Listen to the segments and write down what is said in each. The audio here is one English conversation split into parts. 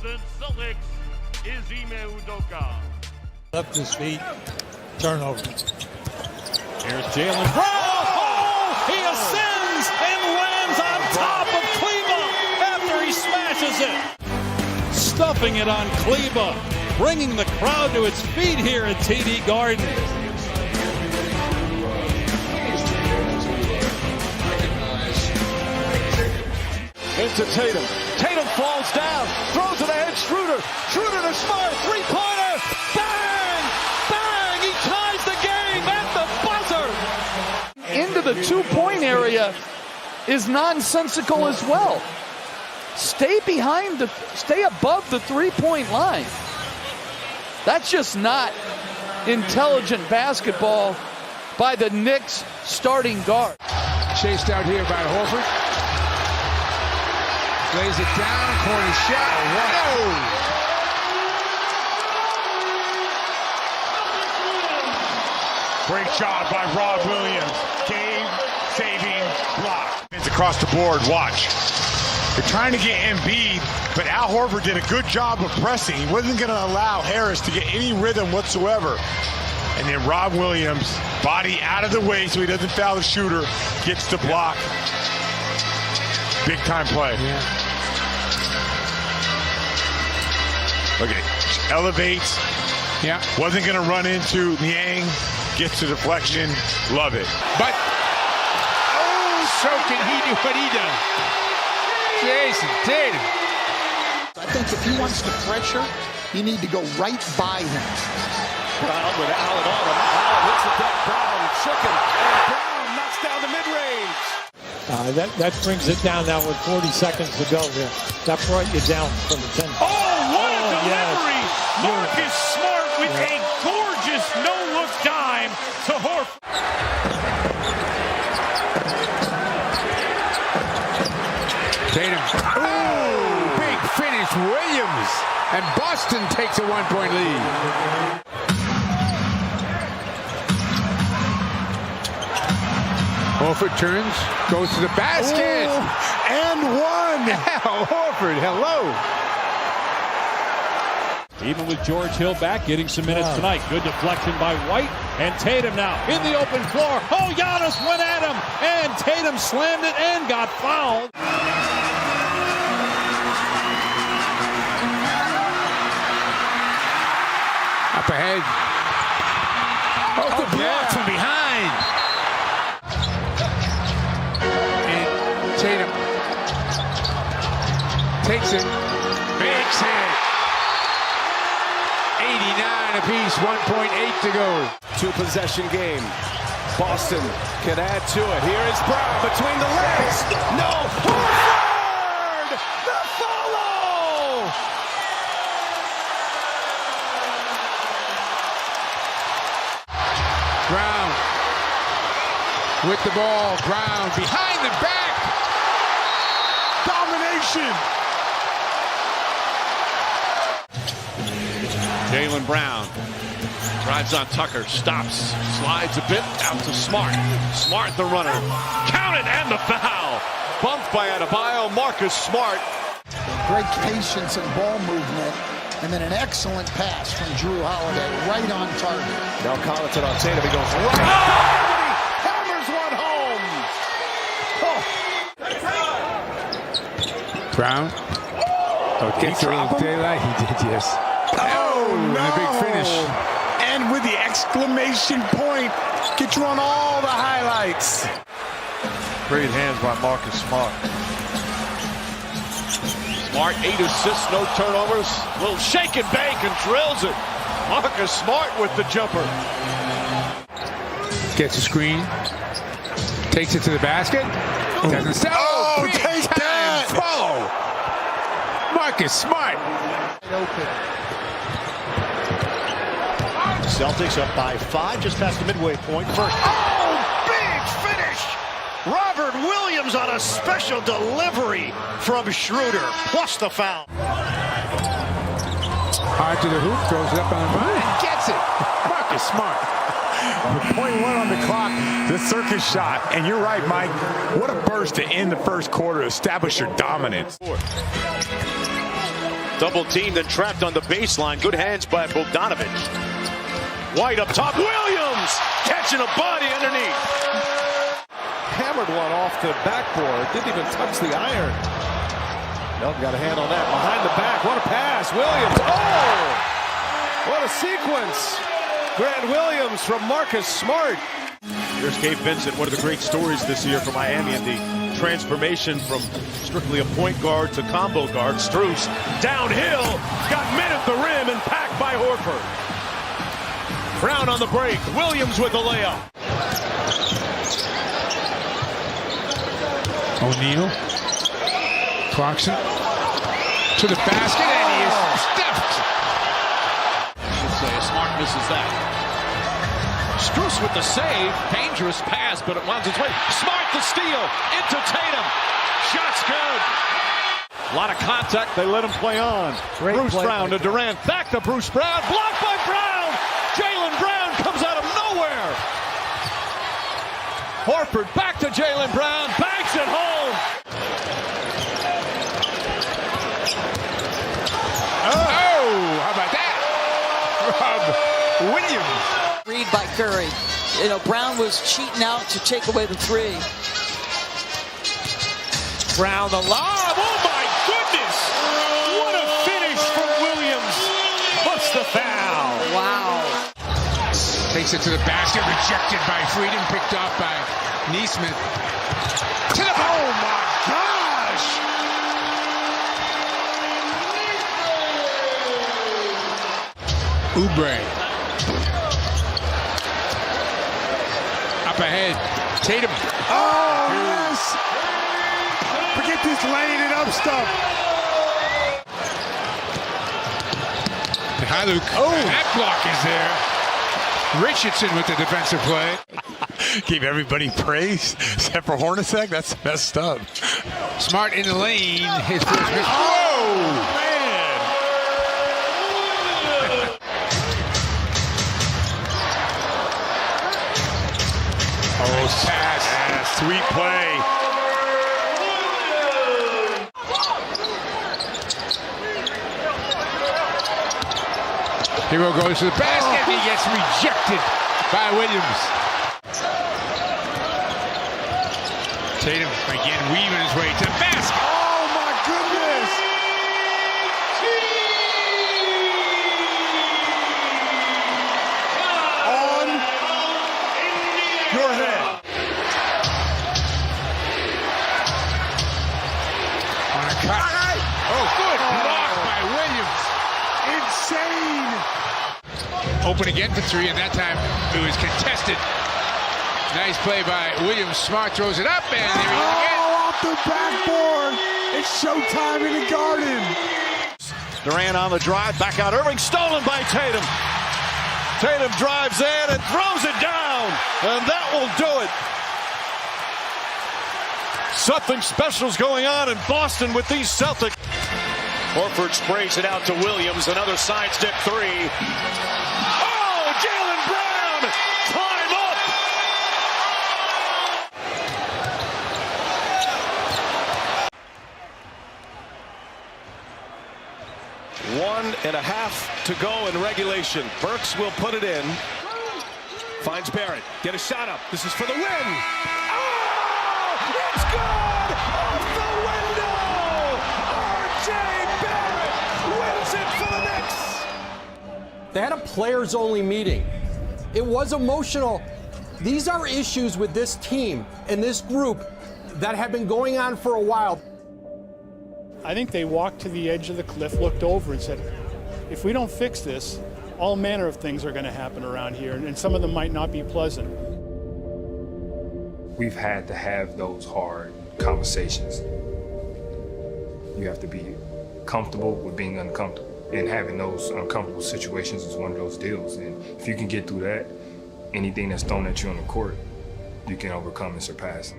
Boston Celtics, Ime Udoka. Left his feet, turnover. Here's Jalen Brown. Oh, he ascends and lands on top of Kleba after he smashes it. Stuffing it on Kleba, bringing the crowd to its feet here at TD Garden. Into Tatum. Tatum falls down, throws it ahead. Schroeder. Schroeder to Smart. Three-pointer. Bang! Bang! He ties the game at the buzzer. Into the two-point area is nonsensical as well. Stay above the three-point line. That's just not intelligent basketball by the Knicks starting guard. Chased out here by Horford. Lays it down, corner shot. Oh, Great job by Rob Williams. Game-saving block. It's across the board. Watch. They're trying to get Embiid, but Al Horford did a good job of pressing. He wasn't going to allow Harris to get any rhythm whatsoever. And then Rob Williams, body out of the way so he doesn't foul the shooter, gets the block. Big time play. yeah. Okay, elevates. Yeah. Wasn't going to run into Niang. Gets the deflection. Love it. But, so can he do what he does? Jason Tatum. I think if he wants to pressure, you need to go right by him. Brown with Allen on him. Allen hits the deck. Brown shook him. And Brown knocks down the mid-range. That brings it down now with 40 seconds to go here. That brought you down from the 10. Oh, what a delivery! Yes. Marcus Smart with a gorgeous no-look dime to Horford. Tatum. Oh, big finish, Williams. And Boston takes a one-point lead. Horford turns, goes to the basket. Oh, and one. Al Horford, hello. Even with George Hill back, getting some minutes tonight. Good deflection by White. And Tatum now in the open floor. Oh, Giannis went at him. And Tatum slammed it and got fouled. Up ahead. Oh, the block from behind. And Tatum takes it, makes it. 89 apiece, 1.8 to go. Two-possession game. Boston can add to it. Here is Brown between the legs. No. Horford! The follow! Brown with the ball. Brown behind the back. Domination. Jalen Brown drives on Tucker, stops, slides a bit, out to Smart. Smart the runner. Count it and the foul. Bumped by Adebayo. Marcus Smart. Great patience and ball movement, and then an excellent pass from Drew Holiday, right on target. Now Connaughton on Tatum. He goes right. Oh! Hammers one home. Brown. Oh, gets a little daylight. He did, yes. Oh, no. And a big finish. And with the exclamation point, get you on all the highlights. Great hands by Marcus Smart. Smart, 8 assists, no turnovers. Little shake and bake and drills it. Marcus Smart with the jumper. Gets a screen. Takes it to the basket. Doesn't stop. Oh, big take time that. follow. Marcus Smart. Celtics up by 5, just past the midway point. First. Oh, big finish! Robert Williams on a special delivery from Schroeder, plus the foul. Hard to the hoop, throws it up on the line, and gets it. Marcus Smart. With .1 on the clock, the circus shot. And you're right, Mike. What a burst to end the first quarter, establish your dominance. Double teamed and trapped on the baseline. Good hands by Bogdanovich. White up top. Williams catching a body underneath. Hammered one off the backboard. Didn't even touch the iron. Nope, got a hand on that. Behind the back. What a pass. Williams. Oh! What a sequence. Grant Williams from Marcus Smart. Here's Gabe Vincent, one of the great stories this year for Miami, and the transformation from strictly a point guard to combo guard. Strus downhill, got men at the rim and packed by Horford. Brown on the break, Williams with the layup. O'Neal. Clarkson to the basket, and he is stuffed. Smart misses that. Strus with the save. Dangerous pass, but it winds its way. Smart the steal into Tatum. Shot's good. A lot of contact. They let him play on. Great Bruce play. Brown to Durant. Back to Bruce Brown. Blocked by Brown. Jaylen Brown comes out of nowhere. Horford back to Jaylen Brown. Banks it home. Oh, how about that? Rob Williams. Read by Curry. You know, Brown was cheating out to take away the three. Brown the lob. Oh my goodness! What a finish from Williams. What's the foul? Wow. Takes it to the basket, rejected by Freedom, picked off by Neesmith. To the oh my gosh! Oubre. Up ahead. Tatum. Oh, yes! Forget this laying it up stuff. Hi, Luke. Oh, that block is there. Richardson with the defensive play. Gave everybody praise except for Hornacek. That's messed up. Smart in the lane. His first miss. Oh, man. Oh, pass. Yeah, sweet play. Hero goes to the basket, and he gets rejected by Williams. Tatum again weaving his way to the basket. Oh, my goodness. On your head. On a cut. Oh, good block by Williams. Insane. Open again for three, and that time it was contested. Nice play by Williams. Smart throws it up, and there he is again. Oh, off the backboard. It's showtime in the Garden. Durant on the drive, back out Irving, stolen by Tatum. Tatum drives in and throws it down, and that will do it. Something special's going on in Boston with these Celtics. Horford sprays it out to Williams, another sidestep three. Oh, Jaylen Brown, time up. One and a half to go in regulation. Burks will put it in. Finds Barrett. Get a shot up. This is for the win. Oh, it's good! Off the window! R.J. Barrett wins it for the Knicks. They had a players-only meeting. It was emotional. These are issues with this team and this group that have been going on for a while. I think they walked to the edge of the cliff, looked over and said, if we don't fix this, all manner of things are going to happen around here, and some of them might not be pleasant. We've had to have those hard conversations. You have to be comfortable with being uncomfortable. And having those uncomfortable situations is one of those deals. And if you can get through that, anything that's thrown at you on the court, you can overcome and surpass.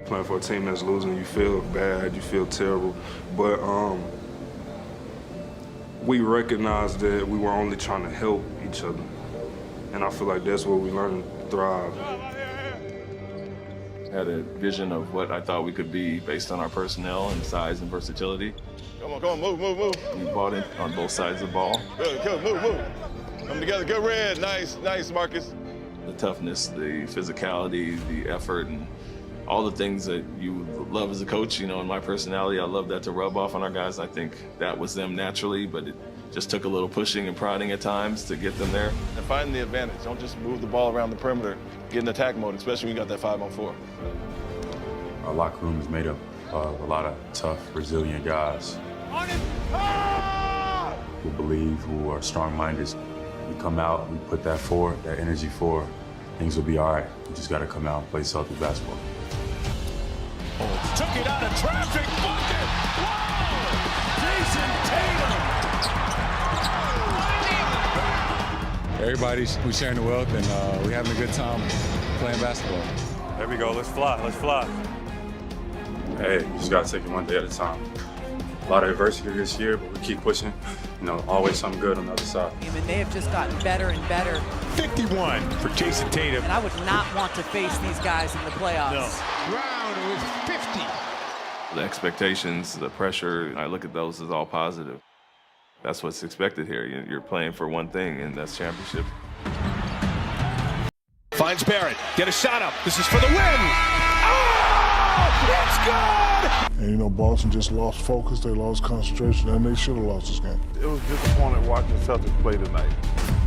Playing for a team that's losing, you feel bad, you feel terrible. But we recognize that we were only trying to help each other. And I feel like that's where we learn to thrive. had a vision of what I thought we could be based on our personnel and size and versatility. Come on, move. We bought in on both sides of the ball. Good, move. Come together, good red. Nice, Marcus. The toughness, the physicality, the effort, and all the things that you love as a coach, in my personality, I love that to rub off on our guys. I think that was them naturally, but it just took a little pushing and prodding at times to get them there. And finding the advantage. Don't just move the ball around the perimeter, get in attack mode, especially when you got that 5-on-4. Our locker room is made up of a lot of tough, resilient guys who believe, who are strong-minded. We come out, we put that forward, that energy forward, things will be all right. We just got to come out and play Celtics basketball. Took it out of traffic, bucket! Wow! Jason Tatum! Everybody, we're sharing the wealth, and we're having a good time playing basketball. There we go, let's fly. Hey, you just got to take it one day at a time. A lot of adversity this year, but we keep pushing. Always something good on the other side. And they have just gotten better and better. 51 for Jason Tatum. And I would not want to face these guys in the playoffs. No. Brown with 50. The expectations, the pressure, I look at those as all positive. That's what's expected here. You're playing for one thing, and that's championship. Finds Barrett. Get a shot up. This is for the win. Oh! It's good! And Boston just lost focus, they lost concentration, and they should have lost this game. It was disappointing watching the Celtics play tonight.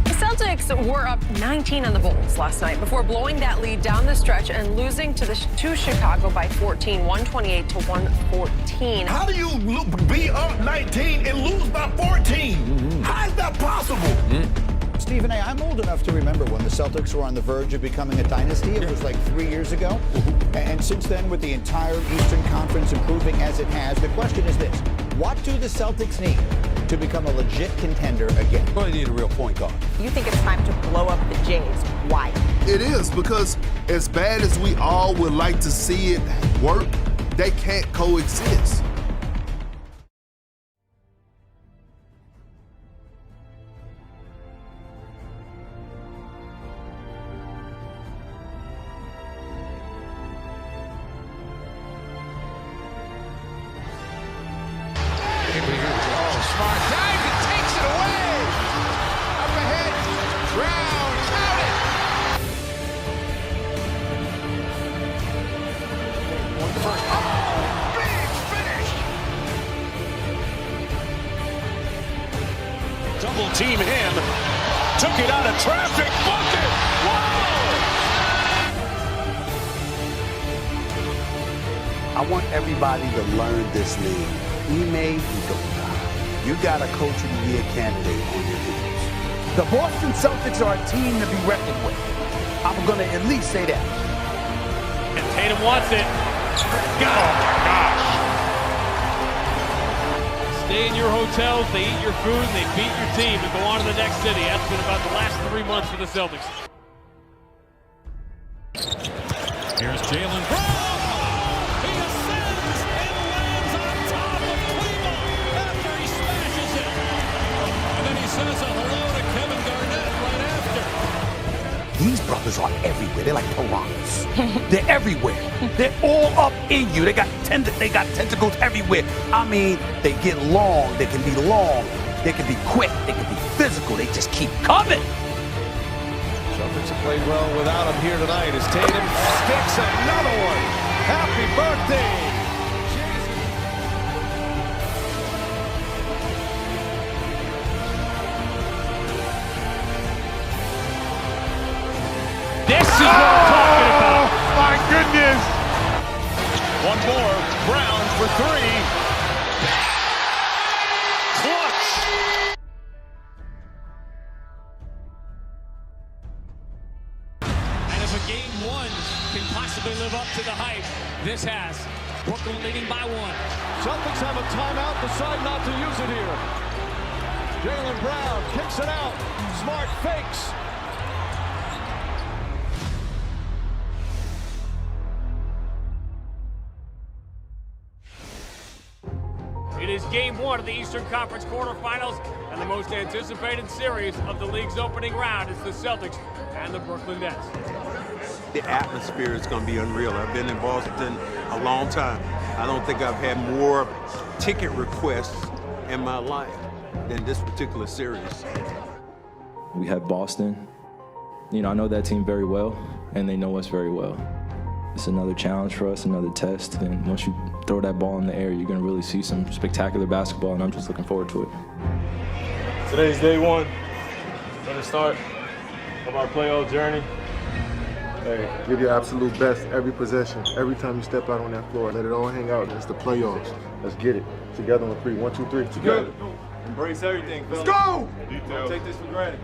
The Celtics were up 19 on the Bulls last night before blowing that lead down the stretch and losing to Chicago by 14, 128-114. How do you be up 19 and lose by 14? How is that possible? Stephen A., I'm old enough to remember when the Celtics were on the verge of becoming a dynasty. It was like 3 years ago. And since then, with the entire Eastern Conference improving as it has, the question is this: what do the Celtics need to become a legit contender again? Really need a real point guard. You think it's time to blow up the Jays. Why? It is, because as bad as we all would like to see it work, they can't coexist. Smart dive and takes it away. Up ahead, Brown, count it. Oh, big finish. Double team him. Took it out of traffic. Bucket. I want everybody to learn this league. Ime Udoka. You got a Coach of the Year candidate on your hands. The Boston Celtics are a team to be reckoned with. I'm going to at least say that. And Tatum wants it. Oh my gosh. Stay in your hotels, they eat your food, and they beat your team and go on to the next city. That's been about the last 3 months for the Celtics. Here's Jalen Brown. He ascends and lands on top of Cleveland after he smashes it. And then he says a hello to Kevin Garnett right after. These brothers are everywhere. They're like piranhas. They're everywhere. They're all up in you. They got tentacles everywhere. I mean, they get long. They can be long. They can be quick. They can be physical. They just keep coming. Celtics have played well without him here tonight as Tatum sticks another one. Happy birthday! This is what I'm talking about. My goodness. One more. Brown for three. Clutch. And if a game one can possibly live up to the hype, this has. Brooklyn leading by 1. Celtics have a timeout, decide not to use it here. Jalen Brown kicks it out. Smart fakes. It is game one of the Eastern Conference quarterfinals and the most anticipated series of the league's opening round. It's the Celtics and the Brooklyn Nets. The atmosphere is going to be unreal. I've been in Boston a long time. I don't think I've had more ticket requests in my life than this particular series. We have Boston. You know, I know that team very well, and they know us very well. It's another challenge for us, another test, and once you throw that ball in the air, you're going to really see some spectacular basketball, and I'm just looking forward to it. Today's day one, for the start of our playoff journey. Hey, give your absolute best every possession, every time you step out on that floor. Let it all hang out. It's the playoffs. Let's get it. Together on 3. 1, 2, 3. Together. Embrace everything, fellas. Let's go! Don't take this for granted.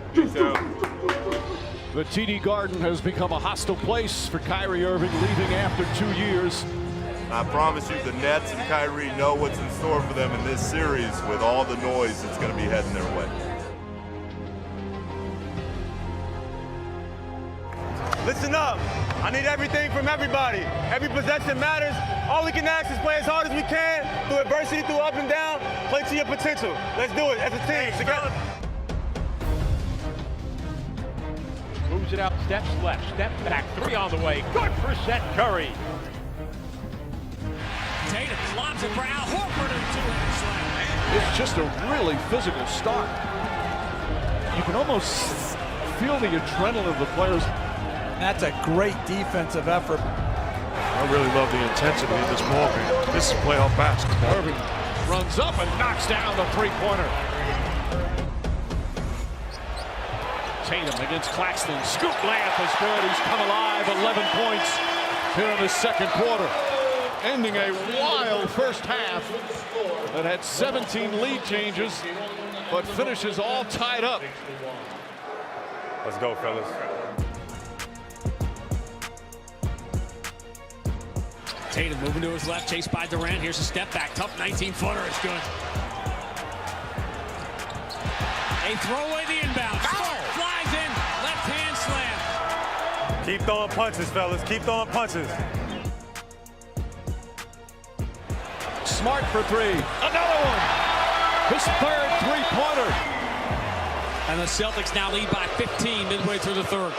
The TD Garden has become a hostile place for Kyrie Irving, leaving after 2 years. I promise you the Nets and Kyrie know what's in store for them in this series with all the noise that's going to be heading their way. Listen up. I need everything from everybody. Every possession matters. All we can ask is play as hard as we can, through adversity, through up and down. Play to your potential. Let's do it as a team, together. Moves it out, steps left, step back, 3 on the way. Good for Seth Curry. Tatum lobs it for Al Horford and 2-handed slam. It's just a really physical start. You can almost feel the adrenaline of the players. That's a great defensive effort. I really love the intensity in this ball game. This is playoff basketball. Irving runs up and knocks down the three-pointer. Tatum against Claxton. Scoop layup is good. He's come alive. 11 points here in the second quarter. Ending a wild first half that had 17 lead changes, but finishes all tied up. Let's go, fellas. Tatum moving to his left, chased by Durant. Here's a step back, tough 19-footer. It's good. They throw away the inbound. Smart flies in, left-hand slam. Keep throwing punches, fellas. Keep throwing punches. Smart for 3. Another one. His third three-pointer. And the Celtics now lead by 15 midway through the third.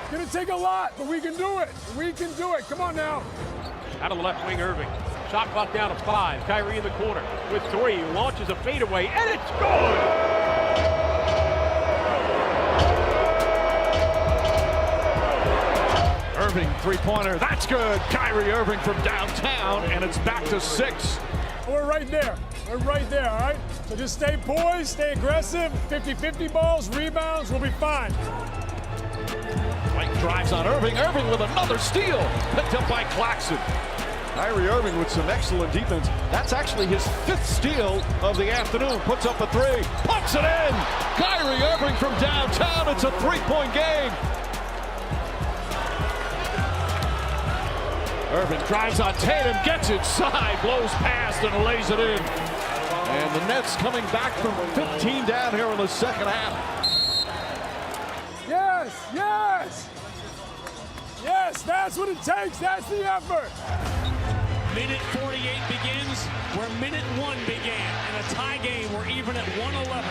It's going to take a lot, but we can do it. We can do it. Come on now. Out of the left wing, Irving. Shot clock down to 5. Kyrie in the corner with 3. Launches a fadeaway, and it's good! Irving, three-pointer. That's good. Kyrie Irving from downtown, and it's back to 6. We're right there. We're right there, all right? So just stay poised, stay aggressive. 50-50 balls, rebounds, we'll be fine. White drives on Irving. Irving with another steal. Picked up by Claxton. Kyrie Irving with some excellent defense. That's actually his 5th steal of the afternoon. Puts up a 3. Puts it in. Kyrie Irving from downtown. It's a 3-point game. Irving drives on Tatum. Gets inside. Blows past and lays it in. And the Nets coming back from 15 down here in the second half. Yes, yes! Yes, that's what it takes. That's the effort. Minute 48 begins where minute 1 began. In a tie game, we're even at 111.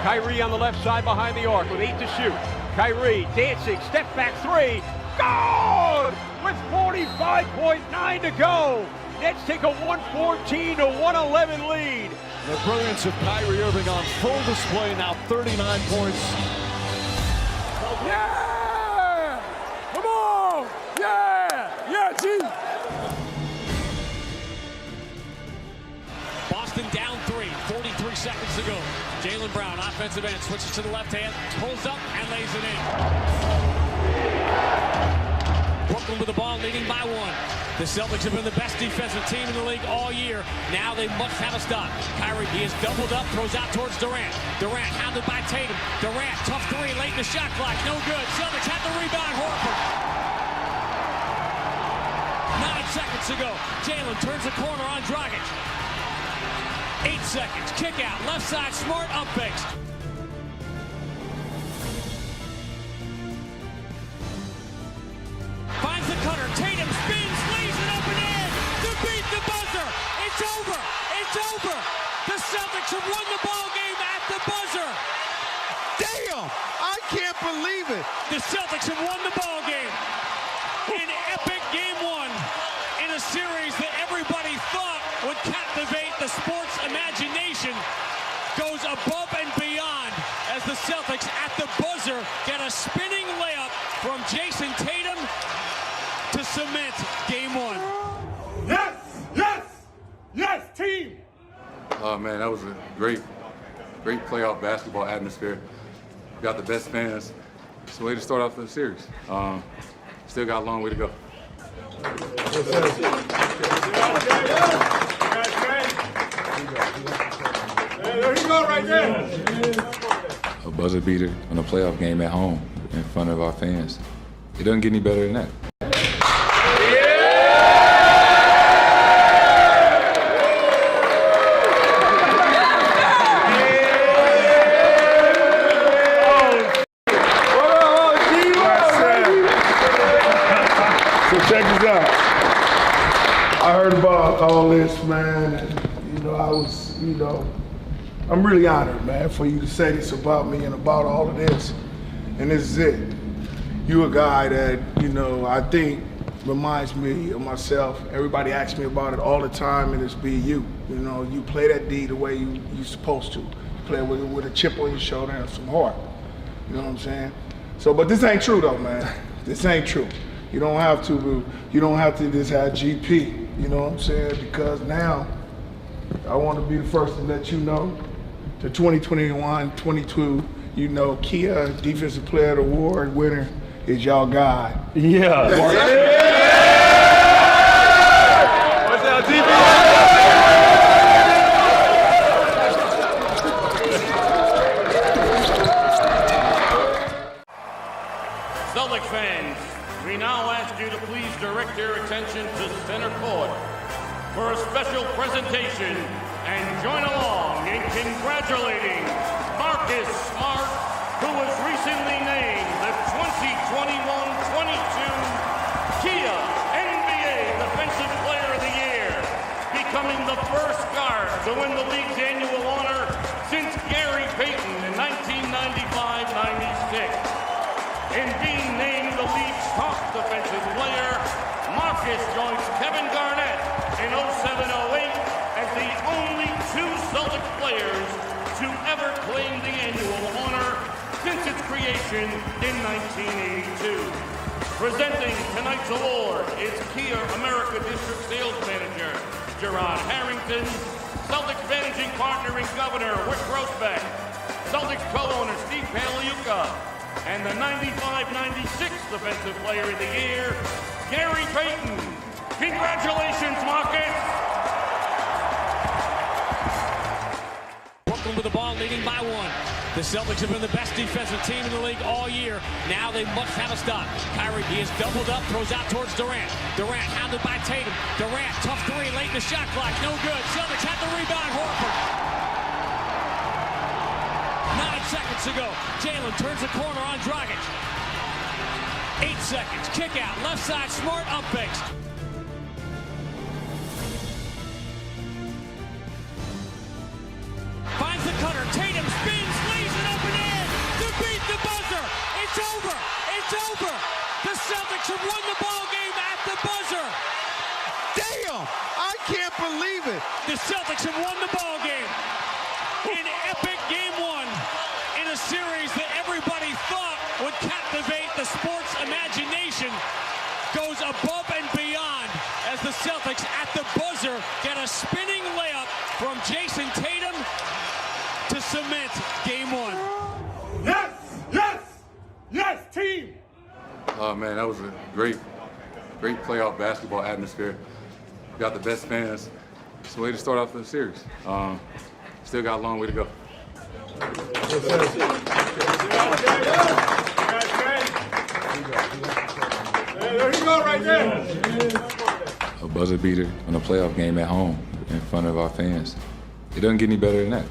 Kyrie on the left side behind the arc with 8 to shoot. Kyrie dancing, step back 3. Good! With 45.9 to go. Nets take a 114 to 111 lead. The brilliance of Kyrie Irving on full display now, 39 points. Yeah! Come on! Yeah! Yeah, G! Boston down 3, 43 seconds to go. Jaylen Brown, offensive end, switches to the left hand, pulls up and lays it in. Brooklyn with the ball, leading by 1. The Celtics have been the best defensive team in the league all year. Now they must have a stop. Kyrie, he is doubled up, throws out towards Durant. Durant hounded by Tatum. Durant, tough 3, late in the shot clock, no good. Celtics have the rebound, Horford. 9 seconds to go. Jaylen turns the corner on Dragic. 8 seconds, kick out, left side, Smart, up fakes. Finds the cutter, Tatum spins, lays it up and in to beat the buzzer. It's over. It's over. The Celtics have won the ball game at the buzzer. Damn! I can't believe it. The Celtics have won the ball game in epic game one in a series that everybody thought would captivate the sports imagination. Goes above and beyond as the Celtics at the buzzer get a spinning layup from Jason Tatum to cement game one. Yes, yes, yes, team. Oh man, that was a great playoff basketball atmosphere. Got the best fans. It's the way to start off the series. Still got a long way to go. There you go, right there. A buzzer beater on a playoff game at home in front of our fans. It doesn't get any better than that. So check this out. I heard about all this, man, and I'm really honored, man, for you to say this about me and about all of this. And this is it. You a guy that, I think reminds me of myself. Everybody asks me about it all the time, and it's be you. You play that D the way you're supposed to. You play with a chip on your shoulder and some heart. You know what I'm saying? So, but this ain't true though, man. This ain't true. You don't have to just have GP. You know what I'm saying? Because now, I want to be the first to let you know, the 2021-22, Kia Defensive Player of the Award winner is y'all guy. Yeah. What's that, DB? Celtics fans, we now ask you to please direct your attention to center court for a special presentation and join along in congratulating Marcus Smart, who was recently named the 2021-22 Kia NBA Defensive Player of the Year, becoming the first guard to win the league's annual honor since Gary Payton in 1995-96. In being named the league's top defensive player, Marcus joins Kevin Garnett in 07-08 as the only two Celtics players to ever claim the annual honor since its creation in 1982. Presenting tonight's award is Kia America District Sales Manager Gerard Harrington, Celtics Managing Partner and Governor Rick Grossbeck, Celtics co-owner Steve Pagliuca, and the 95-96 Defensive Player of the Year, Gary Payton. Congratulations, Marcus! Brooklyn with the ball, leading by one. The Celtics have been the best defensive team in the league all year. Now they must have a stop. Kyrie, he is doubled up, throws out towards Durant. Durant hounded by Tatum. Durant, tough three, late in the shot clock, no good. Celtics have the rebound, Horford. 9 seconds to go. Jalen turns the corner on Dragic. 8 seconds. Kick out. Left side. Smart up fakes. Finds the cutter. Tatum spins, lays it up and in to beat the buzzer. It's over. It's over. The Celtics have won the ball game at the buzzer. Damn! I can't believe it. The Celtics have won the ball game in epic game one in a series that everybody thought would captivate the sports imagination. Goes above and beyond as the Celtics at the buzzer get a spinning layup from Jason Tatum to cement game one. Yes, yes, yes, team. Oh man, that was a great playoff basketball atmosphere. Got the best fans. It's the way to start off the series. Still got a long way to go. There you go, right there. A buzzer beater on a playoff game at home in front of our fans. It doesn't get any better than that.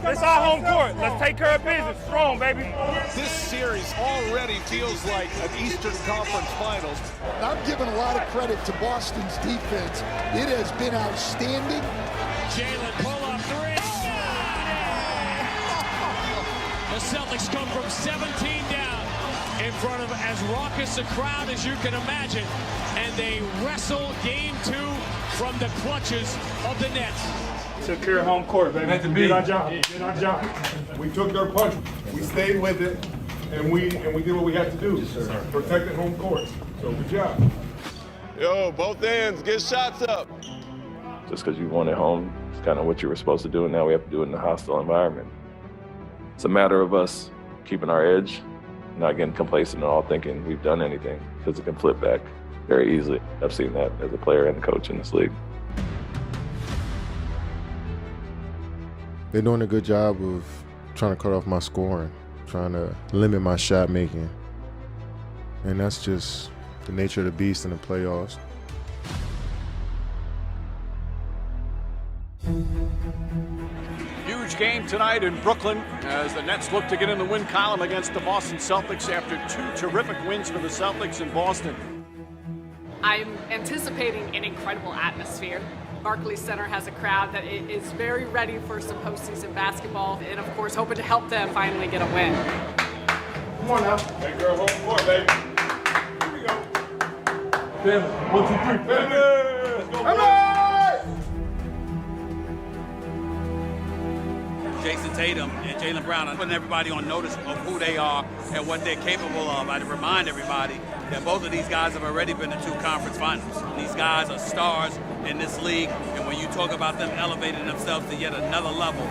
It's our home court. Let's take care of business. Strong, baby. This series already feels like an Eastern Conference Finals. I'm giving a lot of credit to Boston's defense. It has been outstanding. Jalen, pull up three. The Celtics come from 17 down in front of as raucous a crowd as you can imagine, and they wrestle game 2 from the clutches of the Nets. Took care of home court, baby. We did our job. Did our job. We took their punch. We stayed with it, and we did what we had to do. Protected home court. So good job. Yo, both ends, get shots up. Just because you won at home, it's kind of what you were supposed to do, and now we have to do it in a hostile environment. It's a matter of us keeping our edge, not getting complacent at all, thinking we've done anything, because it can flip back very easily. I've seen that as a player and a coach in this league. They're doing a good job of trying to cut off my scoring, trying to limit my shot making. And that's just the nature of the beast in the playoffs. Huge game tonight in Brooklyn as the Nets look to get in the win column against the Boston Celtics after 2 terrific wins for the Celtics in Boston. I'm anticipating an incredible atmosphere. Barclays Center has a crowd that is very ready for some postseason basketball, and of course hoping to help them finally get a win. Come on now. Hey girl, home court, baby. Here we go. Family. 1, 2, 3. Family. Let's go. Family. Jason Tatum and Jaylen Brown, I'm putting everybody on notice of who they are and what they're capable of. I'd remind everybody that both of these guys have already been to 2 conference finals. These guys are stars in this league, and when you talk about them elevating themselves to yet another level,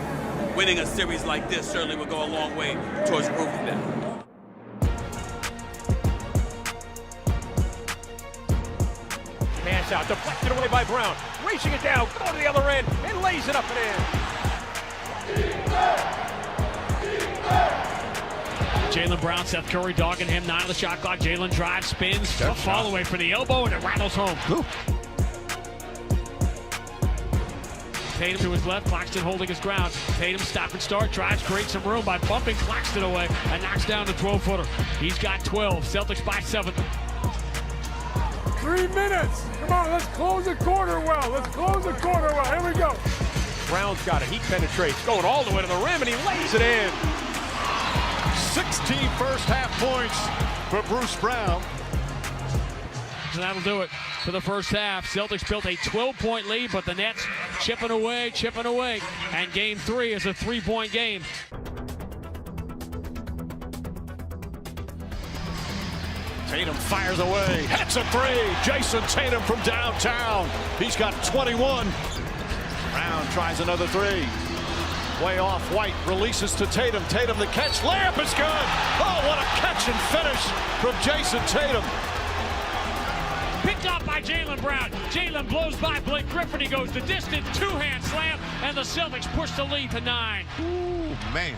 winning a series like this certainly will go a long way towards proving that. Pass out, deflected away by Brown. Reaching it down, going to the other end, and lays it up and in. Jaylen Brown, Seth Curry dogging him, 9 on the shot clock. Jalen drives, spins, a fall away for the elbow, and it rattles home. Ooh. Tatum to his left, Claxton holding his ground. Tatum stop and start, drives, creates some room by bumping Claxton away and knocks down the 12-footer. He's got 12, Celtics by 7. 3 minutes. Come on, let's close the quarter well. Let's close the quarter well. Here we go. Brown's got it, he penetrates, going all the way to the rim, and he lays it in. 16 first half points for Bruce Brown. So that'll do it for the first half. Celtics built a 12-point lead, but the Nets chipping away. And game 3 is a 3-point game. Tatum fires away, hits a 3. Jason Tatum from downtown. He's got 21. Brown tries another 3. Way off, White releases to Tatum. Tatum the catch, layup is good. Oh, what a catch and finish from Jason Tatum. Picked up by Jaylen Brown. Jaylen blows by Blake Griffin. He goes the distance, 2-hand slam, and the Celtics push the lead to 9. Ooh, man.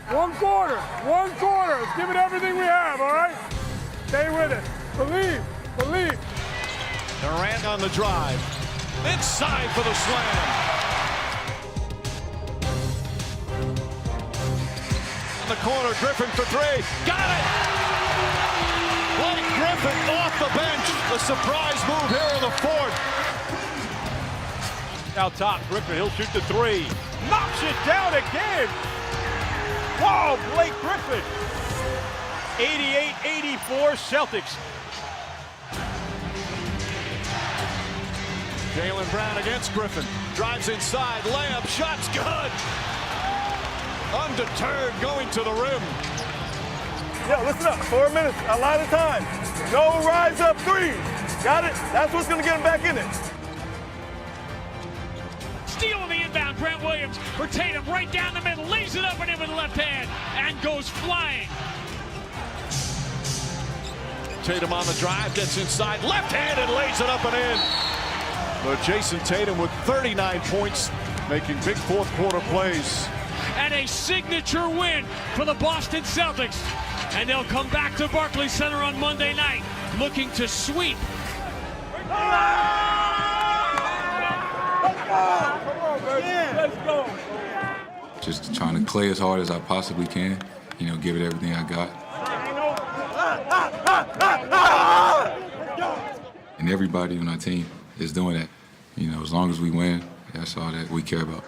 1 quarter. Let's give it everything we have, all right? Stay with it. Believe. Durant on the drive. Inside for the slam. The corner, Griffin for 3. Got it! Blake Griffin off the bench. The surprise move here in the 4th. Out top, Griffin, he'll shoot the 3. Knocks it down again. Whoa, Blake Griffin. 88-84 Celtics. Jaylen Brown against Griffin. Drives inside, layup, shot's good. Undeterred, going to the rim. Yo, listen up. 4 minutes, a lot of time. No rise up 3. Got it? That's what's going to get him back in it. Steal on the inbound, Grant Williams for Tatum, right down the middle, lays it up and in with the left hand, and goes flying. Tatum on the drive, gets inside, left hand, and lays it up and in. But Jason Tatum with 39 points, making big 4th quarter plays. And a signature win for the Boston Celtics. And they'll come back to Barclays Center on Monday night, looking to sweep. Let's go. Just trying to play as hard as I possibly can, give it everything I got. And everybody on our team is doing that. As long as we win, That's all that we care about.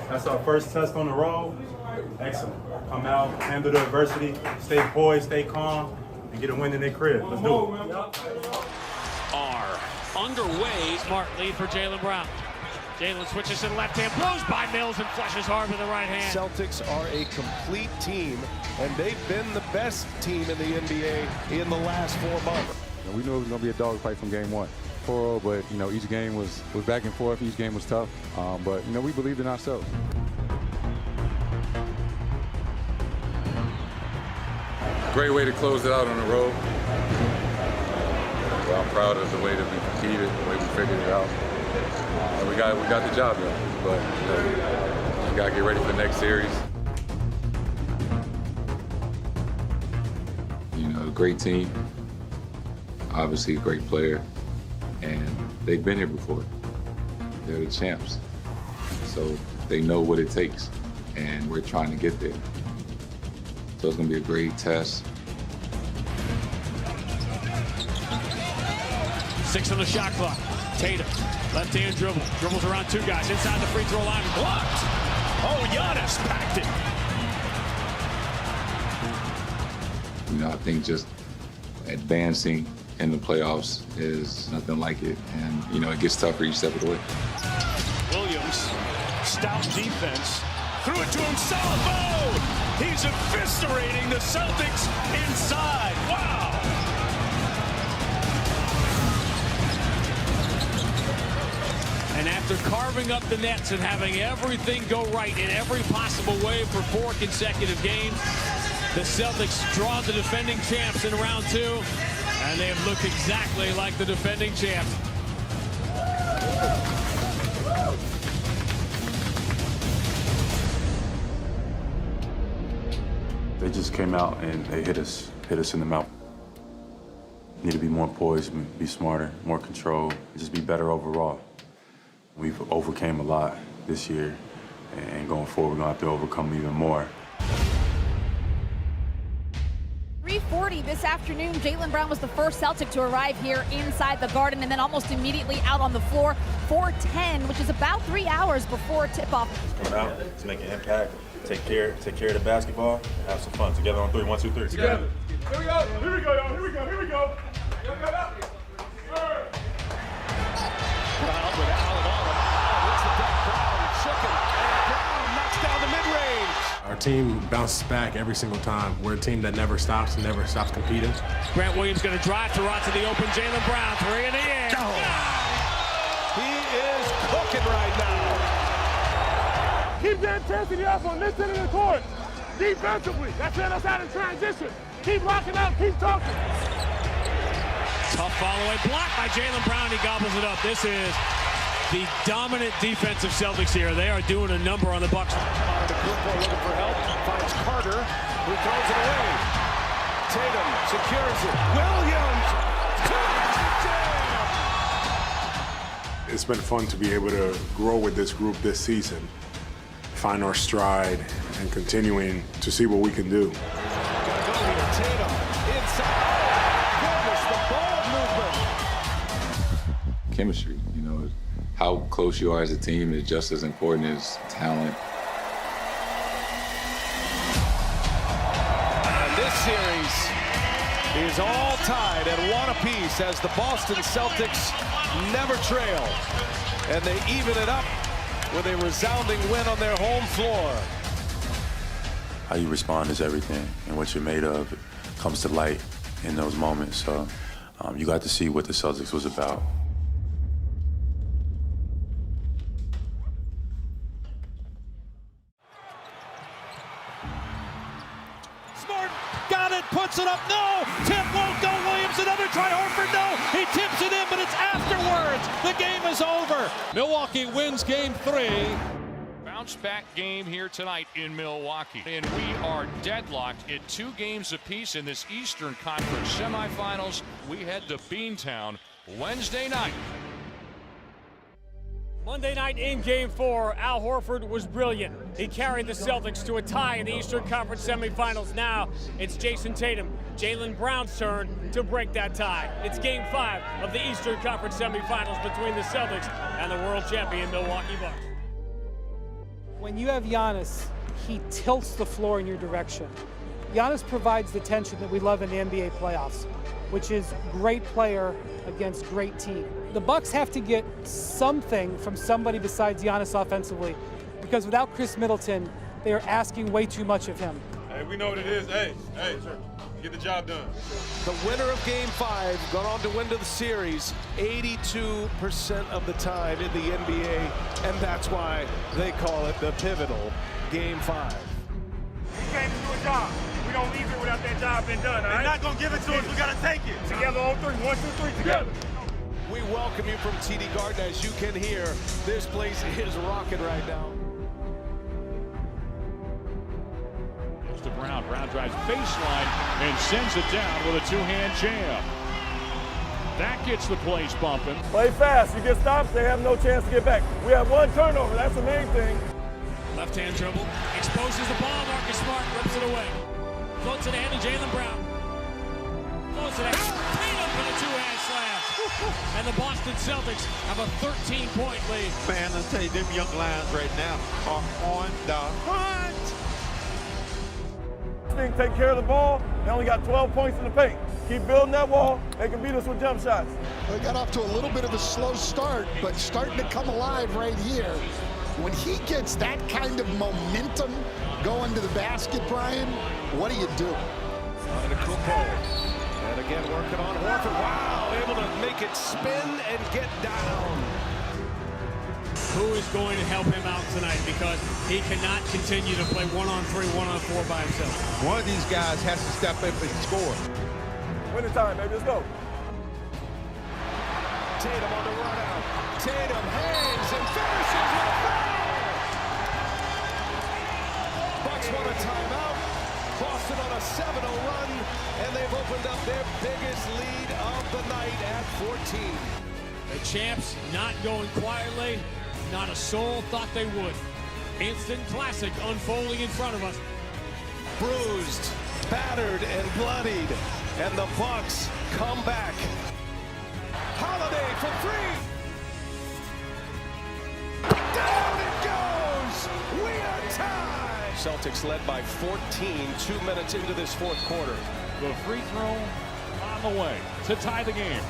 That's our first test on the road. Excellent. Come out, handle the adversity, stay poised, stay calm, and get a win in their crib. Let's do it. Are underway. Smart lead for Jaylen Brown. Jaylen switches to the left hand, blows by Mills and flushes hard with the right hand. Celtics are a complete team, and they've been the best team in the NBA in the last 4 months. We knew it was going to be a dogfight from game one. 4-0, but you know, each game was back and forth. Each game was tough, but you know, we believed in ourselves. Great way to close it out on the road. Well, I'm proud of the way that we competed, the way we figured it out. And we got the job done, but you know, we got to get ready for the next series. You know, a great team, obviously a great player, and they've been here before. They're the champs, so they know what it takes, and we're trying to get there. So it's going to be a great test. 6 on the shot clock. Tatum, left-hand dribble. Dribbles around 2 guys. Inside the free throw line. Blocked. Oh, Giannis packed it. You know, I think just advancing in the playoffs is nothing like it. And, you know, it gets tougher each step of the way. Williams, stout defense. Threw it to him, Salvo! He's eviscerating the Celtics inside. Wow! And after carving up the Nets and having everything go right in every possible way for 4 consecutive games, the Celtics draw the defending champs in round 2, and they have looked exactly like the defending champs. They just came out and they hit us in the mouth. Need to be more poised, be smarter, more control, just be better overall. We've overcame a lot this year, and going forward, we're gonna have to overcome even more. 3:40 this afternoon, Jaylen Brown was the first Celtic to arrive here inside the Garden, and then almost immediately out on the floor. 4:10, which is about 3 hours before tip-off. Coming out to make an impact, take care of the basketball, have some fun. Together on 3, 1, 2, 3. Together. Here we go, y'all. Here we go. Brown with Allen on him. Hits the deck. Brown shook him. And Brown knocks down the mid-range. Our team bounces back every single time. We're a team that never stops competing. Grant Williams going to drive to the open. Jaylen Brown, 3 in the air. Oh. He is cooking right now. Keep the intensity up on this end of the court. Defensively, that's us out in transition. Keep locking up, keep talking. Tough follow-away block by Jaylen Brown. He gobbles it up. This is the dominant defensive Celtics here. They are doing a number on the Bucks. Out of the Clipchamp looking for help. Finds Carter, who throws it away. Tatum secures it. Williams. It's been fun to be able to grow with this group this season, find our stride, and continuing to see what we can do. Tatum inside. Chemistry, you know, how close you are as a team is just as important as talent. And this series is all tied at 1 apiece as the Boston Celtics never trail. And they even it up with a resounding win on their home floor. How you respond is everything, and what you're made of comes to light in those moments. So you got to see what the Celtics was about. Got it, puts it up, no! Tip won't go, Williams, another try, Horford, no! He tips it in, but it's afterwards! The game is over! Milwaukee wins game 3. Bounce back game here tonight in Milwaukee. And we are deadlocked at 2 games apiece in this Eastern Conference semifinals. We head to Beantown Wednesday night. Monday night in Game 4, Al Horford was brilliant. He carried the Celtics to a tie in the Eastern Conference semifinals. Now it's Jason Tatum, Jaylen Brown's turn to break that tie. It's Game 5 of the Eastern Conference semifinals between the Celtics and the world champion Milwaukee Bucks. When you have Giannis, he tilts the floor in your direction. Giannis provides the tension that we love in the NBA playoffs, which is great player against great team. The Bucks have to get something from somebody besides Giannis offensively, because without Chris Middleton, they are asking way too much of him. Hey, we know what it is. Hey, get the job done. The winner of Game 5 gone on to win the series 82% of the time in the NBA, and that's why they call it the pivotal Game 5. We came to do a job. We don't leave here without that job been done, all right? They're not going to give it to us. We got to take it. Together on three. 1, 2, 3, together. We welcome you from TD Garden. As you can hear, this place is rocking right now. Goes to Brown. Brown drives baseline and sends it down with a two-hand jam. That gets the place bumping. Play fast. You get stops, they have no chance to get back. We have 1 turnover. That's the main thing. Left-hand dribble, exposes the ball. Marcus Smart rips it away. Floats it ahead to Jaylen Brown. Floats it ahead. Tatum for the two-hand slam. And the Boston Celtics have a 13-point lead. Man, let's tell you, them young lions right now are on the hunt. Thing, take care of the ball. They only got 12 points in the paint. Keep building that wall. They can beat us with jump shots. They got off to a little bit of a slow start, but starting to come alive right here. When he gets that kind of momentum going to the basket, Brian, what do you do? On to Kupo. And again, working on Horford. Wow, able to make it spin and get down. Who is going to help him out tonight, because he cannot continue to play 1-on-3, 1-on-4 by himself. One of these guys has to step up and score. Winning time, baby. Let's go. Tatum on the run out. Tatum hangs and finishes with a foul. Bucks want a timeout. Boston on a 7-0 run, and they've opened up their biggest lead of the night at 14. The champs not going quietly. Not a soul thought they would. Instant classic unfolding in front of us. Bruised, battered, and bloodied, and the Bucks come back. Holiday for 3. Down it goes! We are tied! Celtics led by 14, 2 minutes into this fourth quarter. The free throw on the way to tie the game.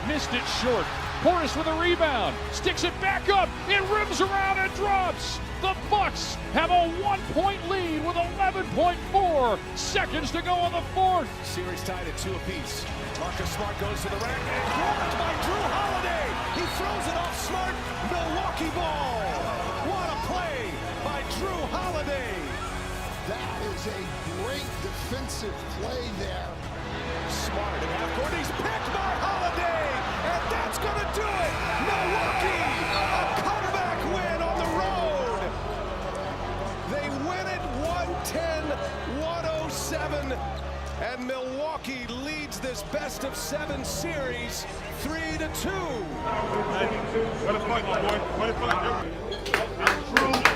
Missed it short. Portis with a rebound. Sticks it back up. It rims around and drops. The Bucks have a 1-point lead with 11.4 seconds to go on the fourth. Series tied at 2 apiece. Marcus Smart goes to the rack and blocked by Drew Holiday. He throws it off Smart. Milwaukee ball. What a play by Drew Holiday. That is a great defensive play there. Smart in half court. He's picked by Holiday, and that's going to do it. Milwaukee, a comeback win on the road. They win it 110-107, and Milwaukee leads this best-of-7 series 3-2. What a fight, my boy. What a fight.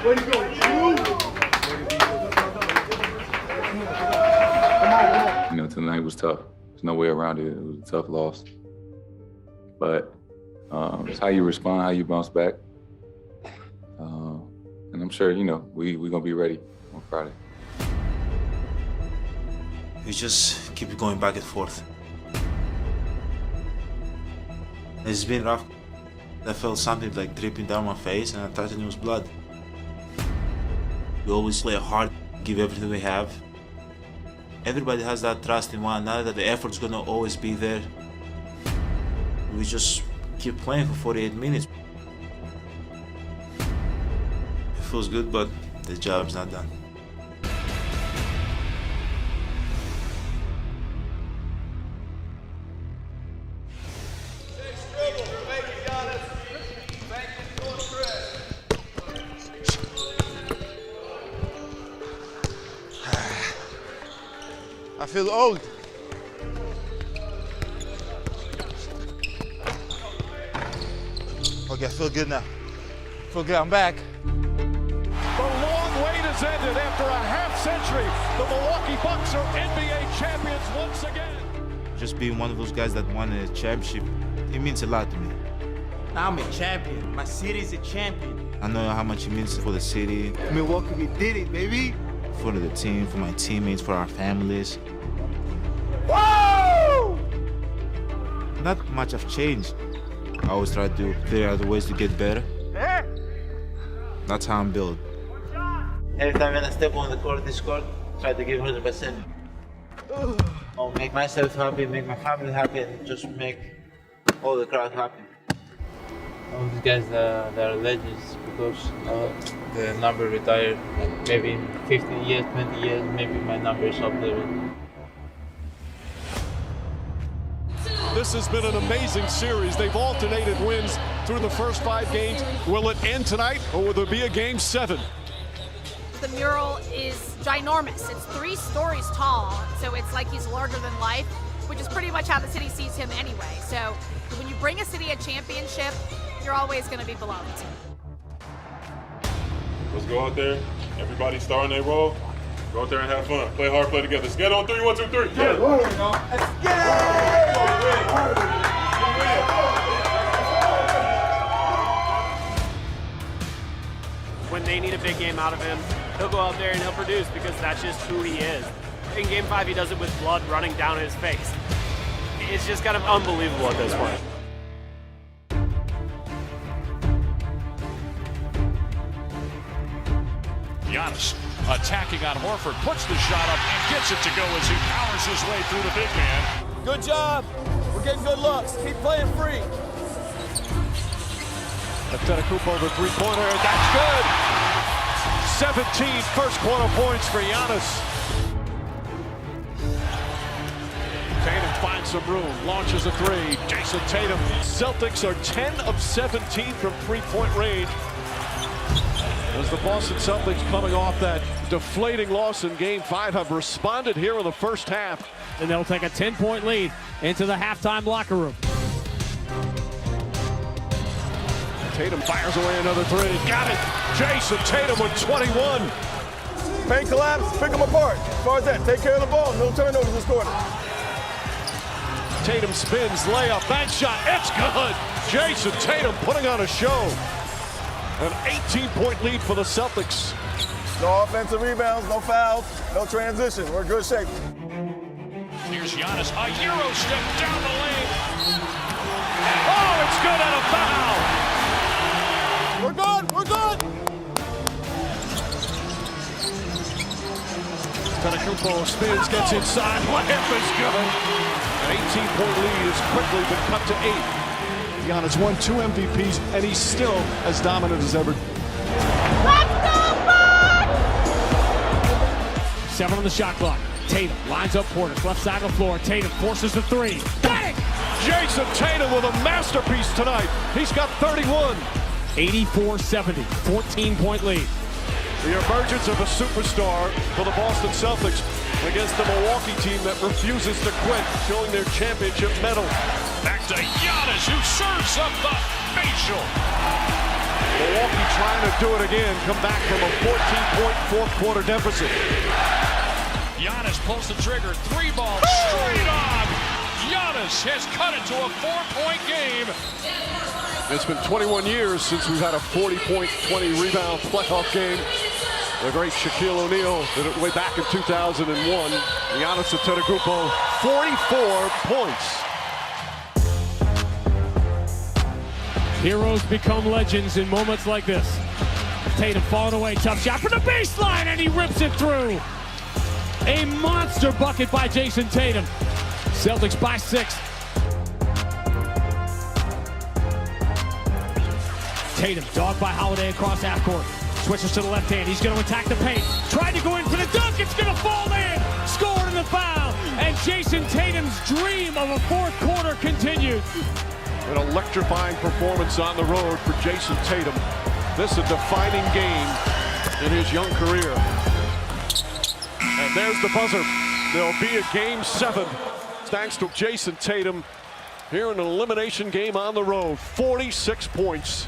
Way to go, Drew. You know, tonight was tough. There's no way around it. It was a tough loss. But it's how you respond, how you bounce back. And I'm sure, you know, we're going to be ready on Friday. We just keep going back and forth. It's been rough. I felt something like dripping down my face, and I thought it was blood. We always play hard, give everything we have. Everybody has that trust in one another that the effort's gonna always be there. We just keep playing for 48 minutes. It feels good, but the job's not done. I feel old. Okay, I feel good now. Feel good, I'm back. The long wait has ended after a half-century. The Milwaukee Bucks are NBA champions once again. Just being one of those guys that won a championship, it means a lot to me. I'm a champion. My city's a champion. I know how much it means for the city. Milwaukee, we did it, baby. For the team, for my teammates, for our families. Woo! Not much have changed. I always try to figure out ways to get better. That's how I'm built. Every time when I step on the court, this court, try to give 100%. I'll make myself happy, make my family happy, and just make all the crowd happy. All these guys that are legends because the number retired. Maybe in 15 years, 20 years, maybe my number is up there. This has been an amazing series. They've alternated wins through the first 5 games. Will it end tonight, or will there be a game 7? The mural is ginormous. It's 3 stories tall, so it's like he's larger than life, which is pretty much how the city sees him anyway. So when you bring a city a championship, you're always going to be beloved. Let's go out there. Everybody starting their role. Go out there and have fun. Play hard, play together. Let's get on 3, 1, 2, 3. Yeah. Let's get it! When they need a big game out of him, he'll go out there and he'll produce because that's just who he is. In Game 5, he does it with blood running down his face. It's just kind of unbelievable at this point. Giannis attacking on Horford, puts the shot up and gets it to go as he powers his way through the big man. Good job. We're getting good looks. Keep playing free. Antetokounmpo, the three-pointer, that's good. 17 first-quarter points for Giannis. Tatum finds some room, launches a 3. Jason Tatum. Celtics are 10 of 17 from three-point range. As the Boston Celtics, coming off that deflating loss in Game 5, have responded here in the first half. And they'll take a 10-point lead into the halftime locker room. Tatum fires away another 3. Got it. Jason Tatum with 21. Paint collapse, pick them apart. As far as that, take care of the ball. No turnovers this quarter. Tatum spins, layup, that shot, it's good. Jason Tatum putting on a show. An 18-point lead for the Celtics. No offensive rebounds, no fouls, no transition. We're in good shape. Here's Giannis, a Euro step down the lane. Oh, it's good and a foul. We're good, we're good. Antetokounmpo spins, gets inside, layup is good. An 18-point lead has quickly been cut to 8. Giannis won 2 MVPs, and he's still as dominant as ever. Let's go, Bucks! 7 on the shot clock. Tatum lines up Porter, left side of the floor. Tatum forces the 3. Got it! Jason Tatum with a masterpiece tonight. He's got 31. 84-70, 14-point lead. The emergence of a superstar for the Boston Celtics against the Milwaukee team that refuses to quit, showing their championship medal. Back to Giannis, who serves up the facial. Milwaukee trying to do it again, come back from a 14-point fourth-quarter deficit. Giannis pulls the trigger, 3 balls straight on. Giannis has cut it to a 4-point game. It's been 21 years since we've had a 40-point, 20-rebound playoff game. The great Shaquille O'Neal did it way back in 2001. Giannis Antetokounmpo, 44 points. Heroes become legends in moments like this. Tatum falling away, tough shot from the baseline, and he rips it through. A monster bucket by Jason Tatum. Celtics by 6. Tatum, dogged by Holiday across half court. Switches to the left hand. He's going to attack the paint. Tried to go in for the dunk. It's going to fall in. Scored in the foul. And Jason Tatum's dream of a fourth quarter continues. An electrifying performance on the road for Jason Tatum. This a defining game in his young career. And there's the buzzer. There'll be a game 7 thanks to Jason Tatum here in an elimination game on the road. 46 points.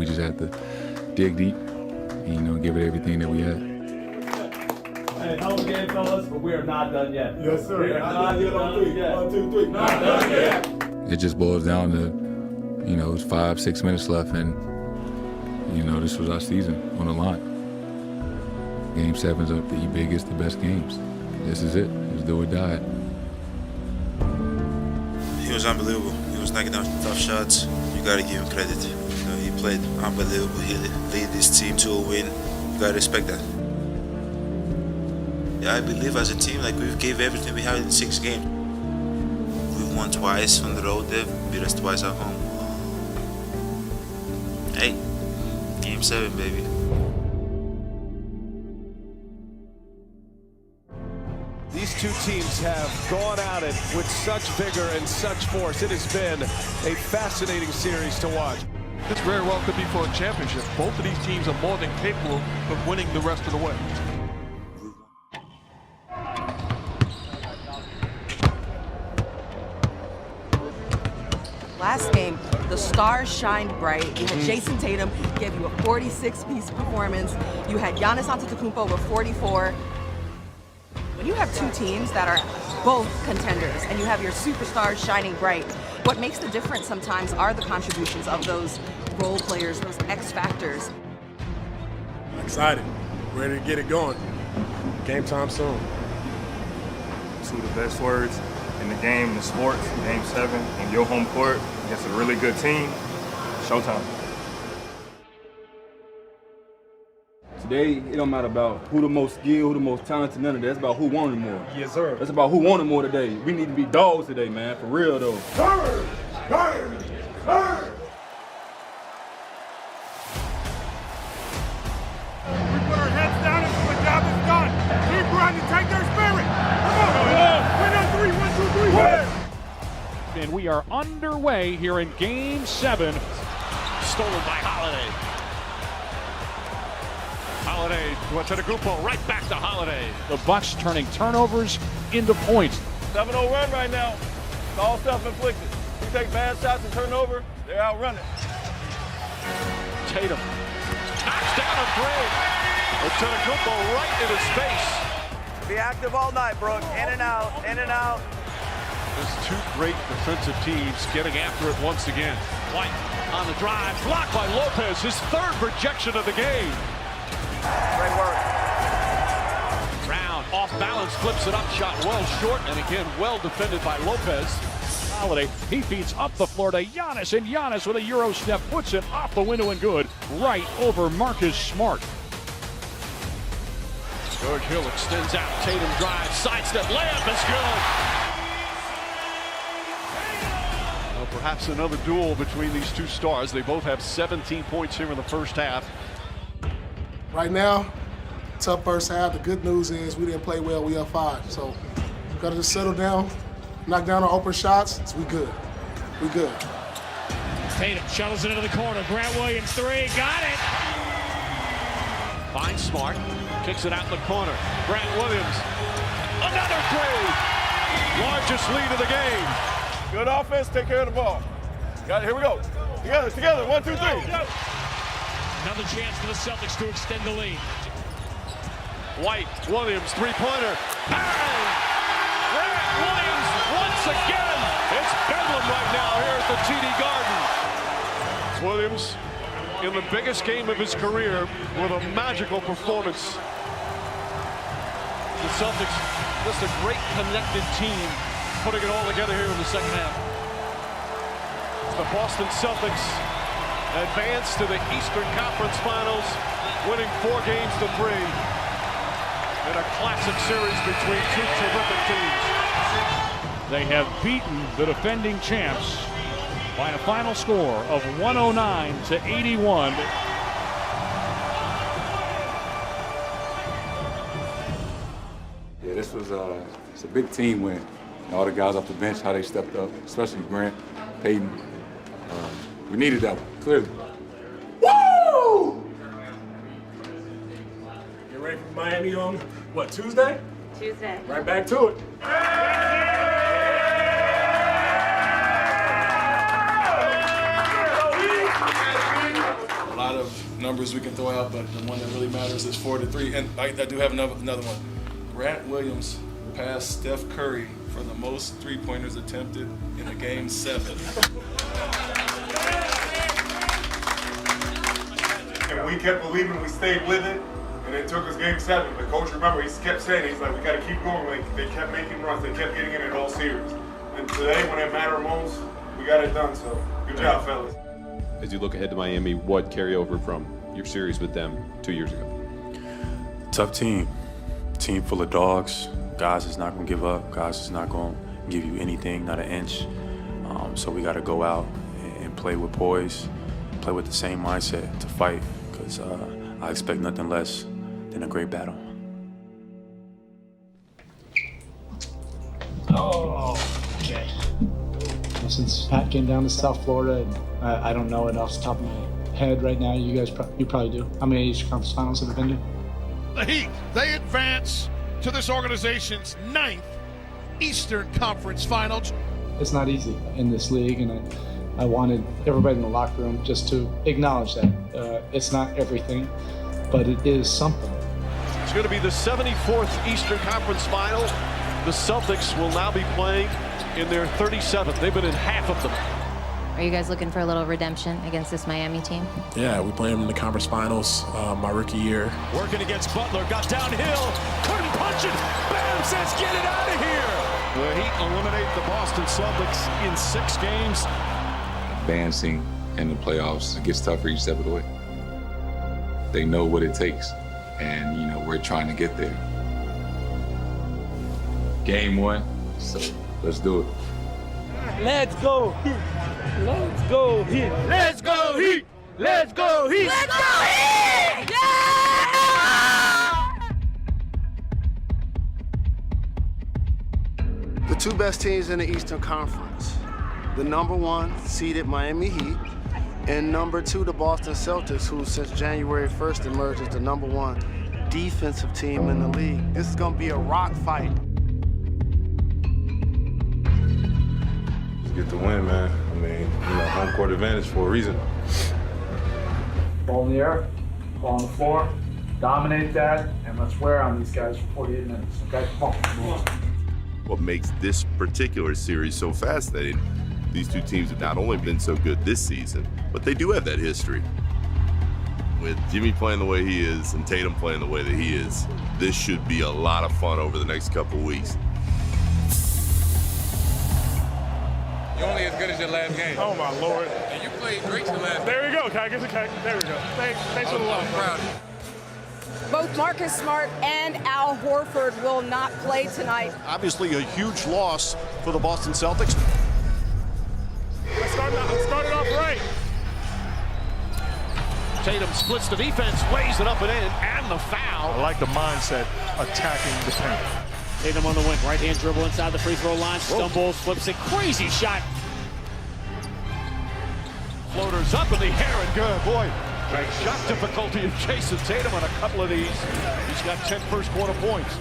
we just had to dig deep and, give it everything that we had. Hey, hell of a game, fellas, but we are not done yet. Yes, sir. We are not done yet. 1, 2, 3. Not done yet. It just boils down to, it's 5-6 minutes left, and, this was our season on the line. Game 7's up the biggest, the best games. This is it. It's do or die. He was unbelievable. He was knocking down tough shots. You gotta give him credit. He played unbelievable. He led this team to a win. You gotta respect that. Yeah, I believe as a team, we gave everything we had in 6 games. We've won twice on the road. They've beat us twice at home. Hey, Game 7, baby. These two teams have gone at it with such vigor and such force. It has been a fascinating series to watch. This very well could be for a championship. Both of these teams are more than capable of winning the rest of the way. Last game, the stars shined bright. You had Jason Tatum give you a 46-piece performance. You had Giannis Antetokounmpo with 44. When you have two teams that are both contenders and you have your superstars shining bright, what makes the difference sometimes are the contributions of those role players, those X factors. Excited. Ready to get it going. Game time soon. Two of the best words in the game, in the sports, Game 7, in your home court against a really good team. Showtime. Today, it don't matter about who the most skilled, who the most talented, none of that. It's about who wanted more. Yes, sir. That's about who wanted more today. We need to be dogs today, man, for real, though. Turn! Turn! Turn! We put our heads down until the job is done. Keep grinding, take their spirit. Come on, win on 3, 1, 2, 3, win! And we are underway here in Game 7. Stolen by Holiday. Holiday to Antetokounmpo, right back to Holiday. The Bucks turning turnovers into points. 7-0 run right now. It's all self-inflicted. We take bad shots and turn over, they're outrunning. Tatum knocks down a three. Antetokounmpo right in his face. Be active all night, Brooke. In and out, in and out. There's two great defensive teams getting after it once again. White on the drive, blocked by Lopez, his third rejection of the game. Great work. Brown off balance, flips it up, shot well short, and again well defended by Lopez. Holiday, he feeds up the floor to Giannis, and Giannis with a Euro step puts it off the window and good, right over Marcus Smart. George Hill extends out, Tatum drives, sidestep, layup is good. Well, perhaps another duel between these two stars. They both have 17 points here in the first half. Right now, tough first half. The good news is we didn't play well. We up 5. So we got to just settle down, knock down our open shots. So we good. We good. Tatum shuttles it into the corner. Grant Williams 3. Got it. Finds Smart. Kicks it out in the corner. Grant Williams. Another 3. Largest lead of the game. Good offense, take care of the ball. Got it, here we go. Together, 1, 2, 3. Another chance for the Celtics to extend the lead. White, Williams, three-pointer. Bang! Grant Williams once again. It's bedlam right now here at the TD Garden. Williams in the biggest game of his career with a magical performance. The Celtics, just a great connected team, putting it all together here in the second half. The Boston Celtics advance to the Eastern Conference Finals, winning 4 games to 3 in a classic series between two terrific teams. They have beaten the defending champs by a final score of 109-81. Yeah, this was it's a big team win. All the guys off the bench, how they stepped up, especially Grant, Peyton. We needed that one, clearly. Woo! Get ready for Miami on, what, Tuesday? Tuesday. Right back to it. A numbers we can throw out, but the one that really matters is 4-3. And I do have another one. Grant Williams passed Steph Curry for the most three-pointers attempted in a Game 7. And we kept believing, we stayed with it, and it took us Game 7. But coach, remember, he kept saying, he's like, we got to keep going. Like, they kept making runs, they kept getting in it all series. And today, when it mattered most, we got it done. So good job, fellas. As you look ahead to Miami, what carryover from your series with them 2 years ago? Tough team full of dogs. Guys is not going to give up. Guys is not going to give you anything, not an inch. So we got to go out and play with poise, play with the same mindset to fight, because I expect nothing less than a great battle. Oh, okay. Since Pat came down to South Florida, I don't know it off the top of my head right now. You guys, you probably do. How many Eastern Conference Finals have you been to? The Heat, they advance to this organization's 9th Eastern Conference Finals. It's not easy in this league, and I wanted everybody in the locker room just to acknowledge that. It's not everything, but it is something. It's going to be the 74th Eastern Conference Final. The Celtics will now be playing in their 37th. They've been in half of them. Are you guys looking for a little redemption against this Miami team? Yeah, we played them in the conference finals my rookie year. Working against Butler, got downhill, couldn't punch it. Bam says, get it out of here. The Heat eliminate the Boston Celtics in 6 games. Advancing in the playoffs, it gets tougher each step of the way. They know what it takes, and you know we're trying to get there. Game 1, so let's do it. Let's go Heat! Let's go Heat! Let's go Heat! Let's go Heat! Let's go Heat! The 2 best teams in the Eastern Conference. The #1 seeded Miami Heat, and #2 the Boston Celtics, who since January 1st emerged as the #1 defensive team in the league. This is gonna be a rock fight. Get the win, man. I mean, home court advantage for a reason. Ball in the air, ball on the floor, dominate that, and let's wear on these guys for 48 minutes. Okay, come on. What makes this particular series so fascinating, these two teams have not only been so good this season, but they do have that history. With Jimmy playing the way he is and Tatum playing the way that he is, this should be a lot of fun over the next couple of weeks. You're only as good as your last game. Oh my Lord. And you played great your last game. There we go. Can I get the cake? There we go. Thanks for the love. I'm proud of you. Both Marcus Smart and Al Horford will not play tonight. Obviously a huge loss for the Boston Celtics. Let's start it off right. Tatum splits the defense, lays it up and in, and the foul. I like the mindset attacking the paint. Tatum on the wing, right hand dribble inside the free throw line, stumbles, flips it, crazy shot. Floaters up in the air and good. Boy, shot difficulty of Jason Tatum on a couple of these. He's got 10 first quarter points.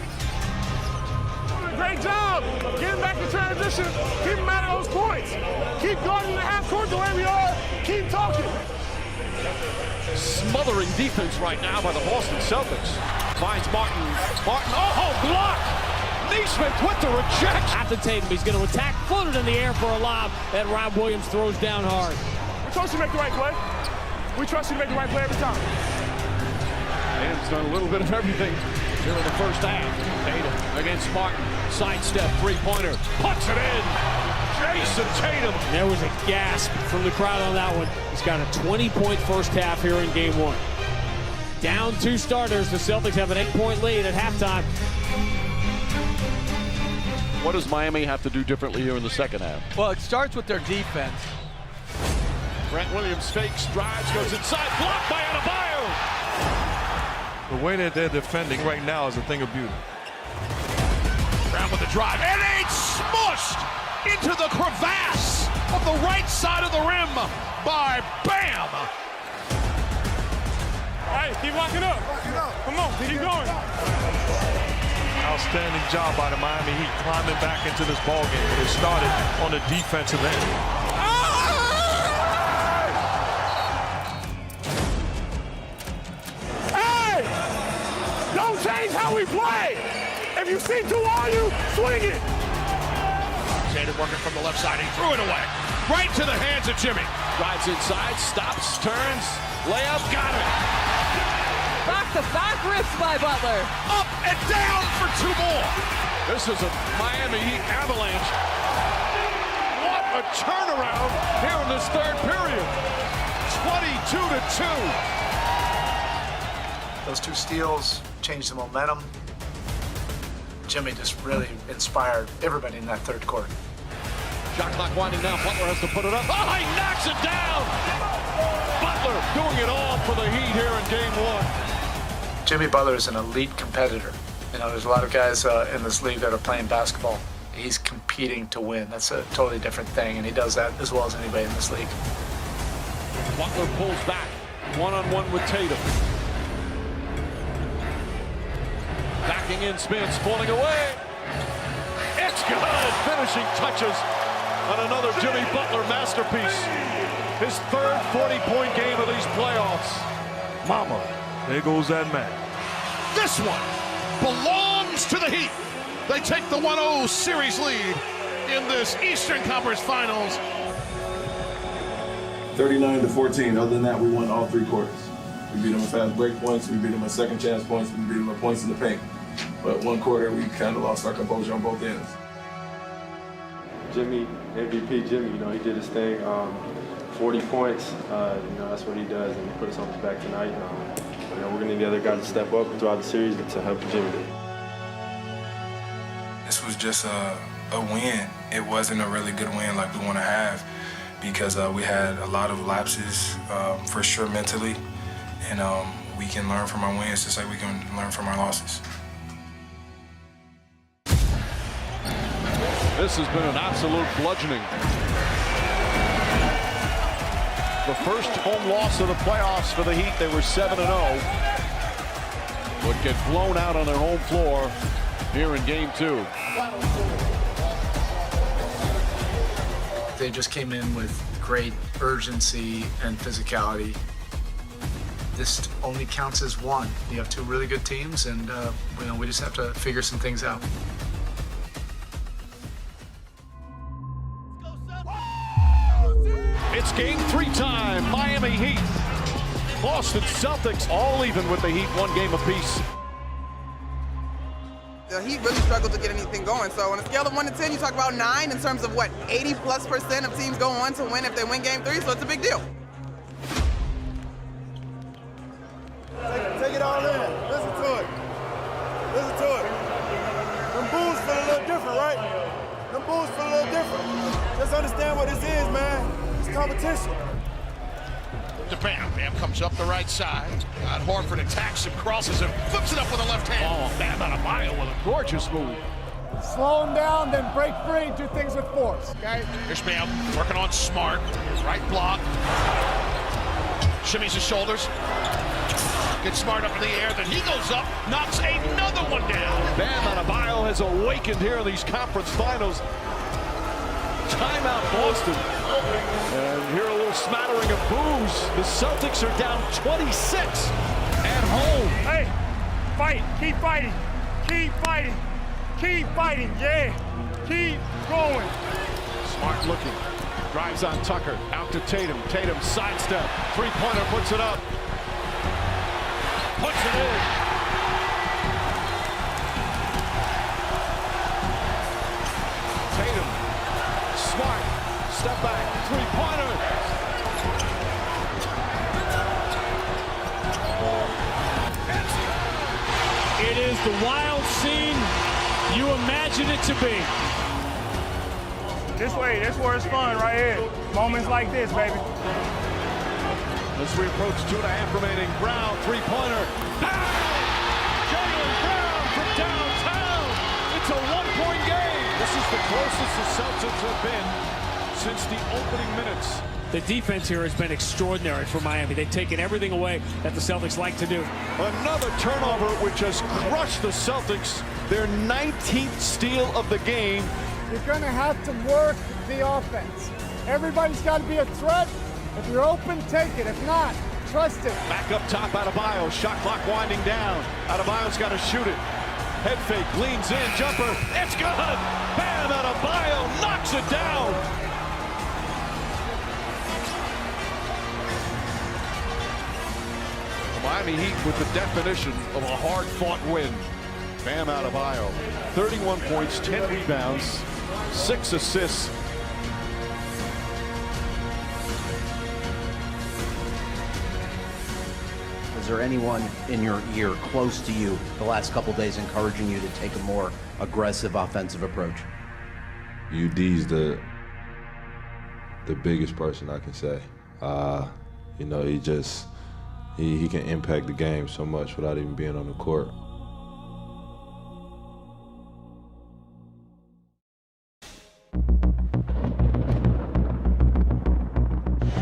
Great job getting back to transition. Keep them out of those points. Keep guarding the half court the way we are. Keep talking. Smothering defense right now by the Boston Celtics. Finds Martin. Oh, block! Neesmith with the reject. At the Tatum, he's going to attack, floated in the air for a lob that Rob Williams throws down hard. We trust you to make the right play. We trust you to make the right play every time. Tatum's done a little bit of everything here in the first half. Tatum against Martin. Sidestep, three-pointer. Puts it in. Jason Tatum. There was a gasp from the crowd on that one. He's got a 20-point first half here in game 1. Down 2 starters. The Celtics have an 8-point lead at halftime. What does Miami have to do differently here in the second half? Well, it starts with their defense. Grant Williams fakes, drives, goes inside, blocked by Adebayo. The way that they're defending right now is a thing of beauty. Brown with the drive, and it's smushed into the crevasse of the right side of the rim by Bam. Hey, keep locking up. Come on, keep going. Outstanding job by the Miami Heat climbing back into this ball game. It started on the defensive end. change how we play. If you see too long, you swing it. Tatum working from the left side. He threw it away. Right to the hands of Jimmy. Drives inside, stops, turns, layup, got it. Back-to-back rips by Butler. Up and down for 2 more. This is a Miami Heat avalanche. What a turnaround here in this third period. 22-2. Those 2 steals changed the momentum. Jimmy just really inspired everybody in that third quarter. Shot clock winding down. Butler has to put it up. Oh, he knocks it down. Butler doing it all for the Heat here in game 1. Jimmy Butler is an elite competitor. You know, there's a lot of guys in this league that are playing basketball. He's competing to win. That's a totally different thing, and he does that as well as anybody in this league. Butler pulls back, one-on-one with Tatum. Backing in, spins, falling away. It's good! Finishing touches on another Jimmy Butler masterpiece. His third 40-point game of these playoffs. Mama, there goes that man. This one belongs to the Heat. They take the 1-0 series lead in this Eastern Conference Finals. 39-14. Other than that, we won all 3 quarters. We beat them at fast break points. We beat them at second chance points. We beat them at points in the paint. But 1 quarter, we kind of lost our composure on both ends. Jimmy, MVP Jimmy, you know, he did his thing. 40 points, you know, that's what he does, and he put us on his back tonight. You know, we're going to need the other guy to step up throughout the series to help Jimmy. This was just a win. It wasn't a really good win like we want to have because we had a lot of lapses, for sure mentally, and we can learn from our wins just like we can learn from our losses. This has been an absolute bludgeoning. The first home loss of the playoffs for the Heat. They were 7-0. Would get blown out on their home floor here in game 2. They just came in with great urgency and physicality. This only counts as one. You have 2 really good teams, and you know, we just have to figure some things out. It's game 3 time. Miami Heat. Boston Celtics all even with the Heat, 1 game apiece. The Heat really struggled to get anything going. So on a scale of 1 to 10, you talk about 9 in terms of what 80+% of teams go on to win if they win game 3. So it's a big deal. Take it all in. Listen to it. Listen to it. Them Bulls feel a little different, right? Them Bulls feel a little different. Just understand what this is, man. It's competition. To Bam. Bam comes up the right side. Horford attacks him, crosses him, flips it up with a left hand. Oh, Bam out of Bio with a gorgeous move. Slow him down, then break free, do things with force, okay? Here's Bam working on Smart. Right block. Shimmies his shoulders. Gets Smart up in the air, then he goes up, knocks another one down. Bam Adebayo has awakened here in these conference finals. Timeout Boston. And here a little smattering of boos. The Celtics are down 26 at home. Hey, fight, keep fighting, keep fighting, keep fighting, yeah, keep going. Smart looking, drives on Tucker, out to Tatum. Tatum sidestep, 3-pointer, puts it up. Puts it in. Tatum, Smart, step back, 3-pointer. It is the wild scene you imagine it to be. This way, that's where it's fun, right here. Moments like this, baby. As we approach 2.5 remaining, Brown, 3-pointer. Jaylen Brown from downtown. It's a 1-point game. This is the closest the Celtics have been since the opening minutes. The defense here has been extraordinary for Miami. They've taken everything away that the Celtics like to do. Another turnover which has crushed the Celtics. Their 19th steal of the game. You're going to have to work the offense. Everybody's got to be a threat. If you're open, take it. If not, Trust him. Back up top, Adebayo. Shot clock winding down. Adebayo's got to shoot it. Head fake, leans in, jumper. It's good. Bam! Adebayo knocks it down. The Miami Heat with the definition of a hard-fought win. Bam Adebayo, 31 points, 10 rebounds, 6 assists. Is there anyone in your ear close to you the last couple days encouraging you to take a more aggressive offensive approach? UD's the biggest person I can say. You know, he can impact the game so much without even being on the court.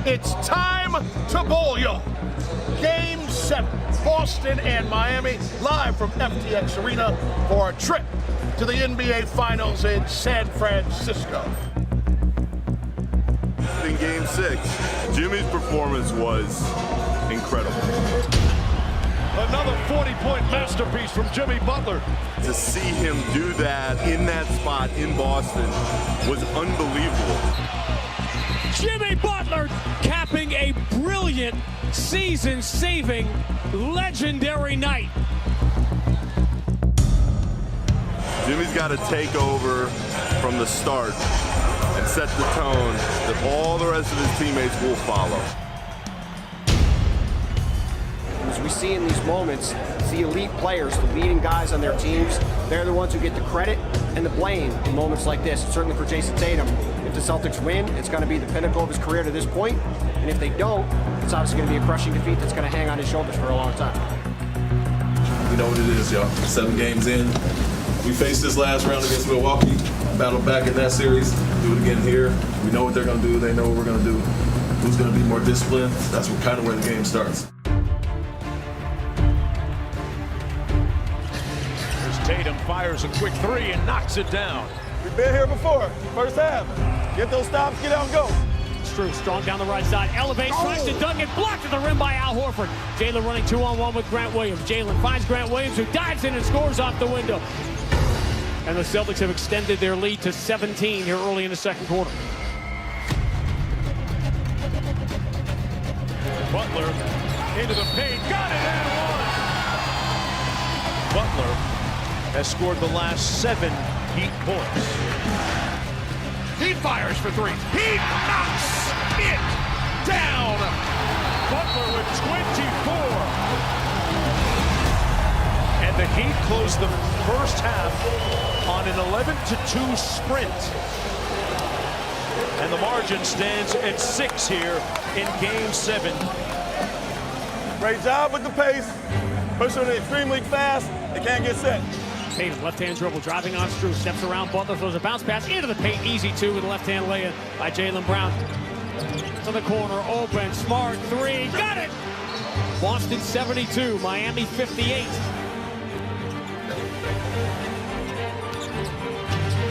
It's time to bowl, yo. Game 7, Boston and Miami, live from FTX Arena for a trip to the NBA Finals in San Francisco. In Game 6, Jimmy's performance was incredible. Another 40-point masterpiece from Jimmy Butler. To see him do that in that spot in Boston was unbelievable. Jimmy Butler capping a brilliant, season-saving, legendary night. Jimmy's got to take over from the start and set the tone that all the rest of his teammates will follow. As we see in these moments, the elite players, the leading guys on their teams, they're the ones who get the credit and the blame in moments like this. Certainly for Jason Tatum, if the Celtics win, it's going to be the pinnacle of his career to this point. And if they don't, it's obviously going to be a crushing defeat that's going to hang on his shoulders for a long time. You know what it is, y'all. 7 games in. We faced this last round against Milwaukee, battled back in that series, do it again here. We know what they're going to do. They know what we're going to do. Who's going to be more disciplined? That's kind of where the game starts. Tatum fires a quick 3 and knocks it down. We've been here before. First half. Get those stops, get out and go. Strus strong down the right side, elevates, tries to dunk it, blocked at the rim by Al Horford. Jalen running 2-on-1 with Grant Williams. Jalen finds Grant Williams, who dives in and scores off the window. And the Celtics have extended their lead to 17 here early in the second quarter. Butler into the paint, got it and one. Butler has scored the last 7 Heat points. He fires for 3. He knocks it down. Butler with 24. And the Heat closed the first half on an 11-2 sprint. And the margin stands at 6 here in Game 7. Great job with the pace. Pushing it extremely fast. They can't get set. Tatum, left-hand dribble, driving on Strus, steps around Butler, throws a bounce pass into the paint, easy 2 with a left-hand lay-in by Jaylen Brown. To the corner, open, Smart 3, got it! Boston 72, Miami 58.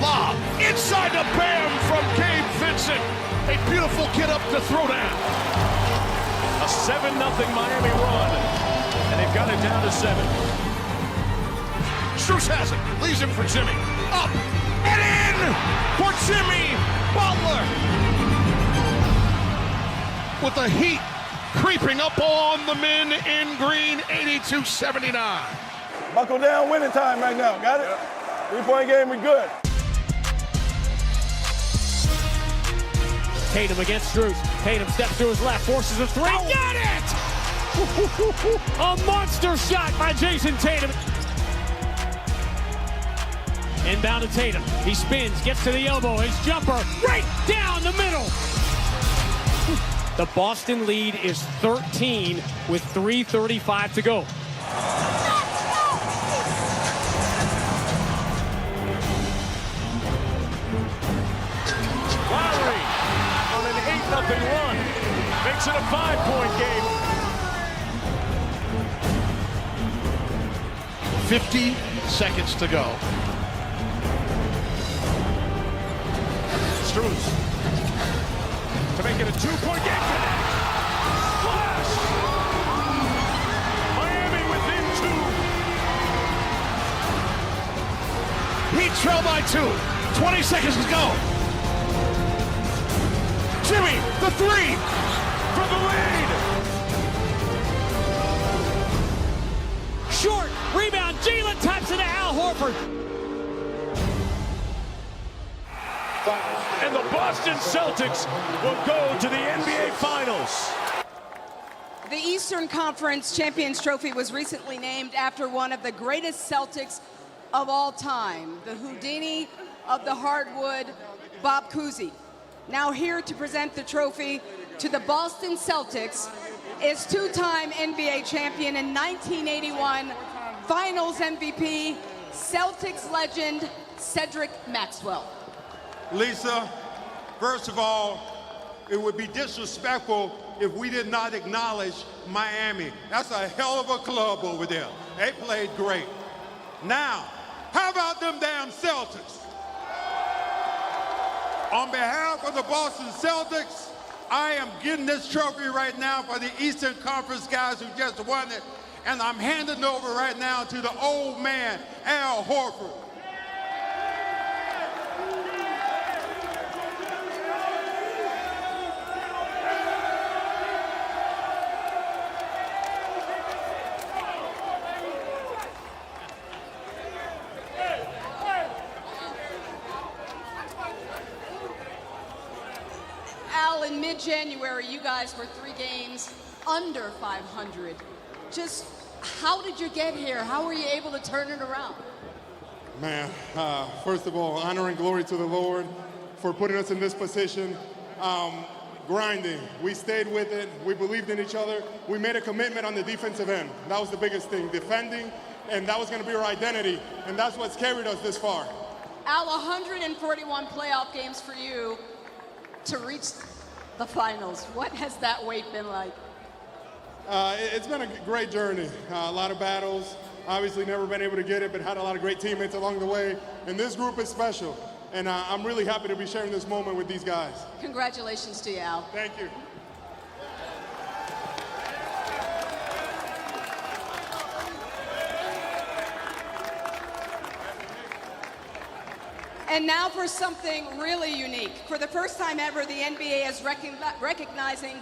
Lob inside the Bam from Gabe Vincent. A beautiful kid up to throw down. A 7-0 Miami run, and they've got it down to 7. Strus has it, leaves him for Jimmy. Up and in for Jimmy Butler. With the Heat creeping up on the men in green, 82-79. Buckle down, winning time right now. Got it? 3-point game, we good. Tatum against Strus. Tatum steps to his left, forces a 3. Got it! A monster shot by Jason Tatum. Inbound to Tatum. He spins, gets to the elbow. His jumper right down the middle. The Boston lead is 13 with 3:35 to go. Lowry on an 8-0 run. Makes it a 5-point game. 50 seconds to go. Strus to make it a 2-point game. Splash! trail by 2. 20 seconds to go. Jimmy, the 3 for the lead. Short rebound. Jalen taps it to Al Horford. And the Boston Celtics will go to the NBA Finals. The Eastern Conference Champions Trophy was recently named after one of the greatest Celtics of all time, the Houdini of the hardwood, Bob Cousy. Now here to present the trophy to the Boston Celtics is two-time NBA champion and 1981 Finals MVP, Celtics legend Cedric Maxwell. Lisa, first of all, it would be disrespectful if we did not acknowledge Miami. That's a hell of a club over there. They played great. Now, how about them damn Celtics? On behalf of the Boston Celtics, I am getting this trophy right now for the Eastern Conference guys who just won it, and I'm handing it over right now to the old man, Al Horford. In mid-January, you guys were 3 games under 500. Just how did you get here? How were you able to turn it around? Man, first of all, honor and glory to the Lord for putting us in this position. Grinding. We stayed with it. We believed in each other. We made a commitment on the defensive end. That was the biggest thing, defending, and that was going to be our identity, and that's what's carried us this far. Al, 141 playoff games for you to reach the finals. What has that wait been like? It's been a great journey. A lot of battles. Obviously never been able to get it, but had a lot of great teammates along the way. And this group is special. And I'm really happy to be sharing this moment with these guys. Congratulations to you, Al. Thank you. And now for something really unique. For the first time ever, the NBA is recognizing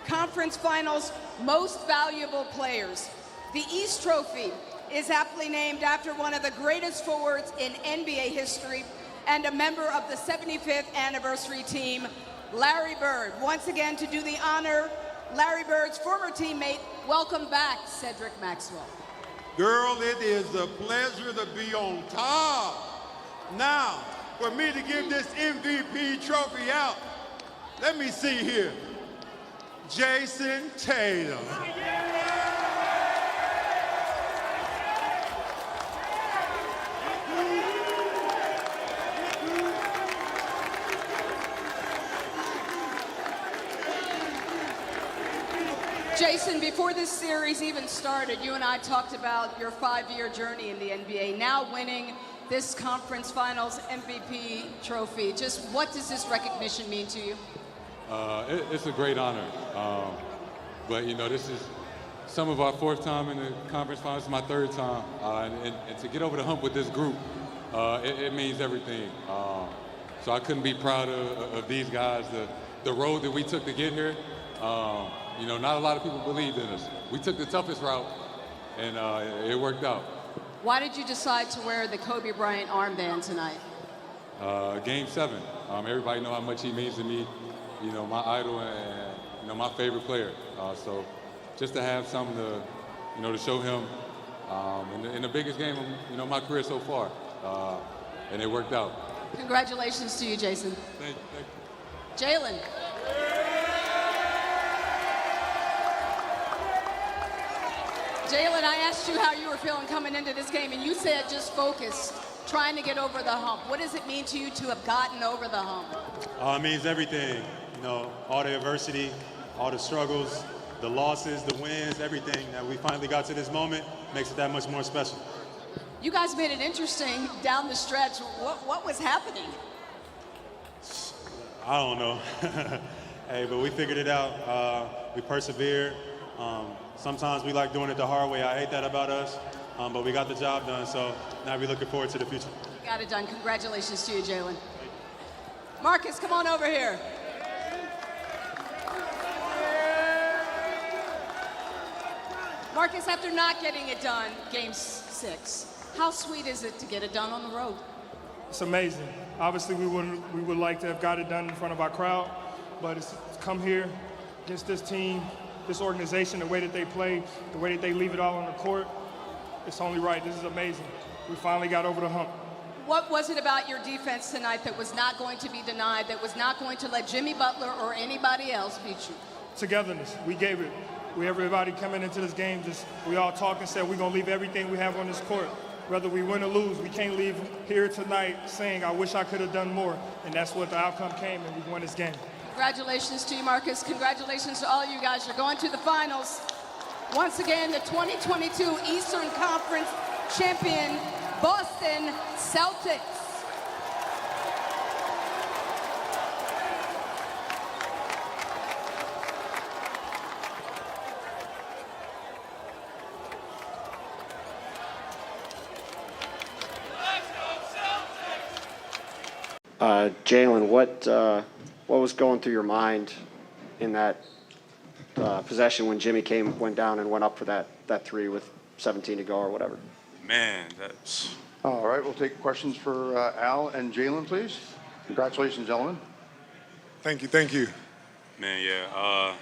conference finals most valuable players. The East Trophy is aptly named after one of the greatest forwards in NBA history and a member of the 75th anniversary team, Larry Bird. Once again, to do the honor, Larry Bird's former teammate, welcome back, Cedric Maxwell. Girl, it is a pleasure to be on top. Now, for me to give this MVP trophy out, let me see here. Jason Tatum. Jason, before this series even started, you and I talked about your 5-year journey in the NBA, now winning this conference finals MVP trophy. Just what does this recognition mean to you? It's a great honor. But, you know, this is some of our 4th time in the conference finals. It's my 3rd time. And to get over the hump with this group, it means everything. So I couldn't be prouder of these guys, the road that we took to get here. You know, not a lot of people believed in us. We took the toughest route, and it worked out. Why did you decide to wear the Kobe Bryant armband tonight? Game 7. Everybody know how much he means to me. You know, my idol and you know, my favorite player. So just to have something to, you know, to show him in the biggest game of, you know, my career so far, and it worked out. Congratulations to you, Jason. Thank you. Jalen. Jalen, I asked you how you were feeling coming into this game, and you said just focused, trying to get over the hump. What does it mean to you to have gotten over the hump? It means everything. You know, all the adversity, all the struggles, the losses, the wins, everything that we finally got to this moment makes it that much more special. You guys made it interesting down the stretch. What was happening? I don't know. Hey, but we figured it out. We persevered. Sometimes we like doing it the hard way. I hate that about us, but we got the job done, so now we're looking forward to the future. Got it done. Congratulations to you, Jalen. Marcus, come on over here. Marcus, after not getting it done, game 6, how sweet is it to get it done on the road? It's amazing. Obviously, we would like to have got it done in front of our crowd, but it's come here against this team, this organization, the way that they play, the way that they leave it all on the court. It's only right. This is amazing. We finally got over the hump. What was it about your defense tonight that was not going to be denied, that was not going to let Jimmy Butler or anybody else beat you? Togetherness. We gave it. Everybody coming into this game, we all talked and said we're going to leave everything we have on this court. Whether we win or lose, we can't leave here tonight saying, I wish I could have done more. And that's what the outcome came, and we won this game. Congratulations to you, Marcus. Congratulations to all you guys. You're going to the finals. Once again, the 2022 Eastern Conference champion, Boston Celtics. Jalen, what was going through your mind in that possession when Jimmy went down and went up for that three with 17 to go or whatever? Man, that's... All right, we'll take questions for Al and Jalen, please. Congratulations, gentlemen. Thank you, thank you. Man, yeah,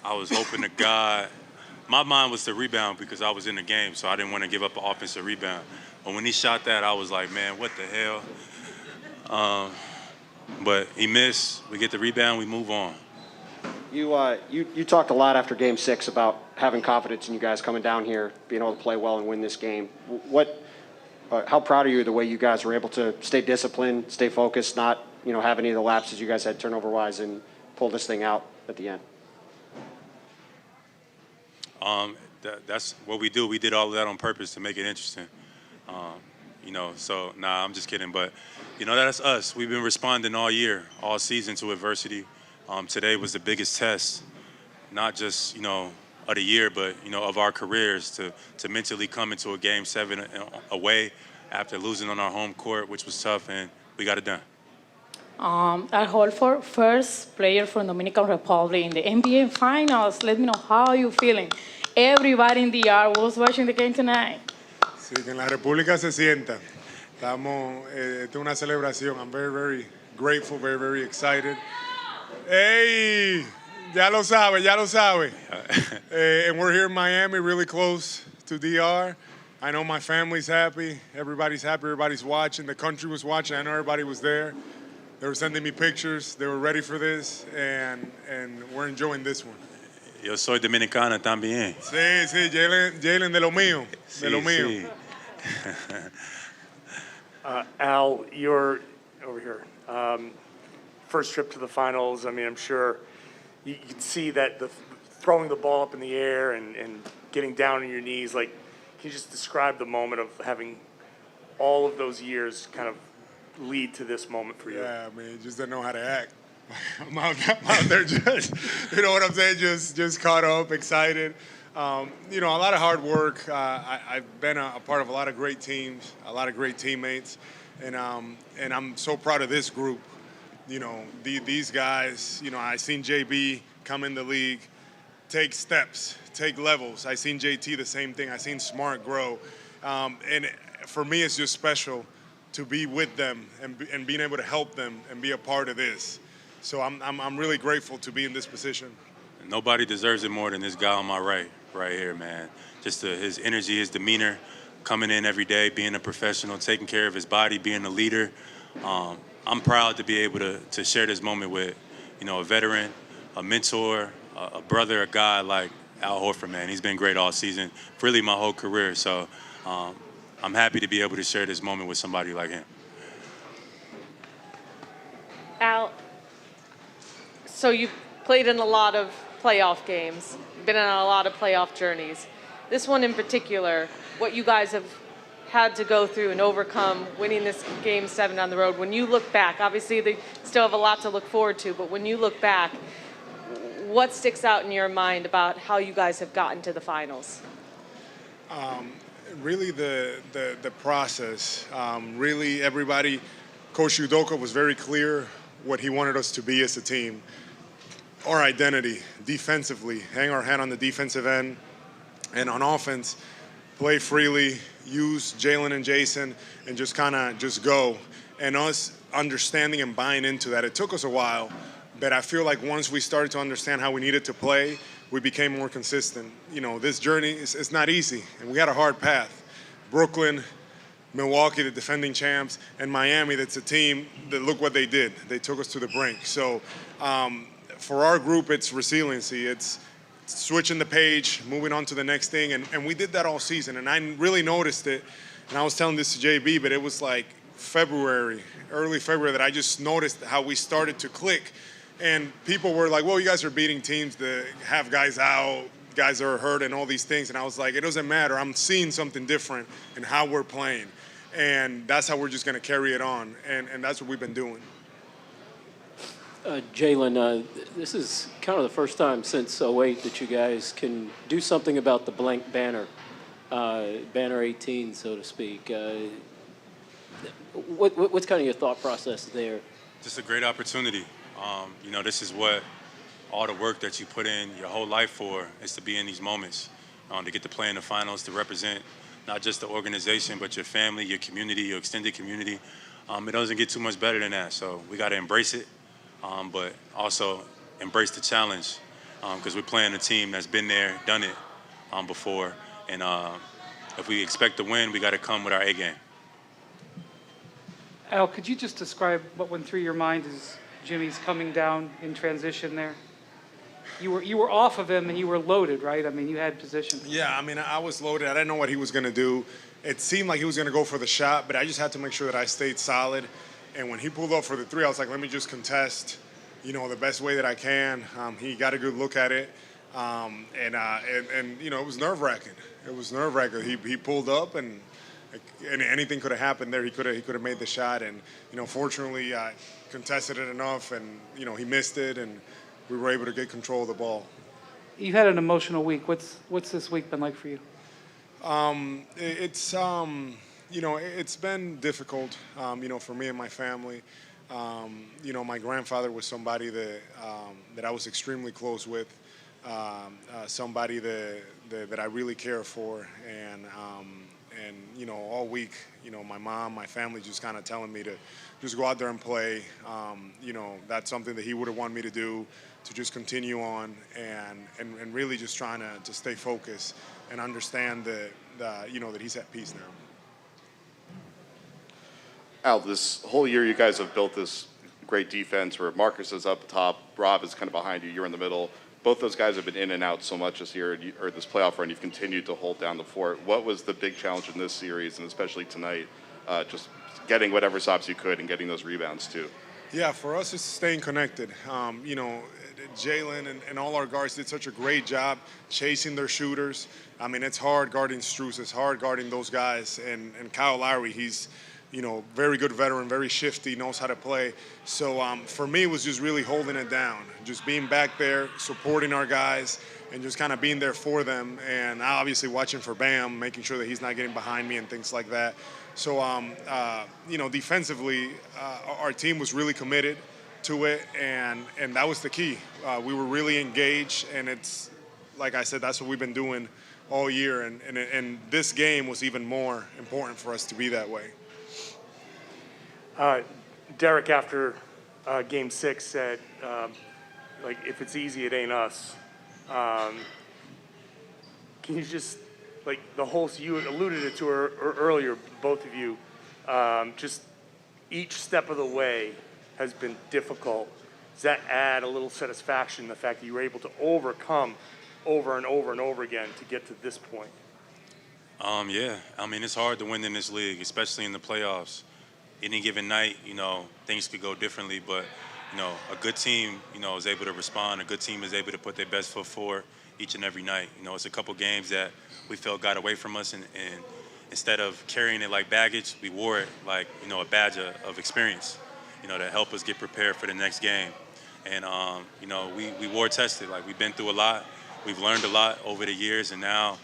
I was hoping to God. My mind was to rebound because I was in the game, so I didn't want to give up an offensive rebound. But when he shot that, I was like, man, what the hell? But he missed. We get the rebound, we move on. You talked a lot after Game 6 about having confidence in you guys coming down here, being able to play well and win this game. How proud are you of the way you guys were able to stay disciplined, stay focused, not have any of the lapses you guys had turnover-wise, and pull this thing out at the end? That's what we do. We did all of that on purpose to make it interesting. So, nah, I'm just kidding. But, that's us. We've been responding all year, all season to adversity. Today was the biggest test, not just, of the year, but, of our careers to mentally come into a Game 7 away after losing on our home court, which was tough, and we got it done. Al Horford, first player from Dominican Republic in the NBA Finals. Let me know how you feeling. Everybody in the yard was watching the game tonight. Sí, que en la República se sienta. Esta es una celebración. I'm very, very grateful, very, very excited. Hey, ya lo sabe, ya lo sabe. And we're here in Miami, really close to DR. I know my family's happy. Everybody's happy. Everybody's watching. The country was watching. I know everybody was there. They were sending me pictures. They were ready for this, and we're enjoying this one. Yo soy dominicana también. Sí, Jalen de lo mío, de lo mío. Al, you're over here. First trip to the finals. I mean, I'm sure you can see that throwing the ball up in the air and getting down on your knees. Like, can you just describe the moment of having all of those years kind of lead to this moment for you? Yeah, I mean, you just didn't know how to act. I'm out there just, you know what I'm saying, just caught up, excited. A lot of hard work. I've been a part of a lot of great teams, a lot of great teammates, and I'm so proud of this group. These guys, I seen JB come in the league, take steps, take levels. I seen JT the same thing. I seen Smart grow. And for me, it's just special to be with them and being able to help them and be a part of this. So I'm really grateful to be in this position. Nobody deserves it more than this guy on my right here, man. Just his energy, his demeanor, coming in every day, being a professional, taking care of his body, being a leader. I'm proud to be able to share this moment with, a veteran, a mentor, a brother, a guy like Al Horford, man. He's been great all season, really my whole career. So I'm happy to be able to share this moment with somebody like him. Al, so you played in a lot of playoff games, been on a lot of playoff journeys. This one in particular, what you guys have had to go through and overcome, winning this Game 7 on the road. When you look back, obviously they still have a lot to look forward to, but when you look back, what sticks out in your mind about how you guys have gotten to the finals? Really the process. Really everybody, Coach Udoka was very clear what he wanted us to be as a team. Our identity, defensively, hang our hat on the defensive end, and on offense, play freely, use Jalen and Jason, and just kind of just go. And us understanding and buying into that. It took us a while, but I feel like once we started to understand how we needed to play, we became more consistent. You know, this journey is not easy, and we had a hard path. Brooklyn, Milwaukee, the defending champs, and Miami, that's a team that look what they did. They took us to the brink. So for our group, it's resiliency. It's switching the page, moving on to the next thing, and we did that all season. And I really noticed it, and I was telling this to JB, but it was like February, early February, that I just noticed how we started to click. And people were like, well, you guys are beating teams that have guys out, guys that are hurt, and all these things. And I was like, it doesn't matter. I'm seeing something different in how we're playing. And that's how we're just going to carry it on. And that's what we've been doing. Jalen, this is kind of the first time since 08 that you guys can do something about the blank banner, banner 18, so to speak. What's kind of your thought process there? Just a great opportunity. You know, this is what all the work that you put in your whole life for is to be in these moments, to get to play in the finals, to represent not just the organization, but your family, your community, your extended community. It doesn't get too much better than that. So we got to embrace it, but also embrace the challenge because we're playing a team that's been there, done it before. And if we expect to win, we got to come with our A game. Al, could you just describe what went through your mind as Jimmy's coming down in transition there? You were off of him and you were loaded, right? I mean, you had position. Yeah, I mean, I was loaded. I didn't know what he was going to do. It seemed like he was going to go for the shot, but I just had to make sure that I stayed solid. And when he pulled up for the three, I was like, let me just contest, you know, the best way that I can. He got a good look at it. And you know, it was nerve-wracking. It was nerve-wracking. He pulled up and anything could have happened there. He could have made the shot. And, you know, fortunately, I contested it enough and, you know, he missed it and we were able to get control of the ball. You've had an emotional week. What's this week been like for you? It's you know, it's been difficult, you know, for me and my family. You know, my grandfather was somebody that I was extremely close with, somebody that I really care for, and you know, all week, you know, my mom, my family just kind of telling me to just go out there and play. You know, that's something that he would have wanted me to do, to just continue on and really just trying to stay focused and understand that you know, that he's at peace now. Al, this whole year you guys have built this great defense where Marcus is up top, Rob is kind of behind you, you're in the middle. Both those guys have been in and out so much this year, or this playoff run, you've continued to hold down the fort. What was the big challenge in this series, and especially tonight, just getting whatever stops you could and getting those rebounds too? Yeah, for us, it's staying connected. You know, Jalen and all our guards did such a great job chasing their shooters. I mean, it's hard guarding Strus. It's hard guarding those guys. And Kyle Lowry, he's, you know, very good veteran, very shifty, knows how to play. So for me, it was just really holding it down, just being back there, supporting our guys, and just kind of being there for them. And obviously watching for Bam, making sure that he's not getting behind me and things like that. So, you know, defensively, our team was really committed to it, and that was the key. We were really engaged, and it's, like I said, that's what we've been doing all year, and this game was even more important for us to be that way. Derek, after Game 6, said, like, if it's easy, it ain't us. Can you just, like, the whole, you alluded to her earlier, both of you, just each step of the way has been difficult. Does that add a little satisfaction, the fact that you were able to overcome over and over and over again to get to this point? Yeah, I mean, it's hard to win in this league, especially in the playoffs. Any given night, you know, things could go differently, but, you know, a good team, you know, is able to respond. A good team is able to put their best foot forward each and every night. You know, it's a couple games that we felt got away from us, and instead of carrying it like baggage, we wore it like, you know, a badge of experience, you know, to help us get prepared for the next game. And, you know, we war tested. Like, we've been through a lot. We've learned a lot over the years, and now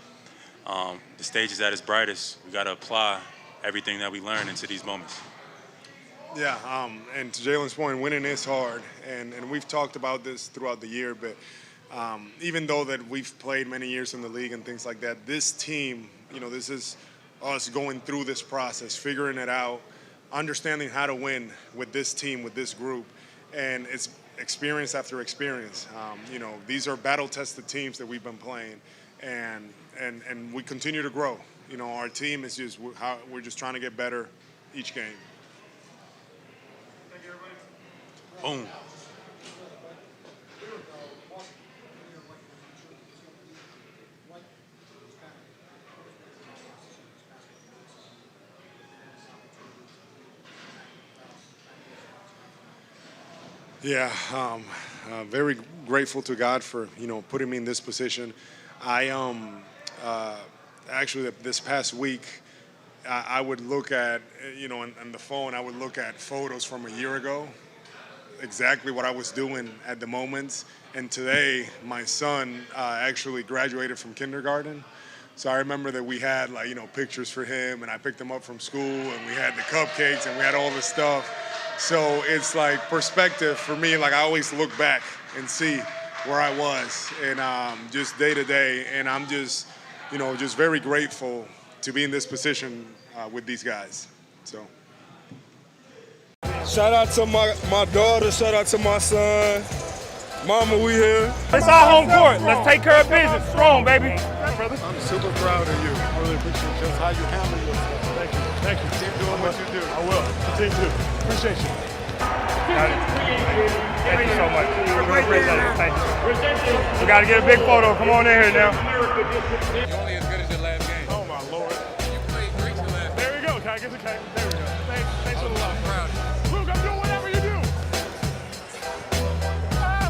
the stage is at its brightest. We got to apply everything that we learn into these moments. Yeah, and to Jalen's point, winning is hard, and we've talked about this throughout the year, but even though that we've played many years in the league and things like that, this team, this is us going through this process, figuring it out, understanding how to win with this team, with this group, and it's experience after experience. These are battle-tested teams that we've been playing, and we continue to grow. Our team is we're just trying to get better each game. Boom. Yeah, very grateful to God for putting me in this position. I actually this past week I would look at on the phone, I would look at photos from a year ago, exactly what I was doing at the moment. And today my son actually graduated from kindergarten. So I remember that we had pictures for him, and I picked him up from school, and we had the cupcakes and we had all this stuff. So it's like perspective for me. Like I always look back and see where I was, and just day to day. And I'm just, just very grateful to be in this position with these guys. So. Shout out to my daughter. Shout out to my son. Mama, we here. It's our home court. Let's take care of business. Strong, baby. I'm super proud of you. I really appreciate just how you handle yourself. Thank you. Thank you. Keep doing what you do. I will. Continue to. Appreciate you. Got it. Thank you so much. I really appreciate it. Thank you. We got to get a big photo. Come on in here now. You're only as good as your last game. Oh, my Lord. You played great your last game. There we go. Can I get the cake? There we go. Thanks for the love. I'm proud of you. Luke, I'm doing whatever you do. I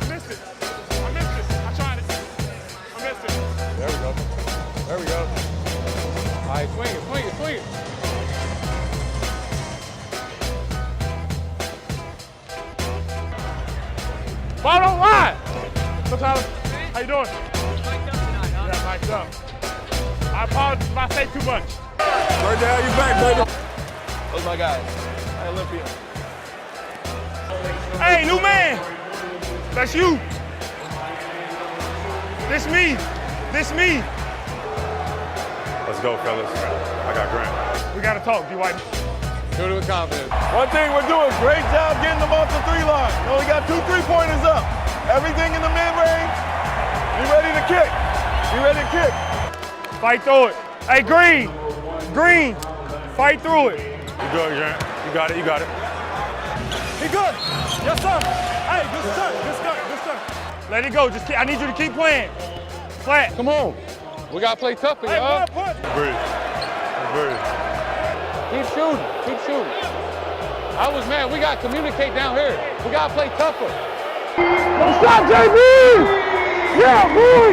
missed it. I tried it. I missed it. There we go. There we go. All right, swing it, swing it, swing it. Ball don't lie. So Tyler, how you doing? Yeah, mic'd up. I apologize if I say too much. Right down your back, baby. Those my guys. Hey, Olympia. Hey, new man. That's you. This me. This me. Let's go, fellas. I got Grant. We gotta talk, D-White. Do it with confidence. One thing we're doing, great job getting them off the three-line. You only got 2 3-pointers up. Everything in the mid-range. Be ready to kick. Be ready to kick. Fight through it. Hey, Green. Green. Fight through it. You good, Grant. You got it. You got it. He good. Yes, sir. Hey, good start. Good start. Good start. Let it go. I need you to keep playing. Flat. Come on. We got to play tougher, Hey, y'all. punch. Breathe. Breathe. Keep shooting. Keep shooting. I was mad. We got to communicate down here. We got to play tougher. Stop, JB! Yeah, boy!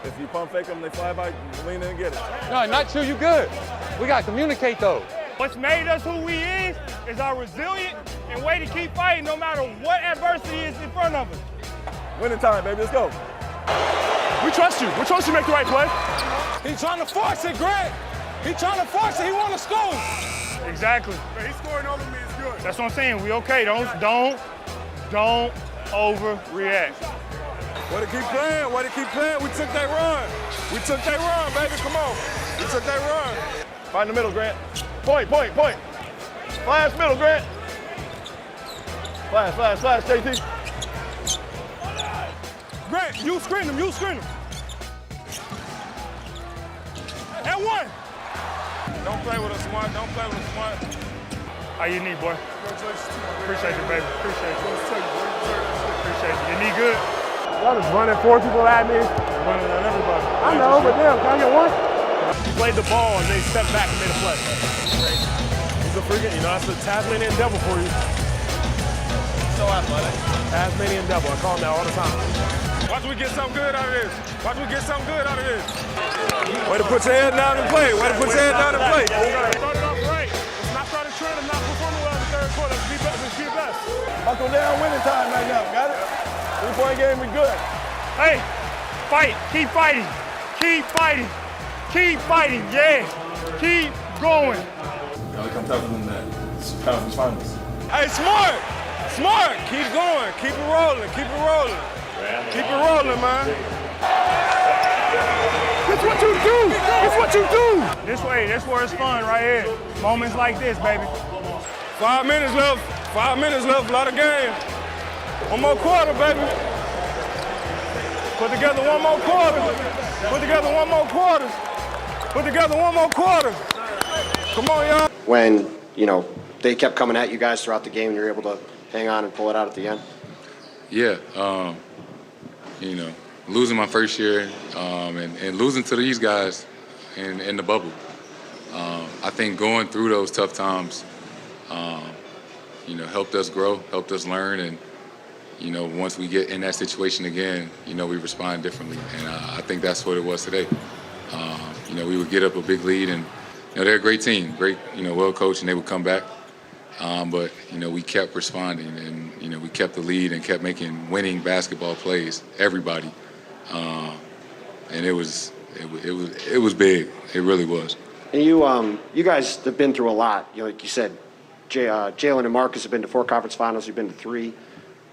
If you pump fake them, they fly by, lean in and get it. No, not till you good. We got to communicate, though. What's made us who we is our resilient and way to keep fighting no matter what adversity is in front of us. Winning time, baby. Let's go. We trust you. We trust you to make the right play. He's trying to force it, Greg. He's trying to force it. He want to score. Exactly. Man, he's scoring over me. It's good. That's what I'm saying. We okay. Don't overreact. Way to keep playing. Way to keep playing. We took that run. We took that run, baby. Come on. We took that run. Find the middle, Grant. Point. Flash middle, Grant. Flash, JT. Grant, you screen him. And one. Don't play with us, smart. How you need, boy? Appreciate you, baby. Appreciate you. You need good? Y'all just running 4 people at me. Running at everybody. I know, but damn, can I get one? You played the ball and they stepped back and made a play. He's a freaking, that's a Tasmanian devil for you. So athletic. Tasmanian devil. I call him that all the time. Watch we get something good out of this. Way to put your head down and play. Start it off right. Let's not try to trend and not performing well in the third quarter. Let's be best. Buckle down, winning time right now. Got it? 3-point game, we good. Hey, fight. Keep fighting. Keep fighting, yeah. Keep going. Gotta come tougher than that. It's conference finals. Hey, Smart. Smart. Keep going. Keep it rolling. Keep it rolling. Keep it rolling, man. That's what you do. That's what you do. This way. That's where it's fun right here. Moments like this, baby. 5 minutes left. 5 minutes left. A lot of game. One more quarter, baby. Put together one more quarter. Put together one more quarter. Put together one more quarter. Come on, y'all. When, they kept coming at you guys throughout the game and you're able to hang on and pull it out at the end? Yeah, losing my first year and losing to these guys in the bubble. I think going through those tough times, helped us grow, helped us learn, and once we get in that situation again, we respond differently. And I think that's what it was today. We would get up a big lead, and they're a great team, great, well coached, and they would come back. But we kept responding, and we kept the lead and kept making winning basketball plays. Everybody, and it was big. It really was. And you guys have been through a lot. Like you said, Jalen and Marcus have been to 4 conference finals. You've been to 3.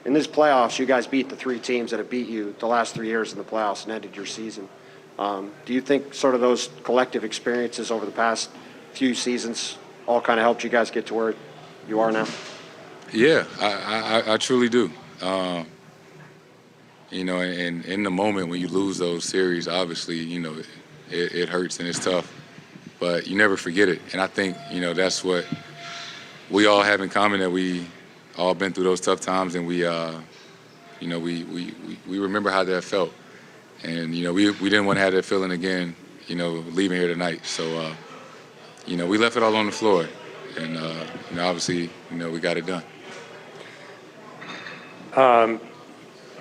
In this playoffs, you guys beat the 3 teams that have beat you the last 3 years in the playoffs and ended your season. Do you think sort of those collective experiences over the past few seasons all kind of helped you guys get to where you are now? Yeah, I truly do. And in the moment when you lose those series, obviously, it hurts and it's tough, but you never forget it. And I think, that's what we all have in common, that we all been through those tough times, and we remember how that felt. And, we didn't want to have that feeling again, leaving here tonight. So, we left it all on the floor. And, obviously, we got it done.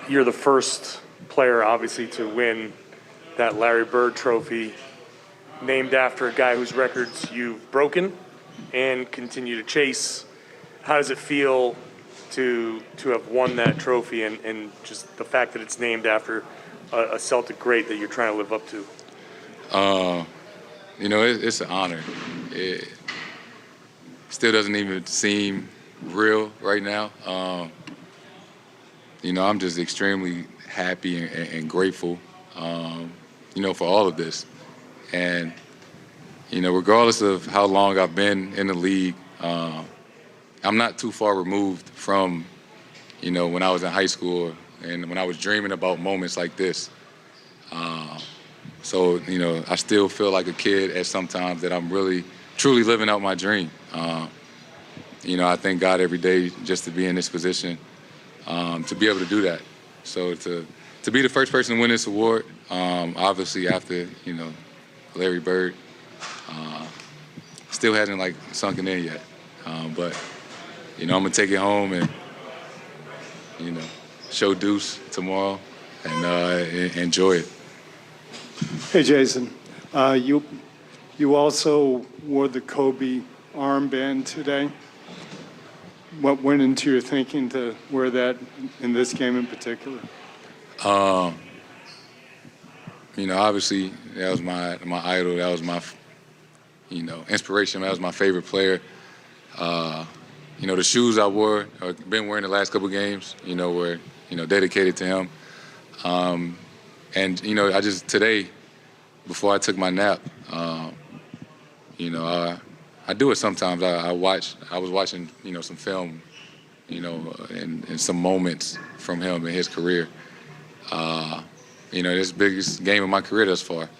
You're the first player, obviously, to win that Larry Bird trophy, named after a guy whose records you've broken and continue to chase. How does it feel to have won that trophy, and just the fact that it's named after a Celtic great that you're trying to live up to? It's an honor. It still doesn't even seem real right now. I'm just extremely happy and grateful, for all of this. And, regardless of how long I've been in the league, I'm not too far removed from, when I was in high school and when I was dreaming about moments like this. So, I still feel like a kid at some times, that I'm really, truly living out my dream. I thank God every day just to be in this position, to be able to do that. So to be the first person to win this award, obviously after, Larry Bird, still hasn't sunken in yet. But, I'm going to take it home and, show Deuce tomorrow and enjoy it. Hey, Jason. You also wore the Kobe armband today. What went into your thinking to wear that in this game in particular? Obviously that was my idol. That was my, inspiration. That was my favorite player. The shoes I wore, or been wearing the last couple games, were, dedicated to him. And, I just, today, before I took my nap, I do it sometimes. I was watching, some film, and some moments from him in his career. This biggest game of my career thus far.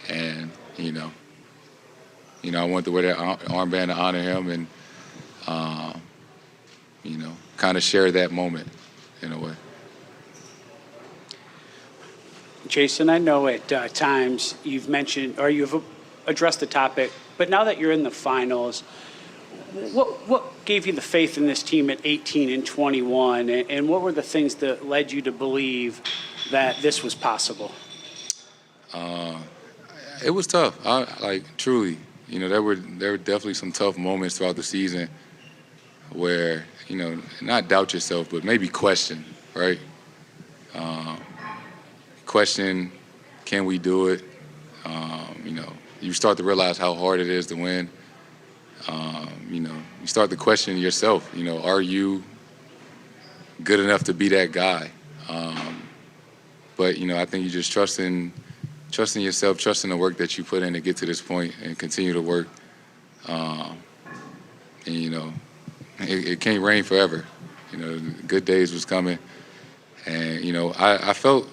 And, I wanted to wear that armband to honor him and, kind of share that moment in a way. Jason, I know at times you've mentioned, or you've addressed the topic, but now that you're in the finals, what gave you the faith in this team at 18 and 21, and what were the things that led you to believe that this was possible? It was tough. Truly, there were definitely some tough moments throughout the season where, not doubt yourself, but maybe question, right? Question, can we do it? You start to realize how hard it is to win. You start to question yourself. Are you good enough to be that guy? But I think you just trusting yourself, trusting the work that you put in to get to this point, and continue to work. It can't rain forever. Good days was coming, and I felt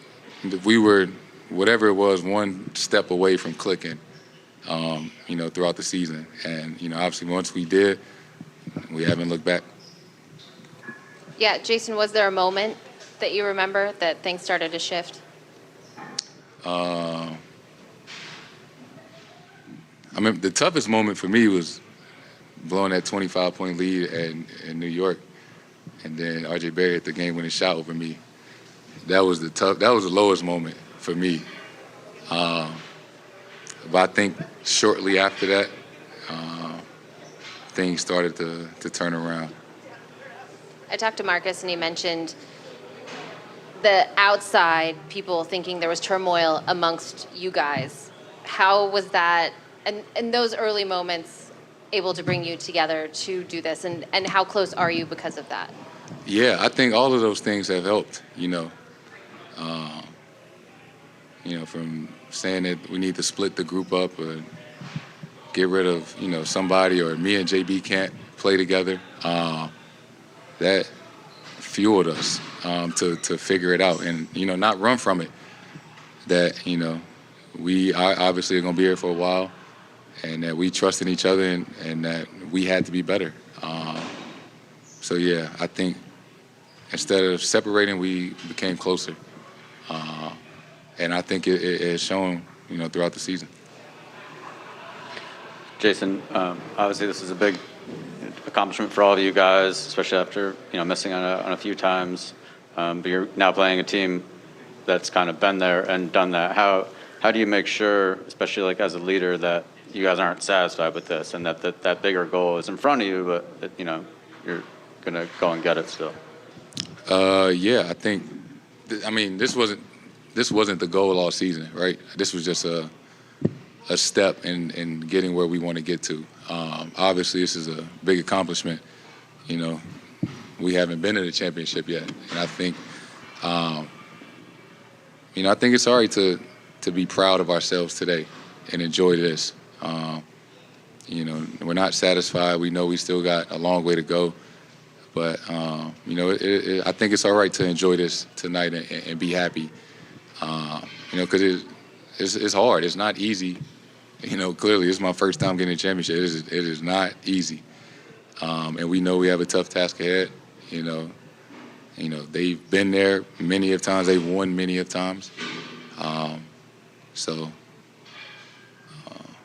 that we were, whatever it was, one step away from clicking. Throughout the season, and obviously once we did, we haven't looked back. Yeah, Jason, was there a moment that you remember that things started to shift? I mean, the toughest moment for me was blowing that 25-point lead in New York, and then R.J. Barry hit the game-winning shot over me. That was the lowest moment for me. But I think shortly after that, things started to turn around. I talked to Marcus, and he mentioned the outside people thinking there was turmoil amongst you guys. How was that, and those early moments, able to bring you together to do this, and how close are you because of that? Yeah, I think all of those things have helped, from saying that we need to split the group up or get rid of, somebody, or me and JB can't play together. That fueled us to figure it out and, not run from it. That, we obviously are going to be here for a while, and that we trust in each other, and that we had to be better. So, yeah, I think instead of separating, we became closer. And I think it has shown, throughout the season. Jason, obviously this is a big accomplishment for all of you guys, especially after missing on a few times. But you're now playing a team that's kind of been there and done that. How do you make sure, especially like as a leader, that you guys aren't satisfied with this, and that bigger goal is in front of you, but that, you're gonna go and get it still? Yeah, I think. This wasn't the goal all season, right? This was just a step in getting where we want to get to. Obviously, this is a big accomplishment. We haven't been to the championship yet, and I think, I think it's all right to be proud of ourselves today and enjoy this. We're not satisfied. We know we still got a long way to go, but I think it's all right to enjoy this tonight and be happy. Because it's hard. It's not easy. Clearly, it's my first time getting a championship. It is not easy. And we know we have a tough task ahead. They've been there many of times. They've won many of times. So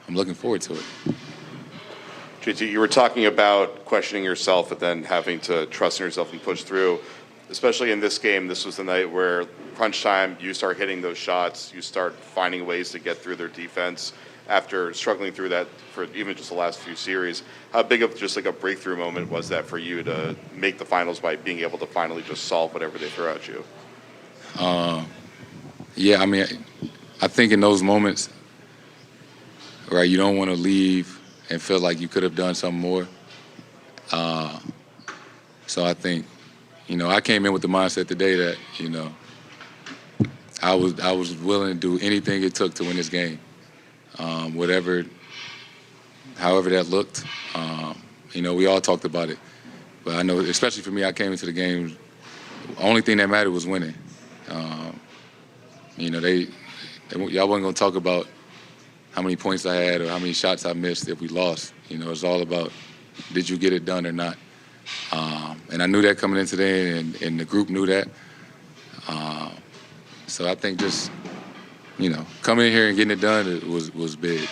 I'm looking forward to it. JT, you were talking about questioning yourself and then having to trust in yourself and push through. Especially in this game, this was the night where crunch time, you start hitting those shots, you start finding ways to get through their defense after struggling through that for even just the last few series. How big of just like a breakthrough moment was that for you to make the finals by being able to finally just solve whatever they throw at you? Yeah, I think in those moments, right, you don't want to leave and feel like you could have done something more. So I think, I came in with the mindset today that, I was willing to do anything it took to win this game. However that looked. We all talked about it. But I know, especially for me, I came into the game, the only thing that mattered was winning. Y'all wasn't going to talk about how many points I had or how many shots I missed if we lost. It's all about, did you get it done or not? And I knew that coming in today, and the group knew that. So I think just, coming in here and getting it done was big.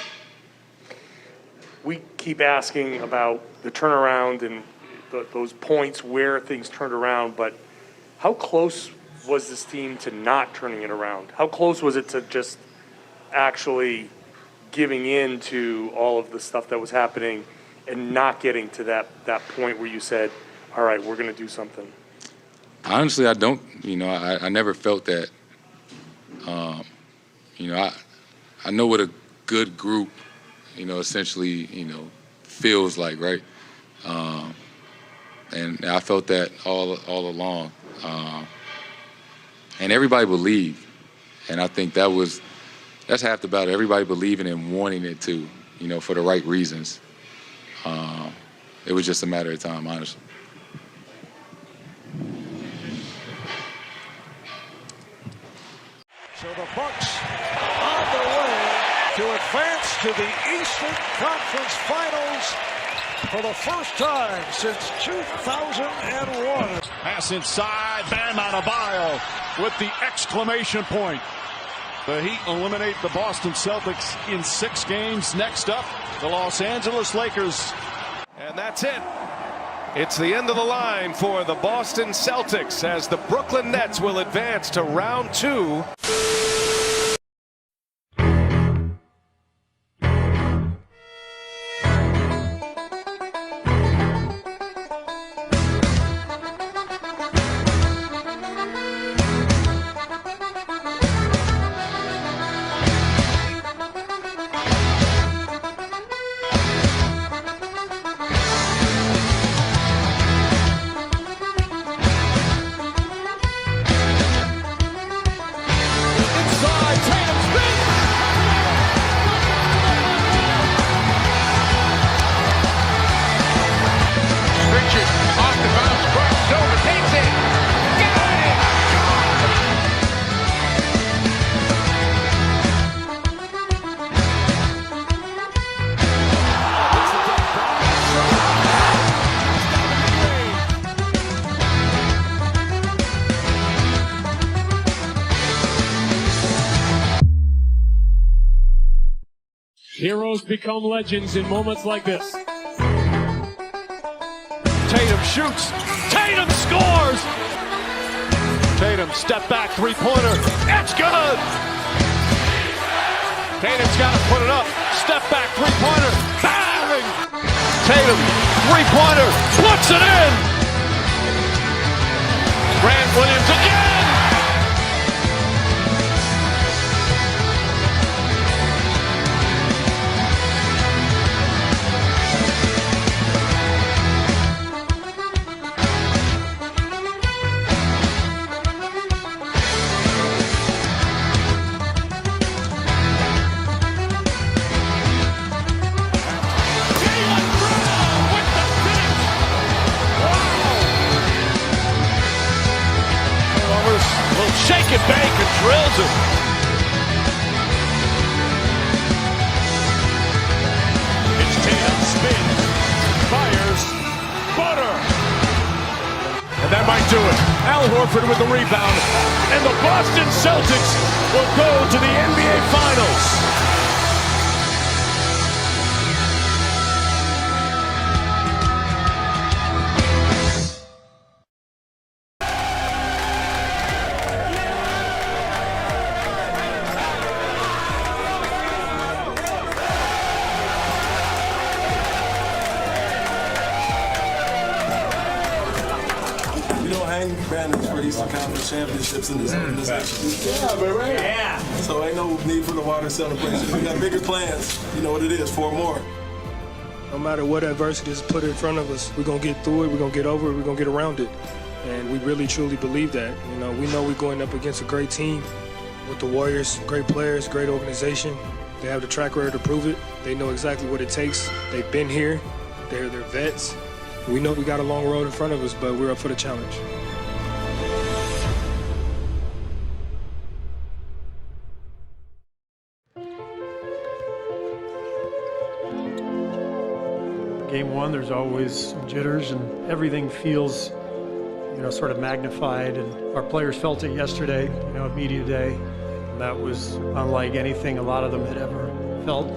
We keep asking about the turnaround and those points where things turned around, but how close was this team to not turning it around? How close was it to just actually giving in to all of the stuff that was happening and not getting to that point where you said, all right, we're going to do something? Honestly, I don't. I never felt that. I know what a good group, essentially, feels like, right? And I felt that all along. And everybody believed. And I think that's half the battle. Everybody believing and wanting it to, for the right reasons. It was just a matter of time, honestly. So the Bucks on the way to advance to the Eastern Conference Finals for the first time since 2001. Pass inside, Bam Adebayo with the exclamation point. The Heat eliminate the Boston Celtics in 6 games. Next up, the Los Angeles Lakers. And that's it. It's the end of the line for the Boston Celtics as the Brooklyn Nets will advance to round 2. Heroes become legends in moments like this. Tatum shoots. Tatum scores. Tatum step back three-pointer. It's good. Tatum's got to put it up. Step back three-pointer. Bang! Tatum three-pointer puts it in. Grant Williams again. Shake it, bank, and drills it. It's Tatum, spins, fires, butter. And that might do it. Al Horford with the rebound. And the Boston Celtics will go to the NBA Finals. Banners for Eastern Conference championships in this organization. Yeah, baby. Yeah. So ain't no need for the water celebration. We got bigger plans. You know what it is, 4 more. No matter what adversity is put in front of us, we're going to get through it, we're going to get over it, we're going to get around it. And we really, truly believe that. We know we're going up against a great team with the Warriors, great players, great organization. They have the track record to prove it. They know exactly what it takes. They've been here. They're vets. We know we got a long road in front of us, but we're up for the challenge. Game 1, there's always some jitters and everything feels, sort of magnified. And our players felt it yesterday, at media day. And that was unlike anything a lot of them had ever felt.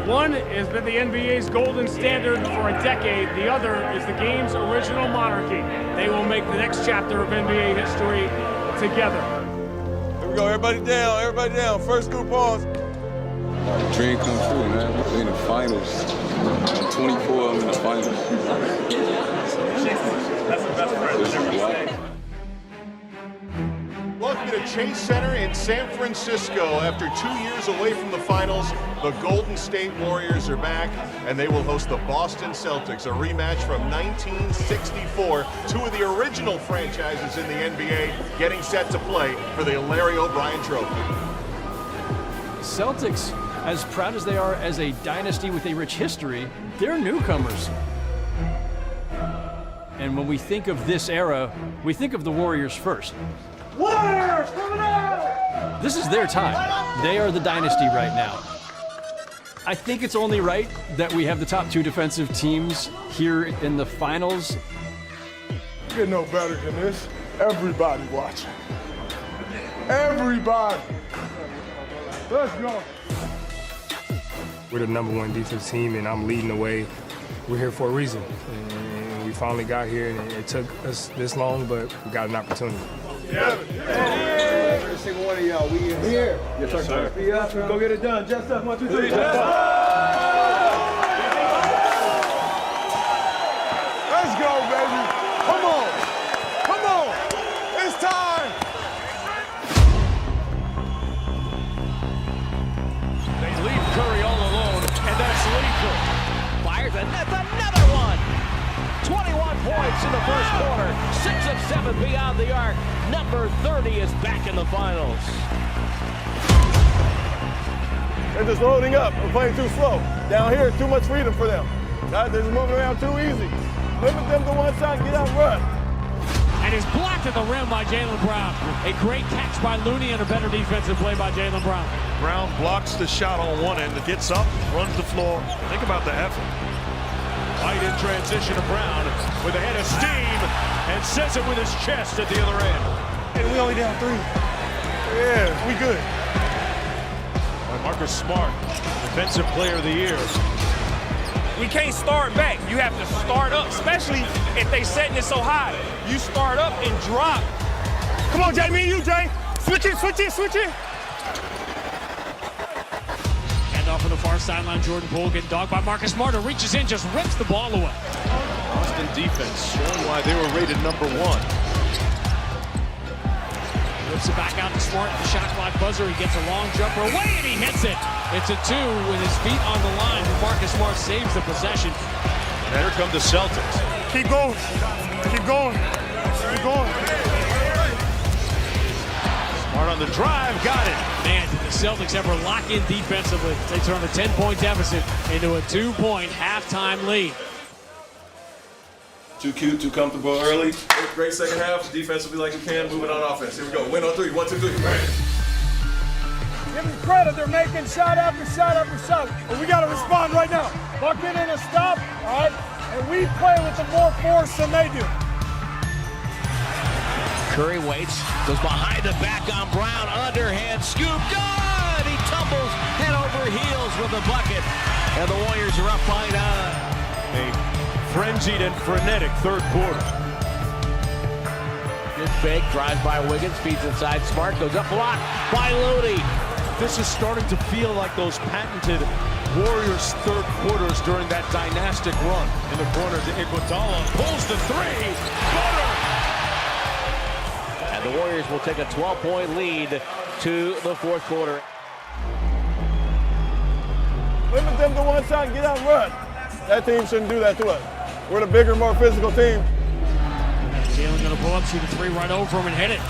One has been the NBA's golden standard for a decade. The other is the game's original monarchy. They will make the next chapter of NBA history together. Here we go, everybody down, First group pause. Dream come true, man. We're in the finals. 24 of them in the finals. That's the best friend. to Chase Center in San Francisco. After 2 years away from the finals, the Golden State Warriors are back, and they will host the Boston Celtics, a rematch from 1964. Two of the original franchises in the NBA getting set to play for the Larry O'Brien Trophy. Celtics, as proud as they are as a dynasty with a rich history, they're newcomers. And when we think of this era, we think of the Warriors first. Warriors coming out! This is their time. They are the dynasty right now. I think it's only right that we have the top two defensive teams here in the finals. Get no better than this. Everybody watching. Everybody. Let's go. We're the #1 defense team, and I'm leading the way. We're here for a reason. And we finally got here, and it took us this long, but we got an opportunity. Yeah. Hey. Every single one of y'all, we in here. Yes, sir. Be up, go get it done. Just up, 1, 2, 3. Let's go, baby. Come on. Come on. It's time. They leave Curry all alone, and that's lethal. Fires, and that's another one. 21 points in the first quarter, 6 of 7 beyond the arc. Number 30 is back in the finals. They're just loading up and playing too slow. Down here, too much freedom for them. They're just moving around too easy. Limit them to one side, get out and run. And is blocked at the rim by Jaylen Brown. A great catch by Looney and a better defensive play by Jaylen Brown. Brown blocks the shot on one end, gets up, runs the floor. Think about the effort. White in transition to Brown with a head of steam and says it with his chest at the other end. And we only down 3. Yeah, we good. Marcus Smart, Defensive Player of the Year. We can't start back. You have to start up, especially if they setting it so high. You start up and drop. Come on, Jay, me and you, Jay. Switch it, switch it, switch it. And off on the far sideline, Jordan Poole getting dogged by Marcus Smart, who reaches in, just rips the ball away. Boston defense showing why they were rated #1. Whips it back out to Smart, the shot clock buzzer. He gets a long jumper away, and he hits it. It's a 2 with his feet on the line. Marcus Smart saves the possession. And here come the Celtics. Keep going. Keep going. Keep going. Smart on the drive, got it. Man, did the Celtics ever lock in defensively? They turn a 10-point deficit into a 2-point halftime lead. Too cute, too comfortable early. Great second half. Defensively like we can. Moving on offense. Here we go. Win on 3. 1, 2, 3. Give them credit. They're making shot after shot after shot. But we got to respond right now. Bucket in a stop, all right? And we play with the more force than they do. Curry waits, goes behind the back on Brown, underhand scoop, good! He tumbles head over heels with the bucket, and the Warriors are up by 9. A frenzied and frenetic third quarter. Good fake, drives by Wiggins, feeds inside, Smart goes up, blocked by Looney. This is starting to feel like those patented Warriors third quarters during that dynastic run. In the corner to Iguodala, pulls the 3, butter! And the Warriors will take a 12-point lead to the fourth quarter. Limit them to one side, get out and run. That team shouldn't do that to us. We're the bigger, more physical team. Jalen gonna pull up, shoot a 3 right over him and hit it.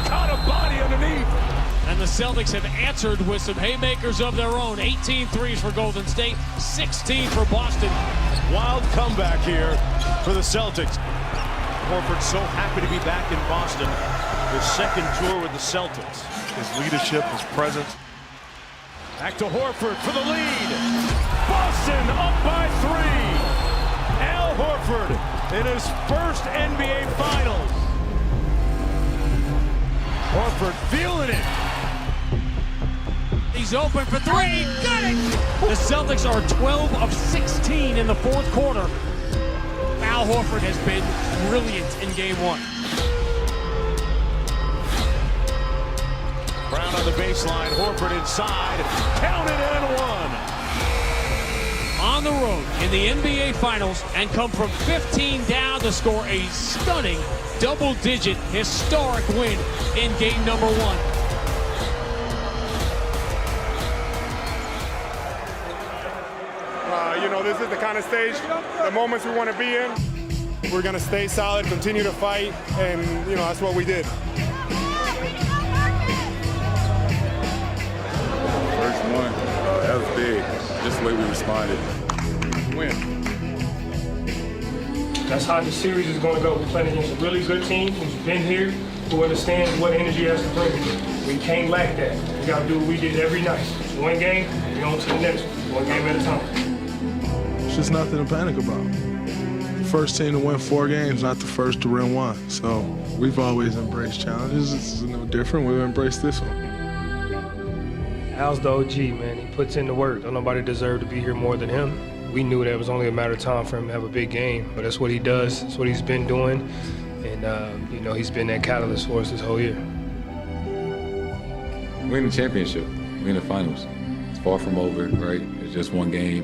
Caught a body underneath. And the Celtics have answered with some haymakers of their own. 18 threes for Golden State, 16 for Boston. Wild comeback here for the Celtics. Horford so happy to be back in Boston. His second tour with the Celtics. His leadership, his presence. Back to Horford for the lead. Boston up by 3. Al Horford in his first NBA Finals. Horford feeling it. He's open for 3. Got it! The Celtics are 12 of 16 in the fourth quarter. Al Horford has been brilliant in game 1. Brown on the baseline. Horford inside. Count it and 1. On on the road in the NBA Finals and come from 15 down to score a stunning double-digit historic win in game number 1. This is the kind of stage, the moments we want to be in. We're going to stay solid, continue to fight, and, that's what we did. First one, that was big. Just the way we responded. Win. That's how the series is going to go. We're playing against a really good team who's been here, who understands what energy has to bring. We can't lack that. We got to do what we did every night. One game, we on to the next one game at a time. It's just nothing to panic about. The first team to win 4 games, not the first to win 1. So we've always embraced challenges. It's no different. We've embraced this one. Al's the OG, man. He puts in the work. Don't nobody deserve to be here more than him. We knew that it was only a matter of time for him to have a big game, but that's what he does. That's what he's been doing, and he's been that catalyst for us this whole year. We're in the championship. We're in the finals. It's far from over, right? It's just one game,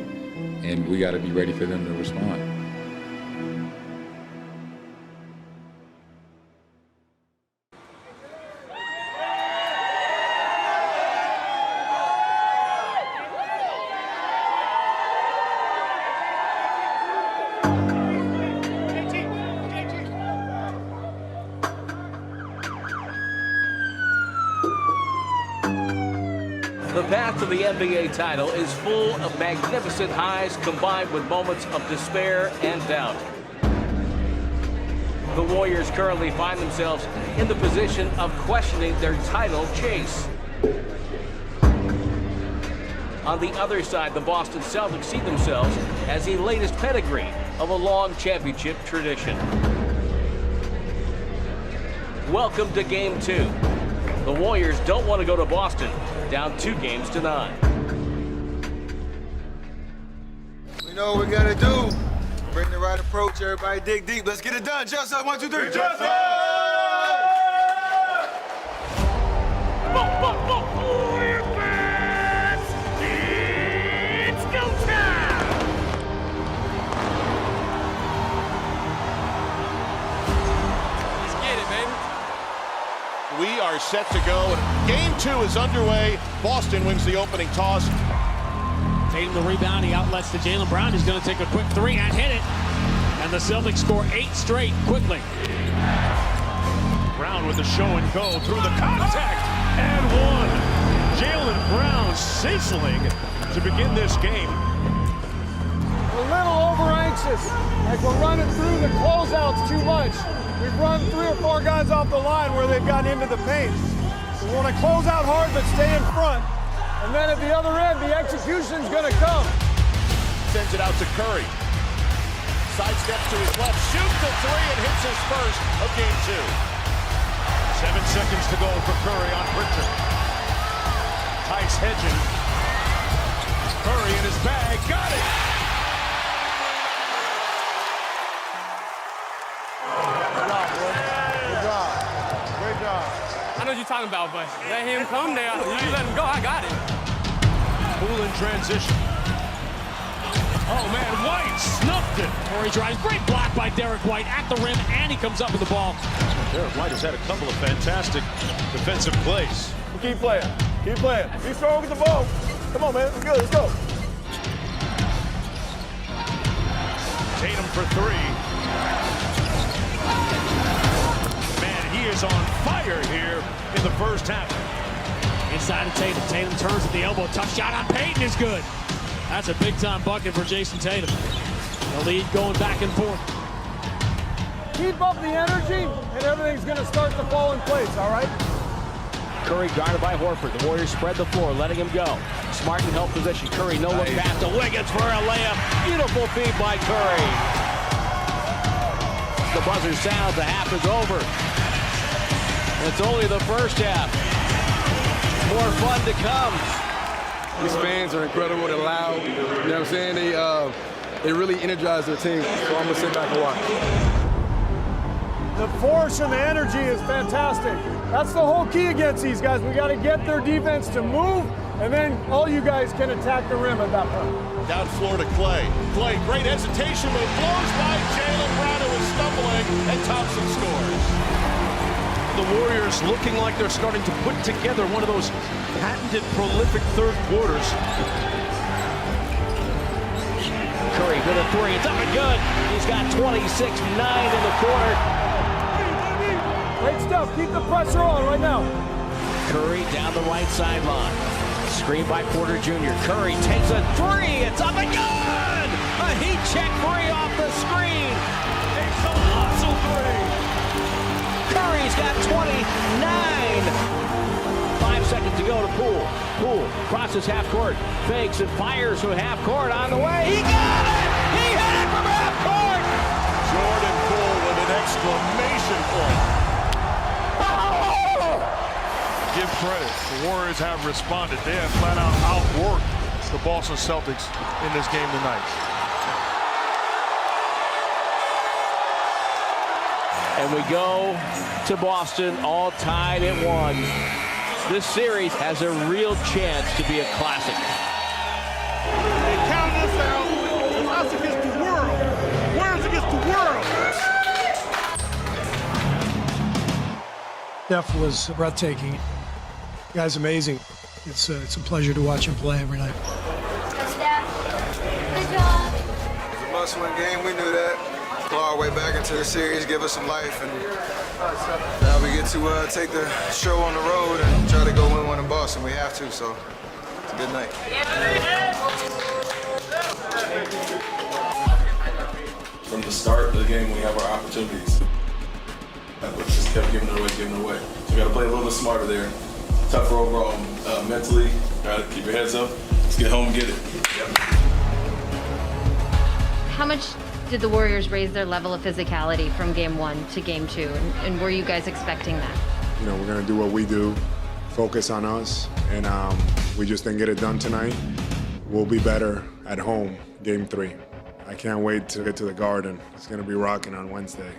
and we got to be ready for them to respond. The path to the NBA title is full of magnificent highs combined with moments of despair and doubt. The Warriors currently find themselves in the position of questioning their title chase. On the other side, the Boston Celtics see themselves as the latest pedigree of a long championship tradition. Welcome to Game 2. The Warriors don't want to go to Boston, down 2-9. We know what we gotta do. Bring the right approach, everybody dig deep. Let's get it done. Just up, 1, 2, 3. Just up! It's go time! Let's get it, baby. We are set to go. Game 2 is underway. Boston wins the opening toss. Tatum the rebound, he outlets to Jaylen Brown. He's going to take a quick 3 and hit it. And the Celtics score 8 straight quickly. Brown with the show and go through the contact and one. Jaylen Brown sizzling to begin this game. We're a little over-anxious, like we're running through the closeouts too much. We've run 3 or 4 guys off the line where they've gotten into the paint. We want to close out hard but stay in front. And then at the other end, the execution's going to come. Sends it out to Curry. Sidesteps to his left, shoots the 3 and hits his first of Game 2. 7 seconds to go for Curry on Pritchard. Tice hedging. Curry in his bag, got it! I know what you're talking about, but let him come there. You let him go, I got it. Poole in transition. Oh, man, White snuffed it. Corey drives, great block by Derek White at the rim, and he comes up with the ball. Derek White has had a couple of fantastic defensive plays. Keep playing. Keep playing. Be strong with the ball. Come on, man. Let's go. Let's go. Tatum for 3. He is on fire here in the first half. Inside of Tatum. Tatum turns at the elbow. Tough shot on Payton is good. That's a big-time bucket for Jason Tatum. The lead going back and forth. Keep up the energy, and everything's going to start to fall in place, all right? Curry guarded by Horford. The Warriors spread the floor, letting him go. Smart in help position. Curry no look pass to Wiggins for a layup. Beautiful feed by Curry. The buzzer sounds. The half is over. It's only the first half. More fun to come. These fans are incredible. They're loud. You know what I'm saying? They really energize their team. So I'm going to sit back and watch. The force and the energy is fantastic. That's the whole key against these guys. We got to get their defense to move, and then all you guys can attack the rim at that point. Down floor to Clay. Clay, great hesitation move, blows by Jaylen Brown, who is stumbling, and Thompson scores. The Warriors looking like they're starting to put together one of those patented prolific third quarters. Curry with a three. It's up and good. He's got 26-9 in the corner. Great stuff. Keep the pressure on right now. Curry down the right sideline. Screen by Porter Jr. Curry takes a three. It's up and good. A heat check three off the screen. A colossal three. Curry's got 29. 5 seconds to go to Poole. Poole crosses half court, fakes and fires from half court on the way. He got it! He hit it from half court! Jordan Poole with an exclamation point. Give credit. The Warriors have responded. They have flat out outworked the Boston Celtics in this game tonight. And we go to Boston, all tied at 1. This series has a real chance to be a classic. They counted us out. It's us against the world. Warriors against the world. Steph was breathtaking. The guy's amazing. It's a pleasure to watch him play every night. Good job. It's a must-win game. We knew that. Claw our way back into the series, give us some life, and now we get to take the show on the road and try to go win one in Boston. We have to, so it's a good night. From the start of the game, we have our opportunities. We just kept giving it away. So we got to play a little bit smarter there. Tougher overall mentally. Got to keep your heads up. Let's get home and get it. How much did the Warriors raise their level of physicality from game 1 to game 2? And were you guys expecting that? You know, we're going to do what we do, focus on us, and we just didn't get it done tonight. We'll be better at home, game 3. I can't wait to get to the Garden. It's going to be rocking on Wednesday.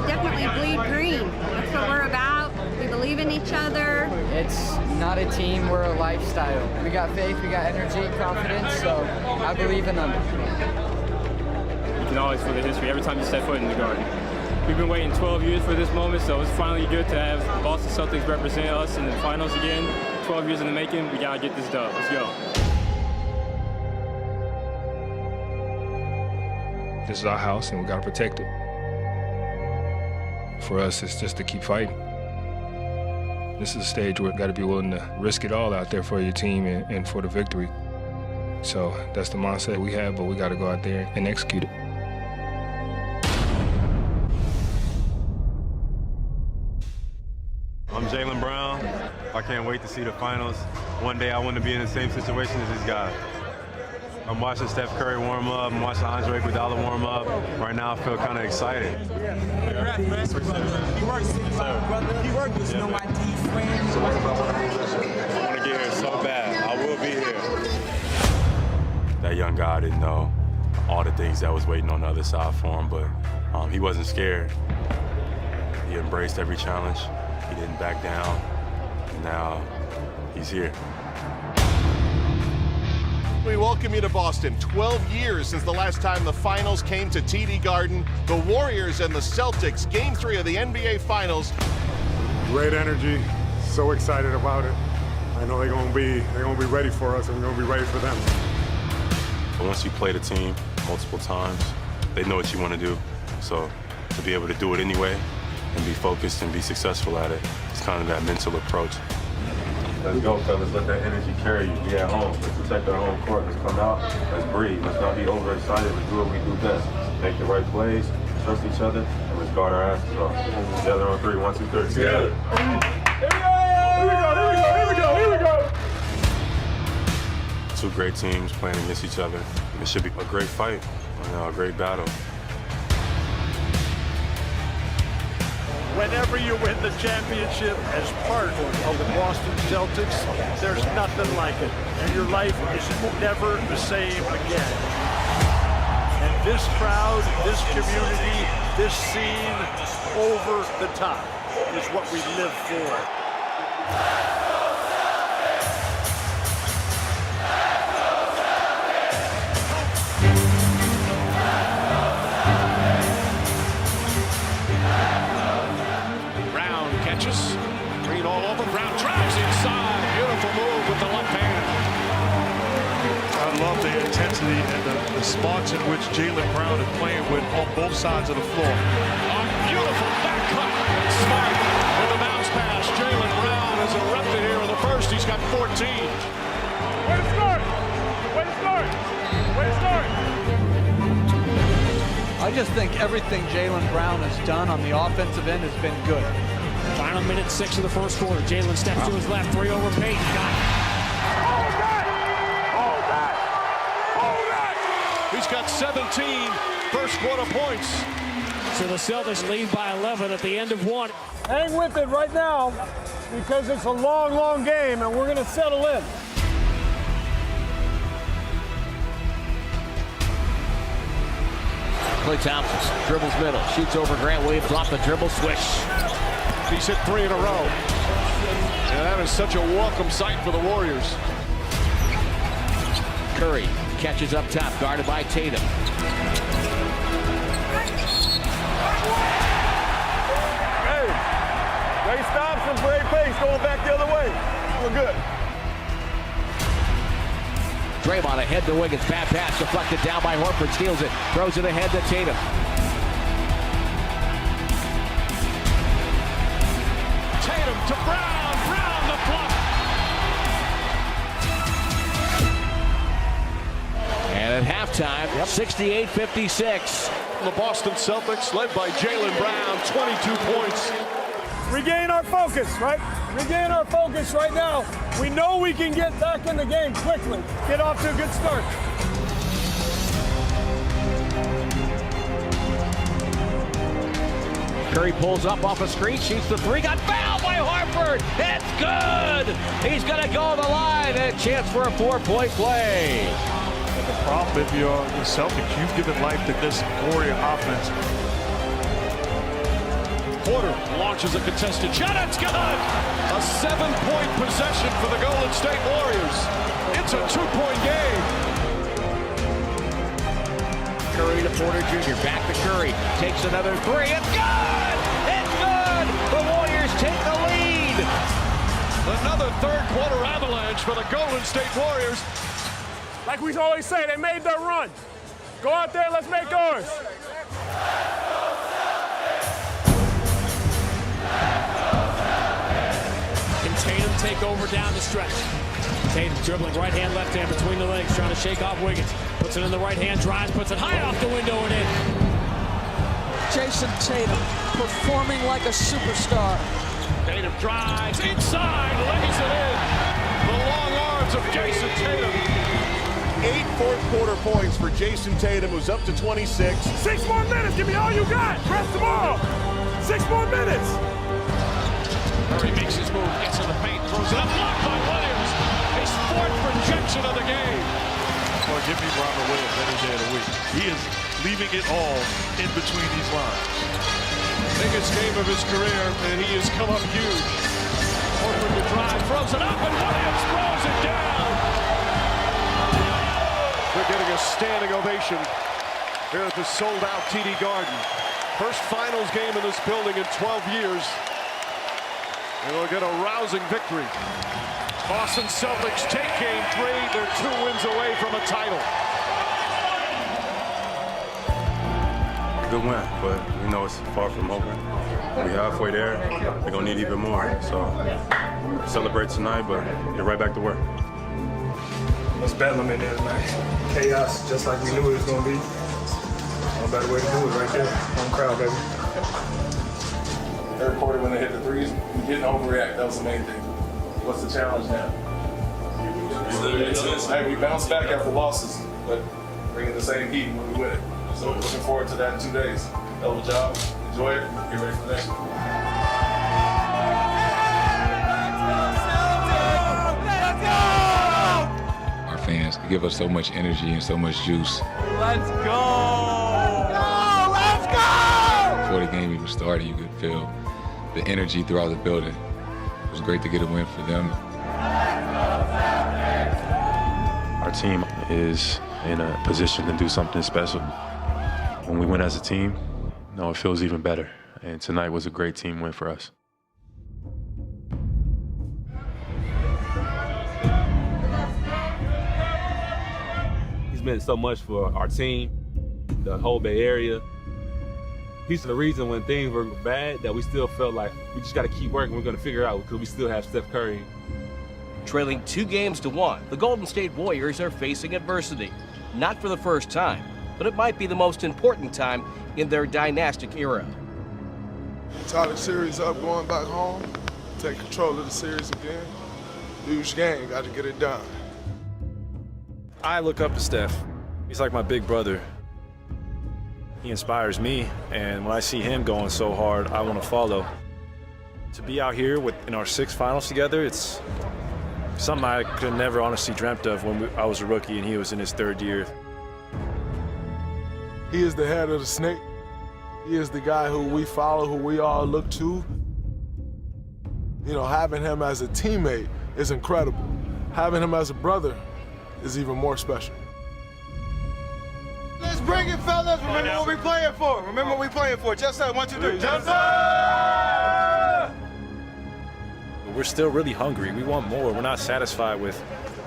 Definitely bleed green. That's what we're about. We believe in each other. It's not a team, we're a lifestyle. We got faith, we got energy, confidence, so I believe in them. You can always feel the history every time you step foot in the Garden. We've been waiting 12 years for this moment, so it's finally good to have Boston Celtics represent us in the finals again. 12 years in the making, we gotta get this done. Let's go. This is our house, and we gotta protect it. For us, it's just to keep fighting. This is a stage where you got to be willing to risk it all out there for your team and for the victory. So that's the mindset we have, but we got to go out there and execute it. I'm Jaylen Brown. I can't wait to see the finals. One day I want to be in the same situation as these guys. I'm watching Steph Curry warm up. I'm watching Andre Iguodala warm up. Right now I feel kind of excited. Congrats, man. He works. He works. You know my defense. I want to get here so bad. I will be here. That young guy didn't know all the things that was waiting on the other side for him, but he wasn't scared. He embraced every challenge. He didn't back down. And now he's here. We welcome you to Boston. 12 years since the last time the finals came to TD Garden. The Warriors and the Celtics, game 3 of the NBA Finals. Great energy, so excited about it. I know they're gonna be ready for us, and we're gonna be ready for them. But once you play the team multiple times, they know what you want to do. So to be able to do it anyway and be focused and be successful at it, it's kind of that mental approach. Let's go, fellas. Let that energy carry you. Be at home. Let's protect our home court. Let's come out. Let's breathe. Let's not be overexcited. Let's do what we do best. Make the right plays, trust each other, and let's guard our asses off. Together on 3. 1, 2, 3. Together. Here we go. Two great teams playing against each other. It should be a great fight, a great battle. Whenever you win the championship as part of the Boston Celtics, there's nothing like it. And your life is never the same again. And this crowd, this community, this scene, over the top. is what we live for. Brown catches. Green all over. Brown drives inside. Beautiful move with the left hand. I love the intensity and the spots in which Jaylen Brown is playing with on both sides of the floor. Beautiful back cut. Smart with a bounce pass. Jaylen Brown has erupted here in the first. He's got 14. Way to start! Way to start! Way to start! I just think everything Jaylen Brown has done on the offensive end has been good. Final minute 6 of the first quarter. Jaylen steps to his left, 3 over Payton. Got it. Hold that! Hold that! Hold that! He's got 17 first quarter points. So the Celtics lead by 11 at the end of one. Hang with it right now because it's a long, long game and we're going to settle in. Klay Thompson dribbles middle, shoots over Grant Williams off the dribble, swish. He's hit 3 in a row. And that is such a welcome sight for the Warriors. Curry catches up top, guarded by Tatum. Hey, great stops and great pace going back the other way. We're good. Draymond ahead to Wiggins, bad pass, deflected down by Horford, steals it, throws it ahead to Tatum. Tatum to Brown, Brown the block. And at halftime, 68-56. The Boston Celtics led by Jaylen Brown, 22 points. Regain our focus, right? Regain our focus right now. We know we can get back in the game quickly. Get off to a good start. Curry pulls up off a screen, shoots the 3, got fouled by Horford. It's good. He's going to go to the line and a chance for a 4-point play. And the problem if you're the Celtics, you've given life to this Warrior offense. Porter launches a contested shot. It's good. A 7-point possession for the Golden State Warriors. It's a 2-point game. Curry to Porter Jr. Back to Curry. Takes another 3. It's good. It's good. The Warriors take the lead. Another third quarter avalanche for the Golden State Warriors. Like we always say, they made their run. Go out there, let's make ours. Can Tatum take over down the stretch? Tatum dribbling right hand, left hand between the legs, trying to shake off Wiggins. Puts it in the right hand, drives, puts it high off the window and in. Jason Tatum performing like a superstar. Tatum drives inside, lays it in. The long arms of Jason Tatum. 8 fourth quarter points for Jason Tatum, who's up to 26. 6 more minutes, give me all you got. Press the ball. 6 more minutes. Curry makes his move, gets in the paint, throws it up, blocked by Williams. His 4th rejection of the game. Well, give me Robert Williams any day of the week. He is leaving it all in between these lines. Biggest game of his career, and he has come up huge. Horford to drive, throws it up, and Williams throws it down. They're getting a standing ovation here at the sold-out TD Garden. First finals game in this building in 12 years. And they'll get a rousing victory. Boston Celtics take game 3. They're 2 wins away from a title. Good win, but we know it's far from over. We're halfway there. We're going to need even more. So celebrate tonight, but get right back to work. Let's bedlam in there tonight. Chaos, just like we knew it was going to be. No better way to do it right there. Home crowd, baby. Third quarter when they hit the threes, we didn't overreact. That was the main thing. What's the challenge now? Hey, we bounced back after losses, but bringing the same heat when we win it. So looking forward to that in 2 days. Hell of a job. Enjoy it. Get ready for the next one. Our fans give us so much energy and so much juice. Let's go! Let's go! Before the game even started, you could feel the energy throughout the building. It was great to get a win for them. Our team is in a position to do something special. When we win as a team, it feels even better. And tonight was a great team win for us. He's meant so much for our team, the whole Bay Area. He's the reason when things were bad that we still felt like we just got to keep working. We're going to figure it out because we still have Steph Curry. Trailing 2-1, the Golden State Warriors are facing adversity. Not for the first time, but it might be the most important time in their dynastic era. Tie the series up, going back home, take control of the series again. Huge game, got to get it done. I look up to Steph. He's like my big brother. He inspires me, and when I see him going so hard, I want to follow. To be out here in our 6th finals together, it's something I could never honestly dreamt of when I was a rookie and he was in his 3rd year. He is the head of the snake. He is the guy who we follow, who we all look to. Having him as a teammate is incredible. Having him as a brother is even more special. Let's bring it, fellas. Remember what we're playing for. Remember what we're playing for. Just say 1, 2, 3. Just say! We're still really hungry. We want more. We're not satisfied with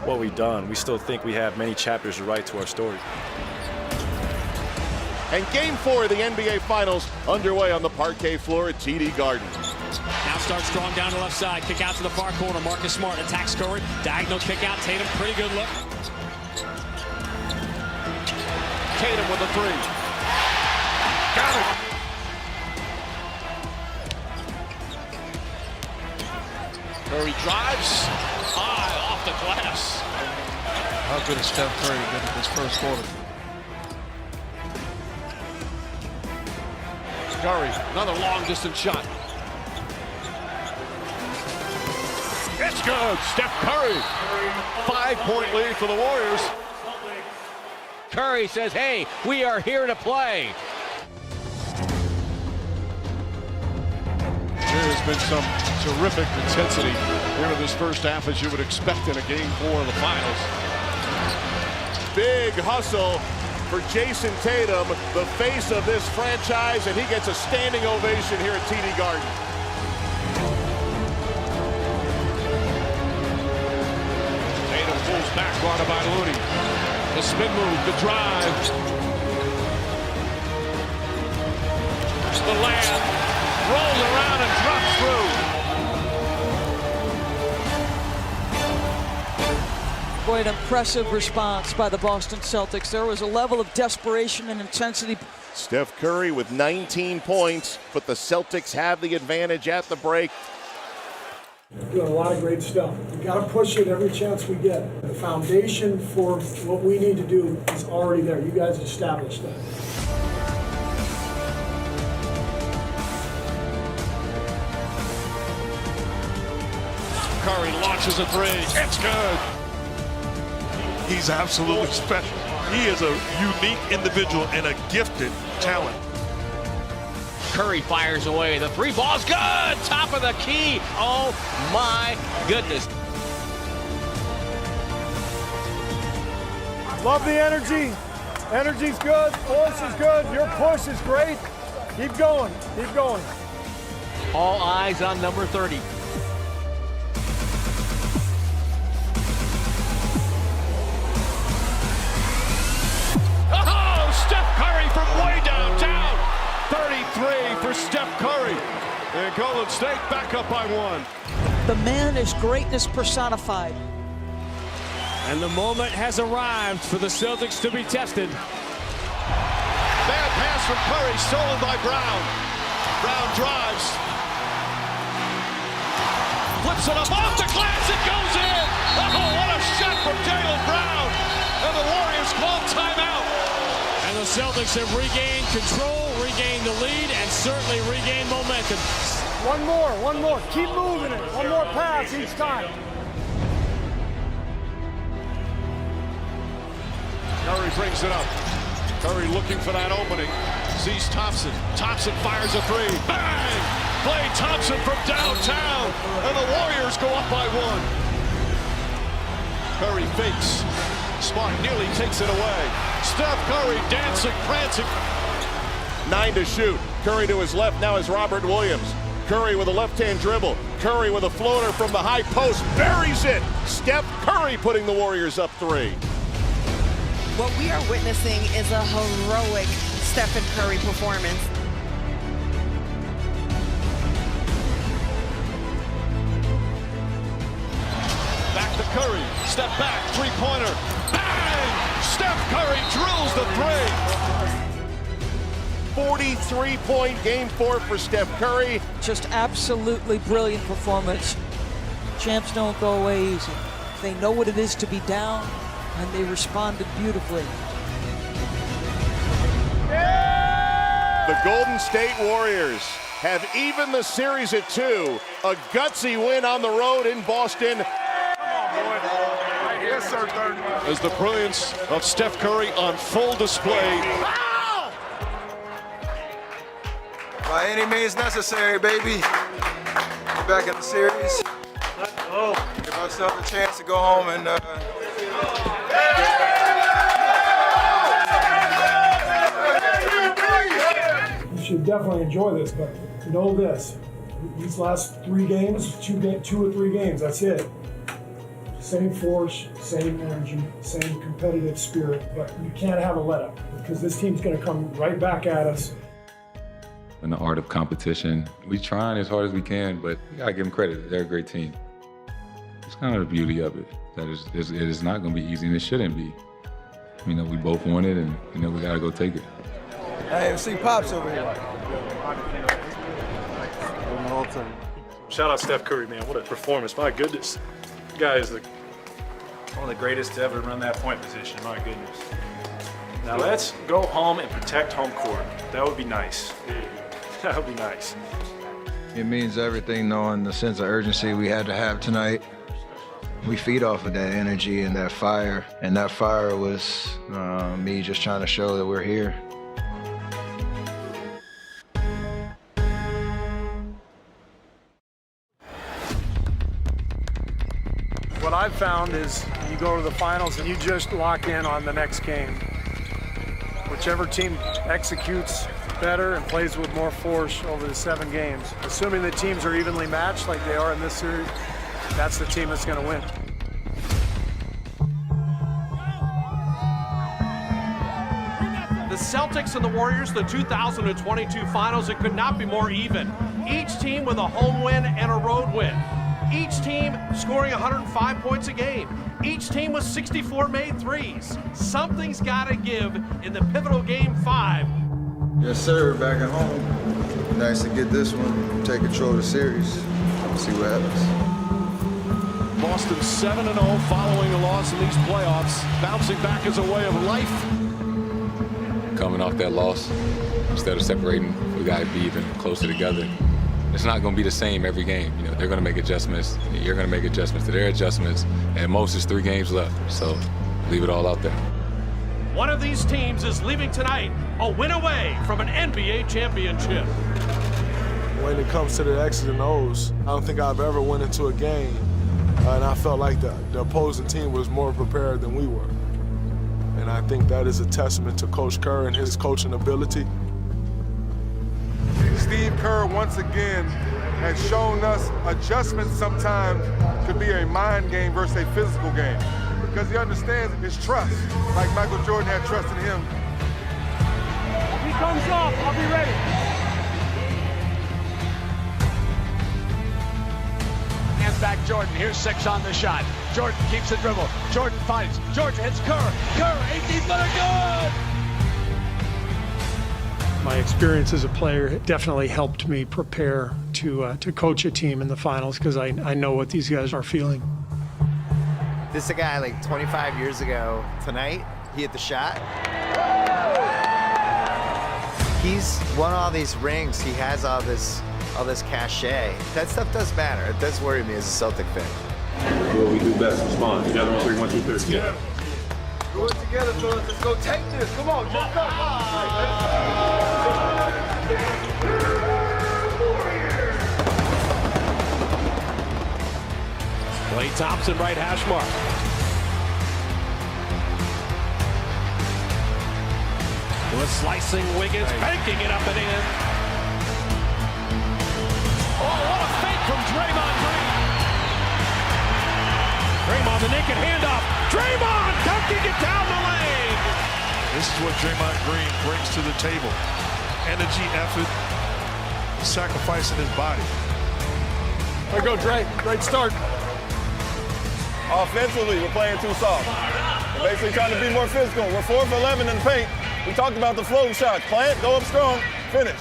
what we've done. We still think we have many chapters to write to our story. And Game 4 of the NBA Finals underway on the parquet floor at TD Garden. Now starts strong down the left side. Kick out to the far corner. Marcus Smart attacks Curry. Diagonal kick out. Tatum, pretty good look. Tatum with a 3. Got it. Curry drives. High off the glass. How good has Steph Curry been in this first quarter? Curry, another long distance shot. It's good. Steph Curry. 5-point lead for the Warriors. Curry says, hey, we are here to play. There has been some terrific intensity here in this first half, as you would expect in a Game 4 of the Finals. Big hustle for Jason Tatum, the face of this franchise, and he gets a standing ovation here at TD Garden. Tatum pulls back, guarded by Looney. The spin move, the drive. The layup, rolls around and drops through. Boy, an impressive response by the Boston Celtics. There was a level of desperation and intensity. Steph Curry with 19 points, but the Celtics have the advantage at the break. Doing a lot of great stuff. We got to push it every chance we get. The foundation for what we need to do is already there. You guys established that. Curry launches a 3. It's good. He's absolutely special. He is a unique individual and a gifted talent. Curry fires away. The 3 ball's good. Top of the key. Oh my goodness. Love the energy. Energy's good. Force is good. Your push is great. Keep going. Keep going. All eyes on number 30. Steph Curry from way downtown. 33 for Steph Curry. And Golden State back up by 1. The man is greatness personified. And the moment has arrived for the Celtics to be tested. Bad pass from Curry, stolen by Brown. Brown drives. Flips it up off the glass, it goes in. Oh, what a shot from Jaylen Brown. And the Warriors call timeout. And the Celtics have regained control, regained the lead, and certainly regained momentum. One more. Keep moving it. One more pass each time. Curry brings it up. Curry looking for that opening. Sees Thompson. Thompson fires a 3. Bang! Klay Thompson from downtown, and the Warriors go up by 1. Curry fakes. Smart nearly takes it away. Steph Curry dancing, prancing. 9 to shoot. Curry to his left, now is Robert Williams. Curry with a left-hand dribble. Curry with a floater from the high post, buries it. Steph Curry putting the Warriors up 3. What we are witnessing is a heroic Stephen Curry performance. Back to Curry, step back, three-pointer, bang! Steph Curry drills the 3. 43-point game 4 for Steph Curry. Just absolutely brilliant performance. Champs don't go away easy. They know what it is to be down, and they responded beautifully. The Golden State Warriors have evened the series at 2. A gutsy win on the road in Boston. Yes, sir, third. As the brilliance of Steph Curry on full display. By any means necessary, baby. We're back in the series. Give ourselves a chance to go home and You should definitely enjoy this, but know this. These last 3 games, 2 or 3 games, that's it. Same force, same energy, same competitive spirit, but you can't have a let up because this team's gonna come right back at us. In the art of competition, we trying as hard as we can, but you gotta give them credit. They're a great team. It's kind of the beauty of it, that it is not gonna be easy, and it shouldn't be. You know, we both want it, and you know, we gotta go take it. I haven't seen Pops over here. Shout out Steph Curry, man. What a performance. My goodness. The guy is one of the greatest to ever run that point position. My goodness. Now let's go home and protect home court. That would be nice. That would be nice. It means everything knowing the sense of urgency we had to have tonight. We feed off of that energy and that fire. And that fire was me just trying to show that we're here. What I've found is you go to the finals and you just lock in on the next game. Whichever team executes better and plays with more force over the 7 games, assuming the teams are evenly matched like they are in this series, that's the team that's going to win. The Celtics and the Warriors, the 2022 finals, it could not be more even. Each team with a home win and a road win. Each team scoring 105 points a game. Each team with 64 made threes. Something's got to give in the pivotal game 5. Yes, sir, back at home. Nice to get this one, take control of the series, see what happens. Boston 7-0 following a loss in these playoffs. Bouncing back as a way of life. Coming off that loss, instead of separating, we gotta be even closer together. It's not going to be the same every game. You know, they're going to make adjustments. You're going to make adjustments to their adjustments. And most is 3 games left. So leave it all out there. One of these teams is leaving tonight a win away from an NBA championship. When it comes to the X's and O's, I don't think I've ever went into a game and I felt like the opposing team was more prepared than we were. And I think that is a testament to Coach Kerr and his coaching ability. Steve Kerr, once again, has shown us adjustments sometimes could be a mind game versus a physical game. Because he understands his trust, like Michael Jordan had trust in him. If he comes off, I'll be ready. Hands back Jordan. Here's 6 on the shot. Jordan keeps the dribble. Jordan fights. Jordan hits Kerr. Kerr, 18 footer, good! My experience as a player definitely helped me prepare to coach a team in the finals because I know what these guys are feeling. This is a guy like 25 years ago. Tonight, he hit the shot. He's won all these rings. He has all this cachet. That stuff does matter. It does worry me as a Celtic fan. What we do best, respond. Together on 3, 1, 2, 3. Yeah. Do it together, fellas. Let's go take this. Come on, just go. Klay Thompson, right hash mark. With slicing Wiggins, banking it up and in. Oh, what a fake from Draymond Green. Draymond, the naked handoff. Draymond dunking it down the lane. This is what Draymond Green brings to the table. Energy, effort, sacrificing his body. There you go, Dre. Great start. Offensively, we're playing too soft. We're basically trying to be more physical. We're 4 for 11 in the paint. We talked about the floating shots. Play it, go up strong, finish.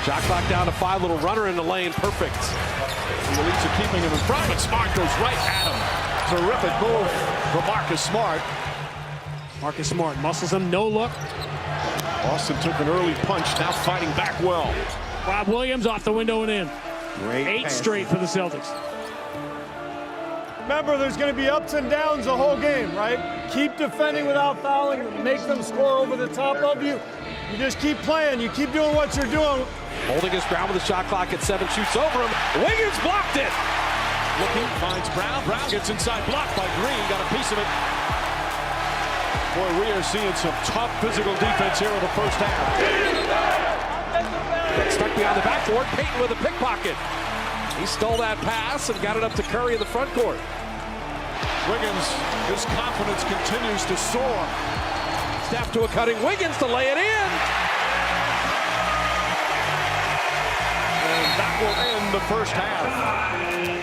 Shot clock down to 5, little runner in the lane, perfect. The Elite are keeping him in front, but Smart goes right at him. Terrific move from Marcus Smart. Marcus Smart muscles him, no look. Boston took an early punch, now fighting back well. Rob Williams off the window and in. Great 8 pass. straight for the Celtics. Remember, there's going to be ups and downs the whole game, right? Keep defending without fouling, make them score over the top of you. You just keep playing, you keep doing what you're doing. Holding his ground with the shot clock at 7, shoots over him. Wiggins blocked it. Looking, finds Brown. Brown gets inside, blocked by Green, got a piece of it. Boy, we are seeing some tough physical defense here in the first half. Stuck behind the backboard, Payton with a pickpocket. He stole that pass and got it up to Curry in the front court. Wiggins, his confidence continues to soar. Steph to a cutting Wiggins to lay it in. And that will end the first half.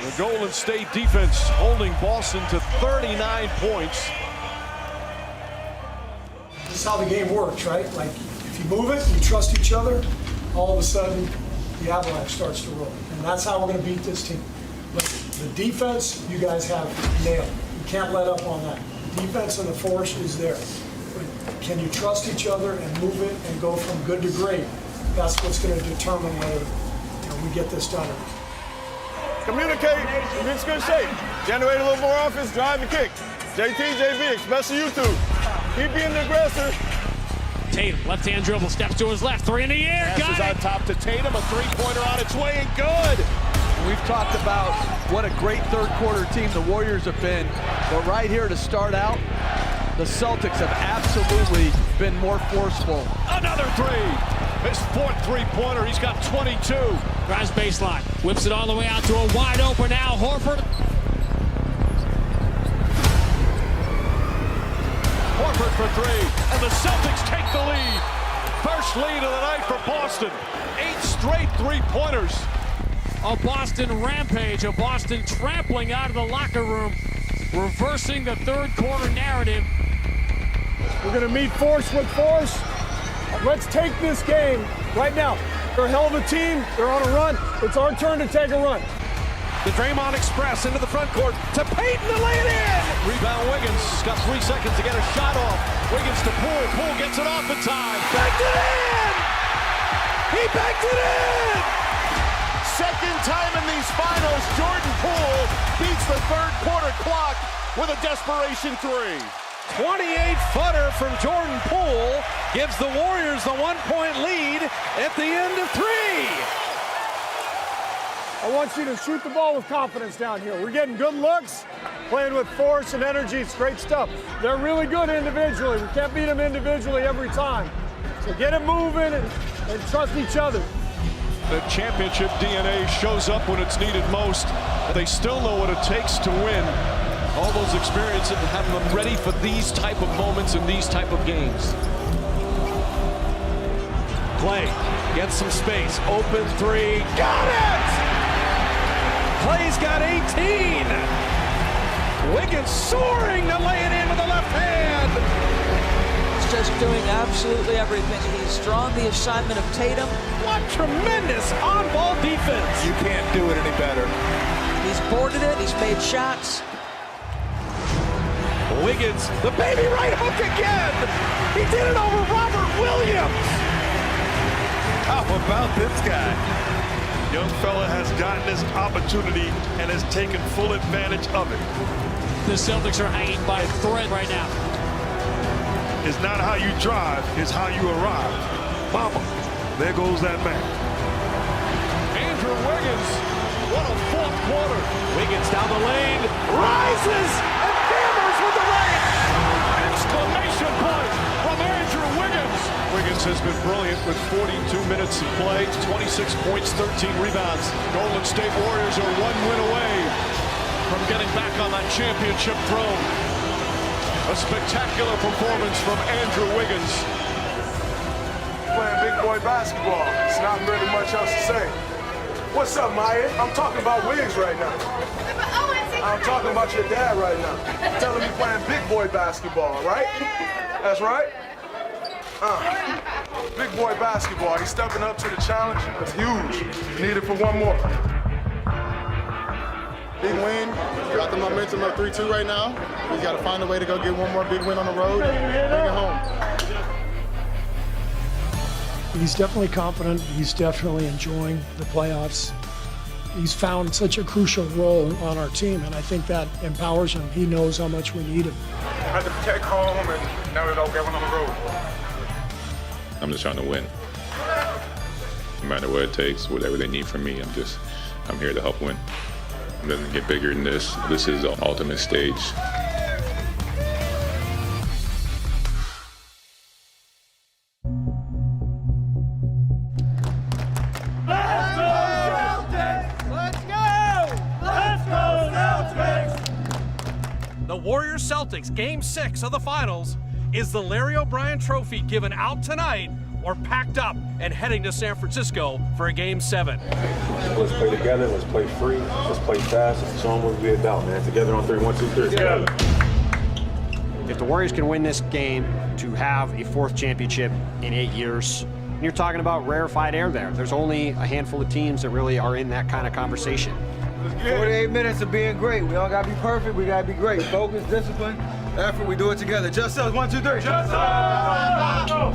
The Golden State defense holding Boston to 39 points. This is how the game works, right? Like, if you move it, you trust each other, all of a sudden, the avalanche starts to roll. And that's how we're going to beat this team. But the defense, you guys have nailed. You can't let up on that. Defense and the force is there. But can you trust each other and move it and go from good to great? That's what's going to determine whether we get this done. Communicate, get in good shape. Generate a little more offense, drive and kick. JT, JB, especially you two. Keep being the aggressor. Tatum, left-hand dribble, steps to his left, 3 in the air, Passes got it! on top to Tatum, a three-pointer on its way and good. We've talked about what a great third-quarter team the Warriors have been, but right here to start out, the Celtics have absolutely been more forceful. Another three. His 4th three-pointer, he's got 22. Drives baseline, whips it all the way out to a wide-open Al Horford. Horford for 3, and the Celtics take the lead. First lead of the night for Boston. 8 straight three-pointers. A Boston rampage, a Boston trampling out of the locker room, reversing the third-quarter narrative. We're going to meet force with force. Let's take this game right now. They're a hell of a team. They're on a run. It's our turn to take a run. The Draymond Express into the front court to Payton to lay it in. Rebound Wiggins. Got 3 seconds to get a shot off. Wiggins to Poole. Poole gets it off in time. Backed it in! He backed it in! Second time in these finals, Jordan Poole beats the third-quarter clock with a desperation 3. 28-footer from Jordan Poole gives the Warriors the 1-point lead at the end of 3. I want you to shoot the ball with confidence down here. We're getting good looks, playing with force and energy. It's great stuff. They're really good individually. We can't beat them individually every time. So get it moving and trust each other. The championship DNA shows up when it's needed most. They still know what it takes to win. All those experiences have them ready for these type of moments and these type of games. Klay gets some space. Open 3. Got it! Klay's got 18. Wiggins soaring to lay it in with the left hand. He's just doing absolutely everything. He's drawn the assignment of Tatum. What tremendous on-ball defense. You can't do it any better. He's boarded it. He's made shots. Wiggins, the baby right hook again. He did it over Robert Williams. How about this guy? Young fella has gotten his opportunity and has taken full advantage of it. The Celtics are hanging by a thread right now. It's not how you drive, it's how you arrive. Mama, there goes that man. Andrew Wiggins, What a fourth quarter. Wiggins down the lane, rises and hammers with the right. Exclamation point from Andrew Wiggins. Wiggins has been brilliant with 42 minutes of play, 26 points, 13 rebounds. Golden State Warriors are 1 win away from getting back on that championship throne. A spectacular performance from Andrew Wiggins. Playing big boy basketball. It's not really much else to say. What's up, Maya? I'm talking about Wiggs right now. I'm talking about your dad right now. Telling me playing big boy basketball, right? That's right. Big boy basketball. He's stepping up to the challenge. It's huge. Needed for one more. Big win. Got the momentum of 3-2 right now. He's got to find a way to go get one more big win on the road and bring it home. He's definitely confident. He's definitely enjoying the playoffs. He's found such a crucial role on our team, and I think that empowers him. He knows how much we need him. Had to protect home, and now we don't get one on the road. I'm just trying to win. No matter what it takes, whatever they need from me, I'm here to help win. It doesn't get bigger than this. This is the ultimate stage. The Warriors-Celtics Game 6 of the Finals. Is the Larry O'Brien Trophy given out tonight or packed up and heading to San Francisco for a Game 7? Let's play together. Let's play free. Let's play fast. Show them what we're about, man. Together on 3. 1, 2, 3. Yeah. If the Warriors can win this game to have a 4th championship in 8 years, and you're talking about rarefied air there. There's only a handful of teams that really are in that kind of conversation. 48 minutes of being great. We all got to be perfect. We got to be great. Focus, discipline, effort. We do it together. Just us. 1, 2, 3. Just us!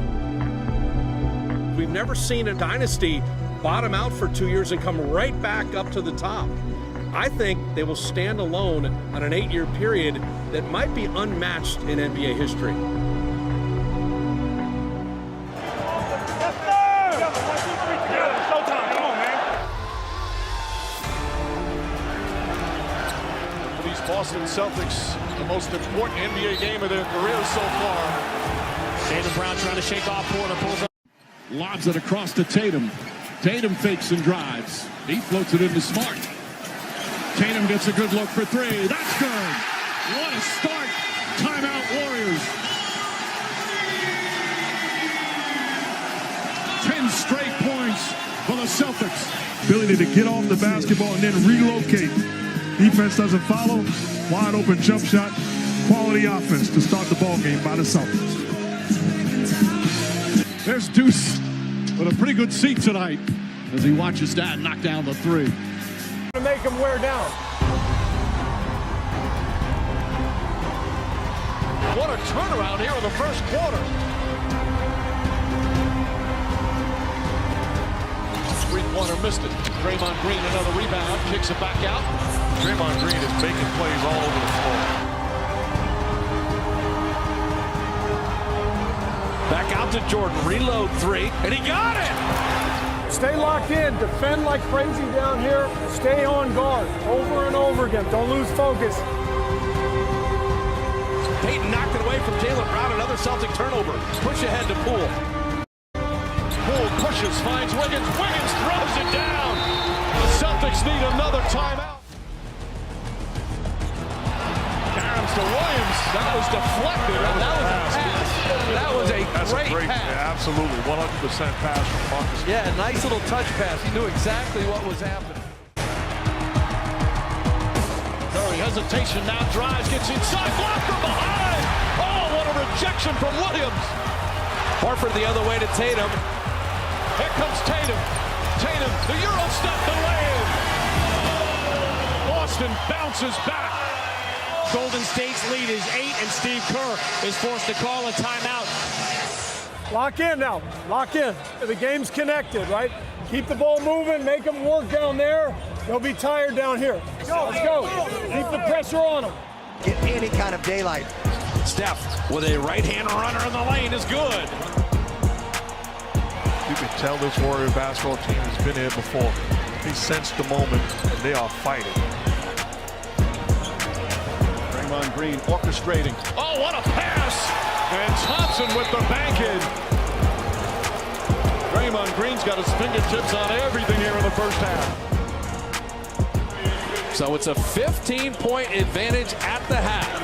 We've never seen a dynasty bottom out for 2 years and come right back up to the top. I think they will stand alone on an 8-year period that might be unmatched in NBA history. Boston Celtics, the most important NBA game of their careers so far. Tatum Brown trying to shake off Porter, pulls up. Lobs it across to Tatum. Tatum fakes and drives. He floats it into Smart. Tatum gets a good look for 3. That's good. What a start. Timeout Warriors. 10 straight points for the Celtics. Ability to get off the basketball and then relocate. Defense doesn't follow. Wide open jump shot. Quality offense to start the ball game by the Celtics. There's Deuce with a pretty good seat tonight as he watches Dad knock down the 3. To make him wear down. What a turnaround here in the first quarter. Three-pointer missed it. Draymond Green another rebound, kicks it back out. Draymond Green is making plays all over the floor. Back out to Jordan, reload 3, and he got it! Stay locked in, defend like crazy down here, stay on guard, over and over again, don't lose focus. Payton knocked it away from Jaylen Brown, another Celtic turnover. Push ahead to Poole. Poole pushes, finds Wiggins. Wiggins throws it down. The Celtics need another timeout. Adams to Williams. That was deflected. That was a pass. That was a great pass. Yeah, absolutely, 100% pass from Marcus. Yeah, nice little touch pass. He knew exactly what was happening. Curry hesitation, now drives, gets inside, blocked from behind. Oh, what a rejection from Williams. Horford the other way to Tatum. Here comes Tatum. Tatum, the Euro step to lay-in. Boston bounces back. Golden State's lead is 8, and Steve Kerr is forced to call a timeout. Lock in now, lock in. The game's connected, right? Keep the ball moving, make them work down there. They'll be tired down here. Let's go. Keep the pressure on them. Get any kind of daylight. Steph with a right-hand runner in the lane is good. You can tell this Warrior basketball team has been here before. He sensed the moment, and they are fighting. Draymond Green orchestrating. Oh, what a pass! And Thompson with the bank in. Draymond Green's got his fingertips on everything here in the first half. So it's a 15-point advantage at the half.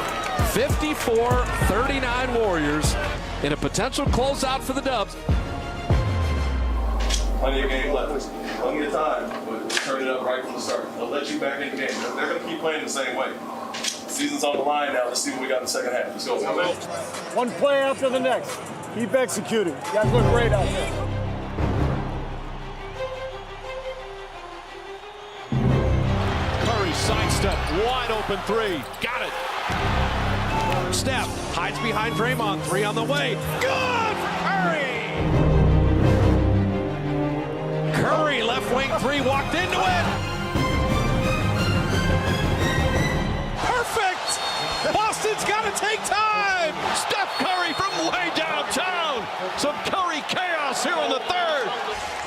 54-39 Warriors in a potential closeout for the Dubs. Plenty of game left. Plenty of time. But turn it up right from the start. They'll let you back in the game. They're going to keep playing the same way. Season's on the line now. Let's see what we got in the second half. Let's go. One play after the next. Keep executing. You guys look great out there. Curry sidestep, wide open three. Got it. Steph hides behind Draymond. 3 on the way. Good for Curry. Curry left wing 3 walked into it. Perfect. Boston's got to take time. Steph Curry from way downtown. Some Curry chaos here in the third.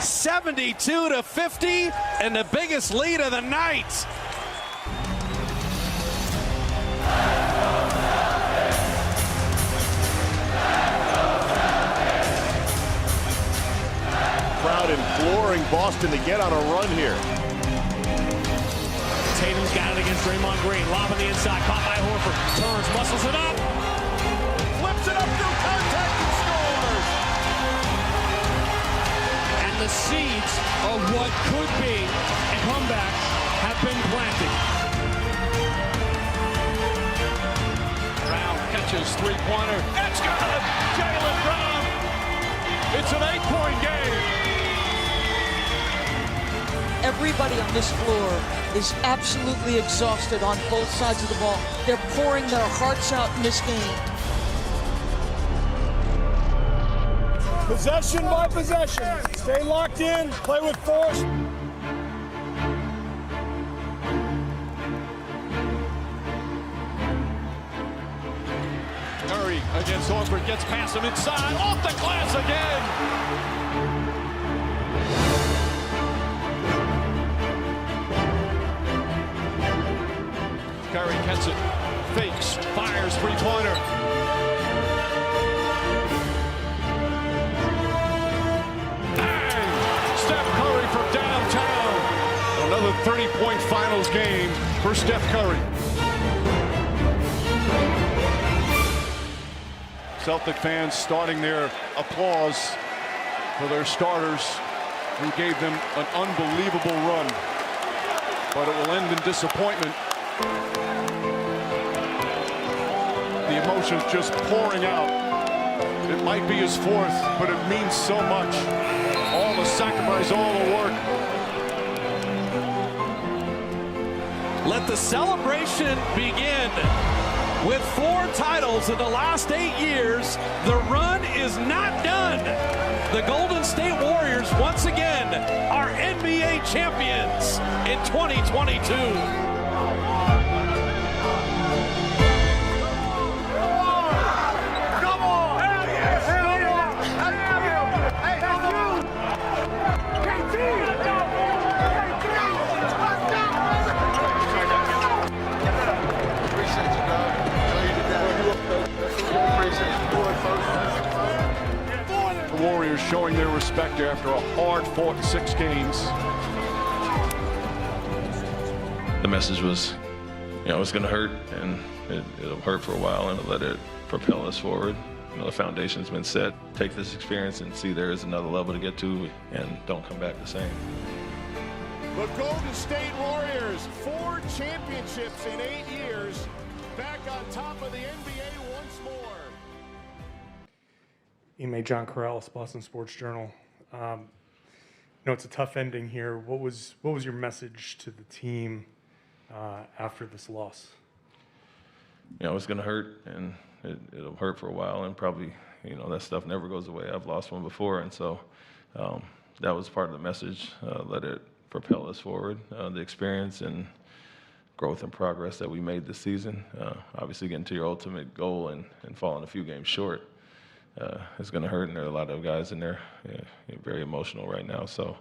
72-50 and the biggest lead of the night. Crowd imploring Boston to get on a run here. Tatum's got it against Draymond Green. Lob on the inside, caught by Horford. Turns, muscles it up. Flips it up through contact and scores. And the seeds of what could be a comeback have been planted. Brown catches three-pointer. It's good. Jaylen Brown. It's an 8-point game. Everybody on this floor is absolutely exhausted on both sides of the ball. They're pouring their hearts out in this game. Possession by possession. Stay locked in, play with force. Curry against Horford, gets past him inside, off the glass again. Curry gets it, fakes, fires, three-pointer. Bang! Steph Curry from downtown. Another 30-point finals game for Steph Curry. Celtic fans starting their applause for their starters who gave them an unbelievable run. But it will end in disappointment. The emotions just pouring out. It might be his 4th, but it means so much. All the sacrifice, all the work. Let the celebration begin. With 4 titles in the last 8 years, the run is not done. The Golden State Warriors once again are NBA champions in 2022. The Warriors showing their respect after a hard-fought 6 games. The message was, it's going to hurt, and it'll hurt for a while, and let it propel us forward. The foundation's been set. Take this experience and see there is another level to get to, and don't come back the same. The Golden State Warriors, 4 championships in 8 years, back on top of the NBA once more. John Corrales, Boston Sports Journal. It's a tough ending here. What was your message to the team after this loss? It's going to hurt, and it'll hurt for a while, and probably, that stuff never goes away. I've lost one before, and so that was part of the message. Let it propel us forward. The experience and growth and progress that we made this season, obviously getting to your ultimate goal and falling a few games short. It's going to hurt, and there are a lot of guys in there very emotional right now. So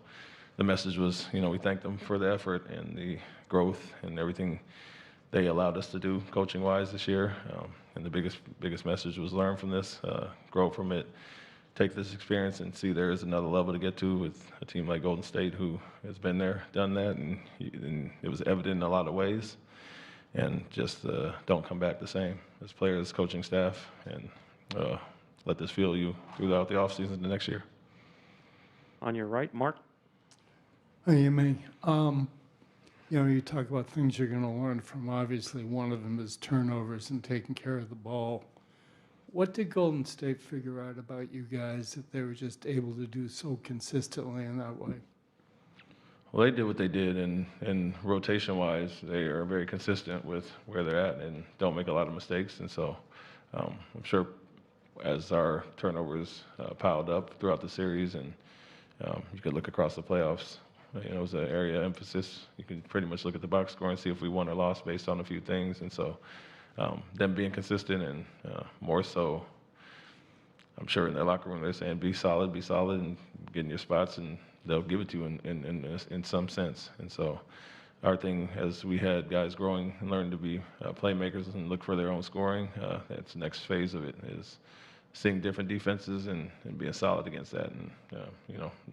the message was, we thank them for the effort and the growth and everything they allowed us to do coaching-wise this year. And the biggest message was learn from this, grow from it, take this experience and see there is another level to get to with a team like Golden State who has been there, done that, and it was evident in a lot of ways. And just don't come back the same as players, coaching staff, and let this fuel you throughout the offseason the next year. On your right, Mark. Hey, Amy. You talk about things you're going to learn from. Obviously, one of them is turnovers and taking care of the ball. What did Golden State figure out about you guys that they were just able to do so consistently in that way? Well, they did what they did, and rotation-wise, they are very consistent with where they're at and don't make a lot of mistakes. And so I'm sure as our turnovers piled up throughout the series, and you could look across the playoffs, it was an area of emphasis. You can pretty much look at the box score and see if we won or lost based on a few things. And so them being consistent and more so, I'm sure in their locker room they're saying be solid, and get in your spots, and they'll give it to you in some sense. And so our thing, as we had guys growing and learning to be playmakers and look for their own scoring, that's the next phase of it, is seeing different defenses and being solid against that. And,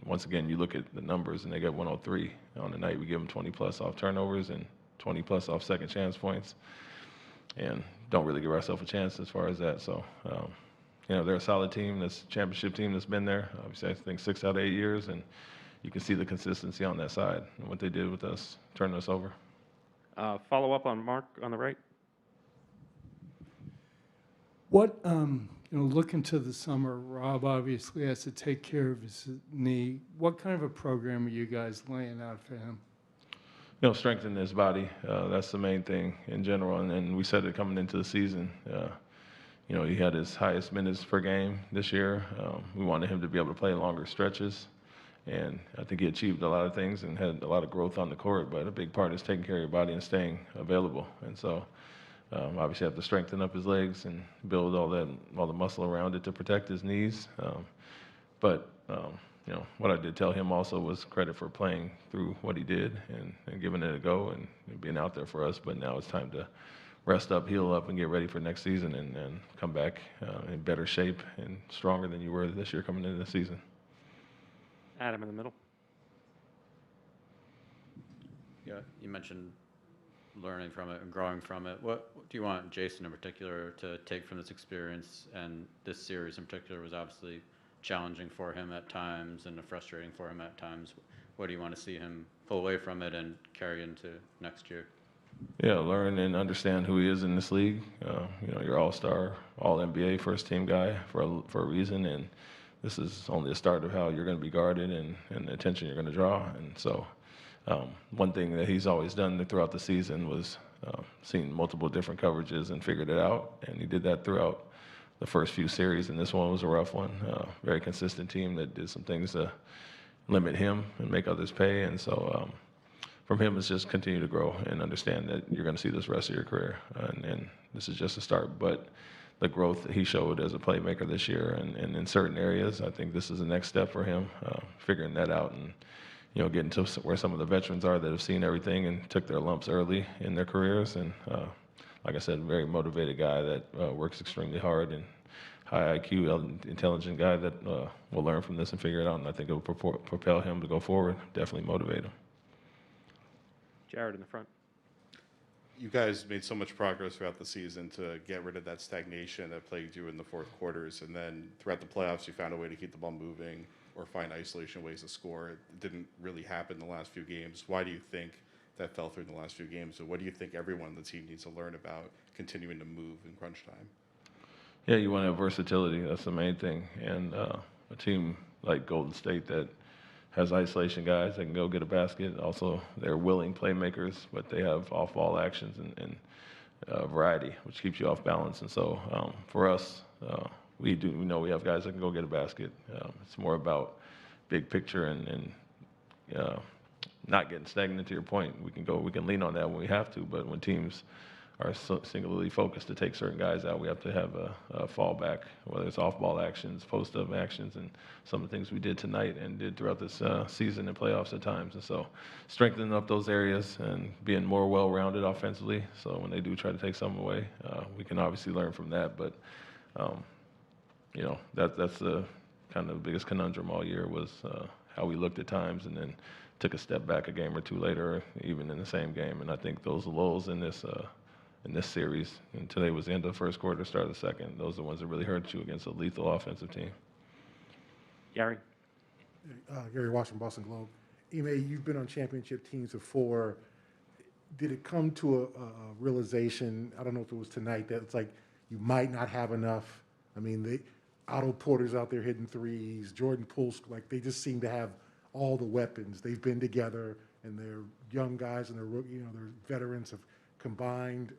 once again, you look at the numbers, and they got 103 on the night. We give them 20-plus off turnovers and 20-plus off second chance points, and don't really give ourselves a chance as far as that. So, they're a solid team, this championship team that's been there, obviously, I think 6 out of 8 years, and you can see the consistency on that side and what they did with us, turning us over. Follow up on Mark on the right. What, looking to the summer, Rob obviously has to take care of his knee. What kind of a program are you guys laying out for him? Strengthen his body. That's the main thing in general. And we said it coming into the season. He had his highest minutes per game this year. We wanted him to be able to play longer stretches. And I think he achieved a lot of things and had a lot of growth on the court. But a big part is taking care of your body and staying available. And so obviously have to strengthen up his legs and build all the muscle around it to protect his knees. But what I did tell him also was credit for playing through what he did and giving it a go and being out there for us. But now it's time to rest up, heal up, and get ready for next season and come back in better shape and stronger than you were this year coming into the season. Adam in the middle. Yeah, you mentioned learning from it and growing from it. What do you want Jason in particular to take from this experience? And this series in particular was obviously challenging for him at times and frustrating for him at times. What do you want to see him pull away from it and carry into next year? Yeah, learn and understand who he is in this league. You're all-star, all-NBA first-team guy for a reason, and this is only a start of how you're going to be guarded and the attention you're going to draw. And so one thing that he's always done throughout the season was seen multiple different coverages and figured it out, and he did that throughout the first few series, and this one was a rough one. Very consistent team that did some things to limit him and make others pay. And so from him, it's just continue to grow and understand that you're going to see this rest of your career. And this is just a start. But the growth that he showed as a playmaker this year and in certain areas, I think this is the next step for him, figuring that out and getting to where some of the veterans are that have seen everything and took their lumps early in their careers. And like I said, very motivated guy that works extremely hard and high IQ, intelligent guy that will learn from this and figure it out. And I think it will propel him to go forward, definitely motivate him. Jared in the front. You guys made so much progress throughout the season to get rid of that stagnation that plagued you in the fourth quarters. And then throughout the playoffs, you found a way to keep the ball moving or find isolation ways to score. It didn't really happen in the last few games. Why do you think that fell through in the last few games? So what do you think everyone on the team needs to learn about continuing to move in crunch time? Yeah, you want to have versatility. That's the main thing. And a team like Golden State that has isolation guys that can go get a basket. Also, they're willing playmakers, but they have off-ball actions and variety, which keeps you off balance. And so for us, we know we have guys that can go get a basket. It's more about big picture and not getting stagnant. To your point, we can lean on that when we have to. But when teams are singularly focused to take certain guys out. We have to have a fallback, whether it's off-ball actions, post-up actions, and some of the things we did tonight and did throughout this season and playoffs at times. And so strengthening up those areas and being more well-rounded offensively, so when they do try to take something away, we can obviously learn from that. But, you know, that's the kind of the biggest conundrum all year was how we looked at times and then took a step back a game or two later, even in the same game. And I think those lulls in this series, and today was the end of the first quarter, start of the second, those are the ones that really hurt you against a lethal offensive team. Gary. Gary Washington, Boston Globe. Ime, you've been on championship teams before. Did it come to a realization, I don't know if it was tonight, that it's like you might not have enough? I mean, Otto Porter's out there hitting threes, Jordan Poole, like they just seem to have all the weapons. They've been together, and they're young guys, and they're veterans have combined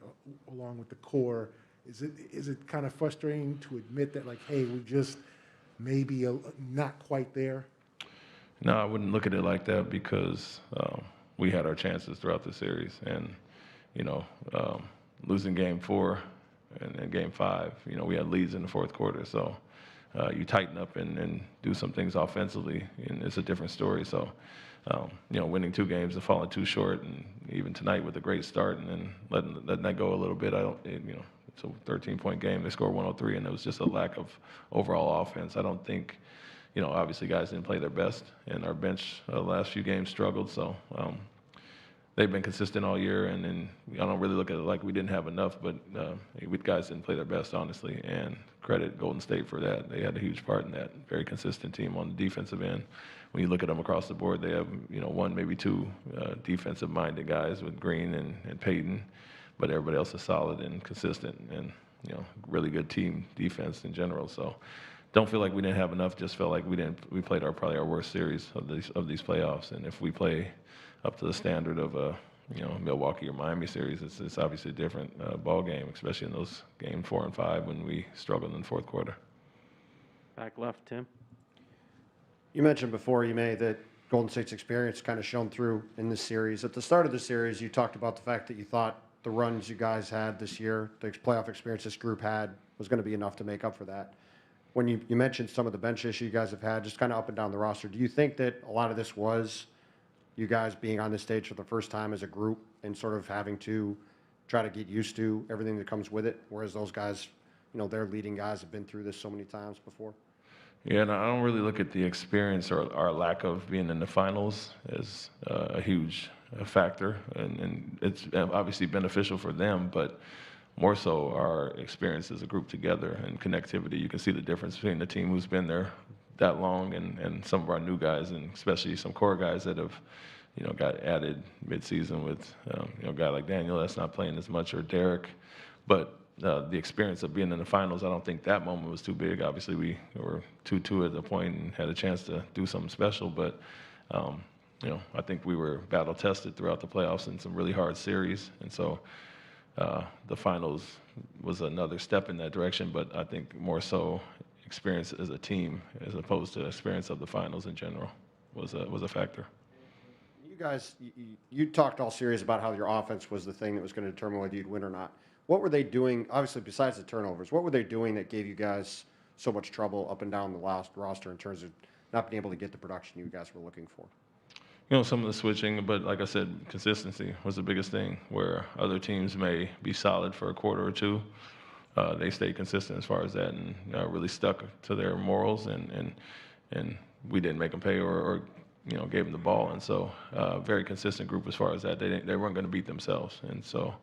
along with the core. Is it kind of frustrating to admit that, like, hey, we just maybe not quite there? No, I wouldn't look at it like that because we had our chances throughout the series, and losing Game 4 and then Game 5, we had leads in the fourth quarter, so. You tighten up and do some things offensively, and it's a different story. So, winning 2 games and falling too short, and even tonight with a great start, and then letting that go a little bit. It's a 13-point game. They scored 103, and it was just a lack of overall offense. I don't think, obviously guys didn't play their best, and our bench the last few games struggled. So. They've been consistent all year, and I don't really look at it like we didn't have enough, but guys didn't play their best, honestly, and credit Golden State for that. They had a huge part in that. Very consistent team on the defensive end. When you look at them across the board, they have, 1, maybe 2 defensive-minded guys with Green and Payton, but everybody else is solid and consistent and, really good team defense in general. So don't feel like we didn't have enough, just felt like we played probably our worst series of these playoffs, and if we play up to the standard of a Milwaukee or Miami series, it's obviously a different ball game, especially in those Game 4 and 5 when we struggled in the fourth quarter. Back left, Tim. You mentioned before, Ime, that Golden State's experience kind of shone through in this series. At the start of the series, you talked about the fact that you thought the runs you guys had this year, the playoff experience this group had, was going to be enough to make up for that. When you mentioned some of the bench issues you guys have had, just kind of up and down the roster, do you think that a lot of this was you guys being on this stage for the first time as a group and sort of having to try to get used to everything that comes with it, whereas those guys, their leading guys have been through this so many times before? Yeah, and I don't really look at the experience or our lack of being in the finals as a huge factor, and it's obviously beneficial for them, but more so our experience as a group together and connectivity. You can see the difference between the team who's been there that long and some of our new guys, and especially some core guys that have got added midseason with a guy like Daniel that's not playing as much, or Derek. But the experience of being in the finals, I don't think that moment was too big. Obviously, we were 2-2 at the point and had a chance to do something special, but I think we were battle tested throughout the playoffs in some really hard series, and so the finals was another step in that direction. But I think more so experience as a team as opposed to experience of the finals in general was a factor. You guys, you talked all series about how your offense was the thing that was going to determine whether you'd win or not. What were they doing, obviously besides the turnovers, what were they doing that gave you guys so much trouble up and down the last roster in terms of not being able to get the production you guys were looking for? Some of the switching, but like I said, consistency was the biggest thing, where other teams may be solid for a quarter or two. They stayed consistent as far as that, and really stuck to their morals, and we didn't make them pay or gave them the ball. And so very consistent group as far as that. They weren't going to beat themselves, and so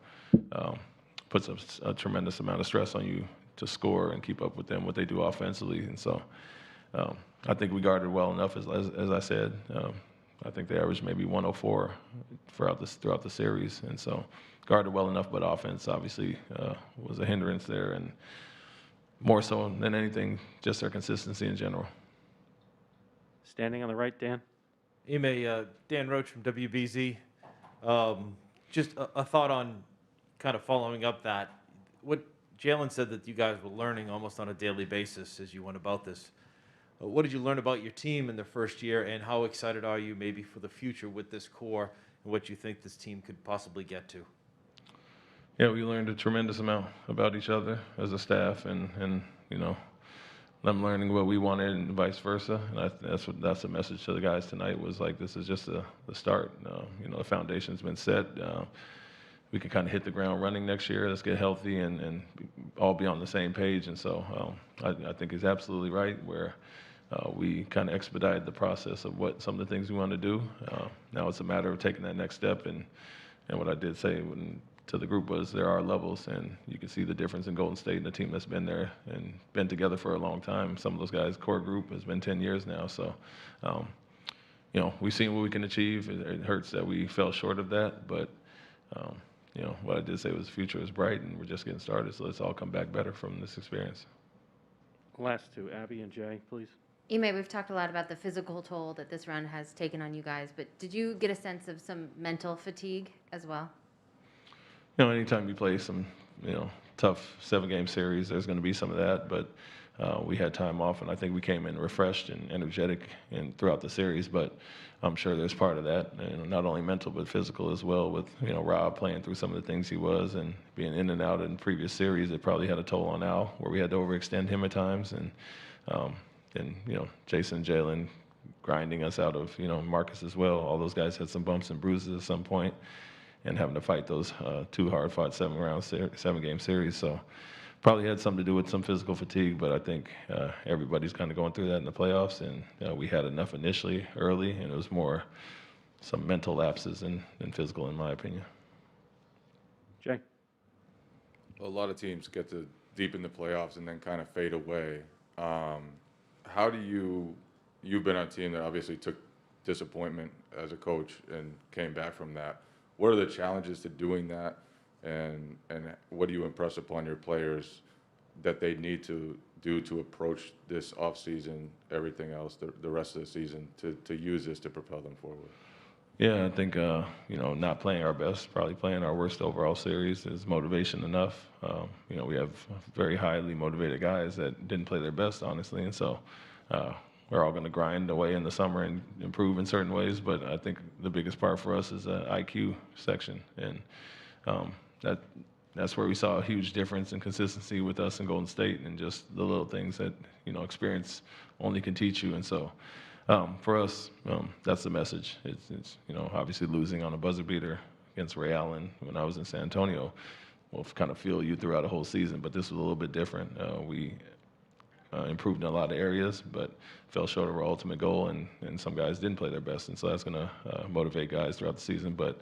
puts a tremendous amount of stress on you to score and keep up with them, what they do offensively. And so I think we guarded well enough, as I said. I think they averaged maybe 104 throughout the series, and so guarded well enough. But offense obviously was a hindrance there, and more so than anything, just their consistency in general. Standing on the right, Dan. Ime, Dan Roach from WBZ. Just a thought on kind of following up that. What Jalen said that you guys were learning almost on a daily basis as you went about this. What did you learn about your team in the first year, and how excited are you maybe for the future with this core and what you think this team could possibly get to? Yeah, we learned a tremendous amount about each other as a staff, and you know, them learning what we wanted and vice versa. And that's the message to the guys tonight was like, this is just the start. You know, the foundation's been set. We can kind of hit the ground running next year. Let's get healthy and all be on the same page. And so I think he's absolutely right where we kind of expedited the process of what some of the things we want to do. Now it's a matter of taking that next step. And what I did say to the group was there are levels, and you can see the difference in Golden State and the team that's been there and been together for a long time. Some of those guys' core group has been 10 years now. So, you know, we've seen what we can achieve. It hurts that we fell short of that, but you know, what I did say was the future is bright, and we're just getting started. So let's all come back better from this experience. Last two, Abby and Jay, please. Ime, we've talked a lot about the physical toll that this run has taken on you guys, but did you get a sense of some mental fatigue as well? You know, anytime you play some, you know, tough 7-game series, there's going to be some of that. But we had time off, and I think we came in refreshed and energetic throughout the series. But I'm sure there's part of that, and not only mental but physical as well. With Rob playing through some of the things he was and being in and out in previous series, it probably had a toll on Al, where we had to overextend him at times, and Jason, Jalen grinding us out of Marcus as well. All those guys had some bumps and bruises at some point, and having to fight those 2 hard-fought 7-game series. So probably had something to do with some physical fatigue, but I think everybody's kind of going through that in the playoffs, and we had enough initially early, and it was more some mental lapses than physical, in my opinion. Jay? A lot of teams get to deep in the playoffs and then kind of fade away. How do you've been on a team that obviously took disappointment as a coach and came back from that. What are the challenges to doing that, and what do you impress upon your players that they need to do to approach this offseason, everything else, the rest of the season, to use this to propel them forward? Yeah, I think not playing our best, probably playing our worst overall series is motivation enough. We have very highly motivated guys that didn't play their best, honestly, and so we're all going to grind away in the summer and improve in certain ways. But I think the biggest part for us is the IQ section, and that's where we saw a huge difference in consistency with us in Golden State, and just the little things that experience only can teach you. And so for us, that's the message. It's obviously losing on a buzzer beater against Ray Allen when I was in San Antonio will kind of feel you throughout a whole season, but this was a little bit different. We improved in a lot of areas, but fell short of our ultimate goal, and some guys didn't play their best, and so that's going to motivate guys throughout the season. But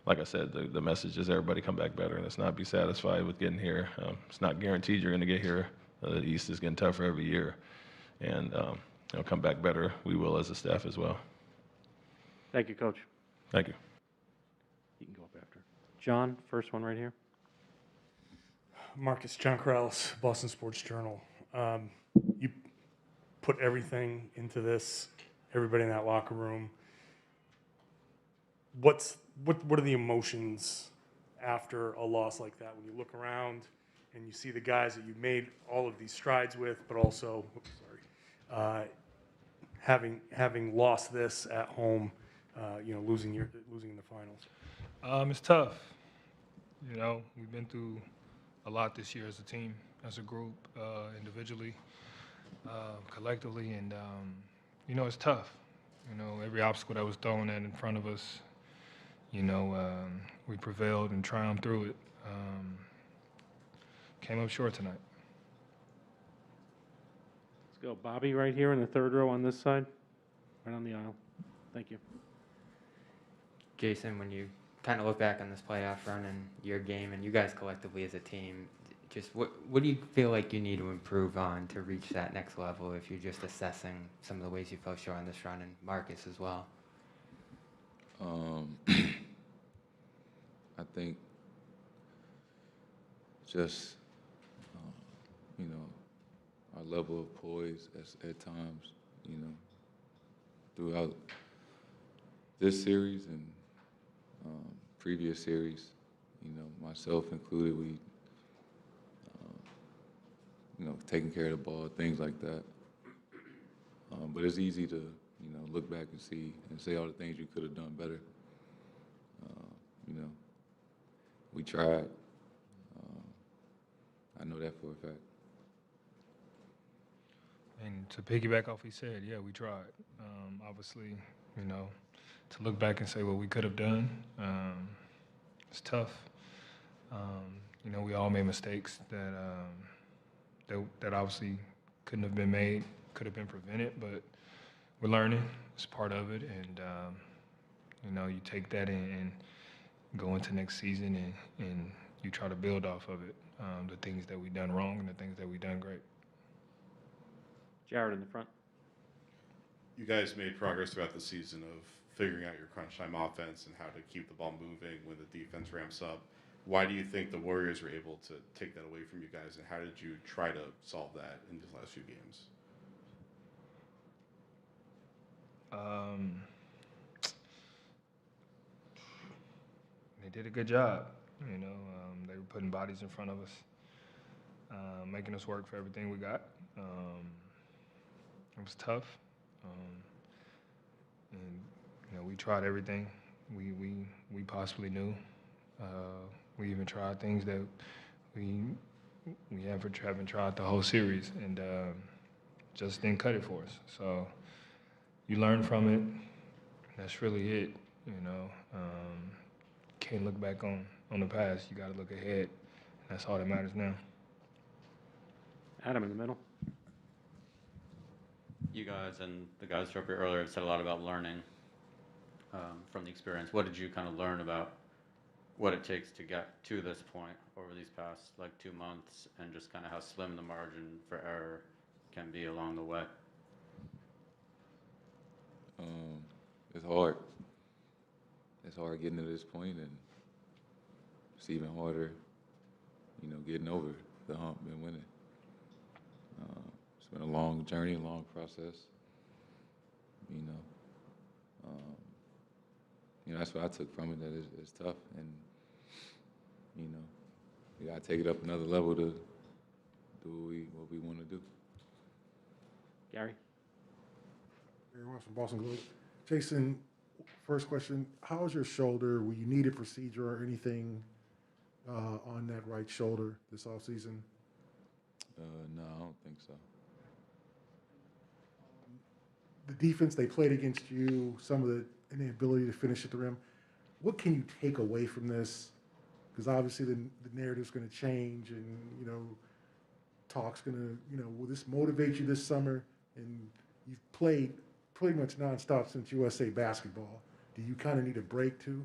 like I said, the message is everybody come back better, and let's not be satisfied with getting here. It's not guaranteed you're going to get here. The East is getting tougher every year, and come back better. We will as a staff as well. Thank you, Coach. Thank you. You can go up after. John, first one right here. Marcus, John Corrales, Boston Sports Journal. You put everything into this, everybody in that locker room. What are the emotions after a loss like that when you look around and you see the guys that you made all of these strides with, but also having lost this at home, losing in the finals? It's tough. We've been through a lot this year as a team, as a group, individually, collectively, and it's tough. Every obstacle that was thrown in front of us, we prevailed and triumphed through it. Came up short tonight. Let's go, Bobby, right here in the third row on this side, right on the aisle. Thank you. Jason, when you kind of look back on this playoff run and your game, and you guys collectively as a team, just what do you feel like you need to improve on to reach that next level if you're just assessing some of the ways you fell short on this run, and Marcus as well? I think just, our level of poise at times, throughout this series and previous series, myself included, we, taking care of the ball, things like that. But it's easy to, look back and see and say all the things you could have done better. We tried, know that for a fact. And to piggyback off what he said, yeah, we tried. Obviously, you know, to look back and say what we could have done, it's tough. You know, we all made mistakes that obviously couldn't have been made, could have been prevented, but we're learning. It's part of it, and you know, you take that and go into next season and you try to build off of it, the things that we done wrong and the things that we done great. Jared in the front. You guys made progress throughout the season of figuring out your crunch time offense and how to keep the ball moving when the defense ramps up. Why do you think the Warriors were able to take that away from you guys, and how did you try to solve that in these last few games? They did a good job. You know, they were putting bodies in front of us, making us work for everything we got. It was tough, and you know, we tried everything we possibly knew. We even tried things that we haven't tried the whole series, and just didn't cut it for us. So you learn from it. That's really it. You know, can't look back on the past. You got to look ahead. That's all that matters now. Adam in the middle. You guys and the guys who were up here earlier have said a lot about learning from the experience. What did you kind of learn about what it takes to get to this point over these past 2 months, and just kind of how slim the margin for error can be along the way? It's hard. It's hard getting to this point, and it's even harder, you know, getting over the hump and winning. It's been a long journey, a long process, you know. That's what I took from it, that it's tough, and, you know, we gotta take it up another level to do what we want to do. Gary? Gary Watson, Boston Globe. Jason, first question, how's your shoulder? Will you need a procedure or anything on that right shoulder this offseason? No, I don't think so. The defense they played against you, some of the inability to finish at the rim. What can you take away from this? Because obviously the narrative's going to change, and you know, talk's going to, you know, will this motivate you this summer? And you've played pretty much nonstop since USA basketball. Do you kind of need a break too?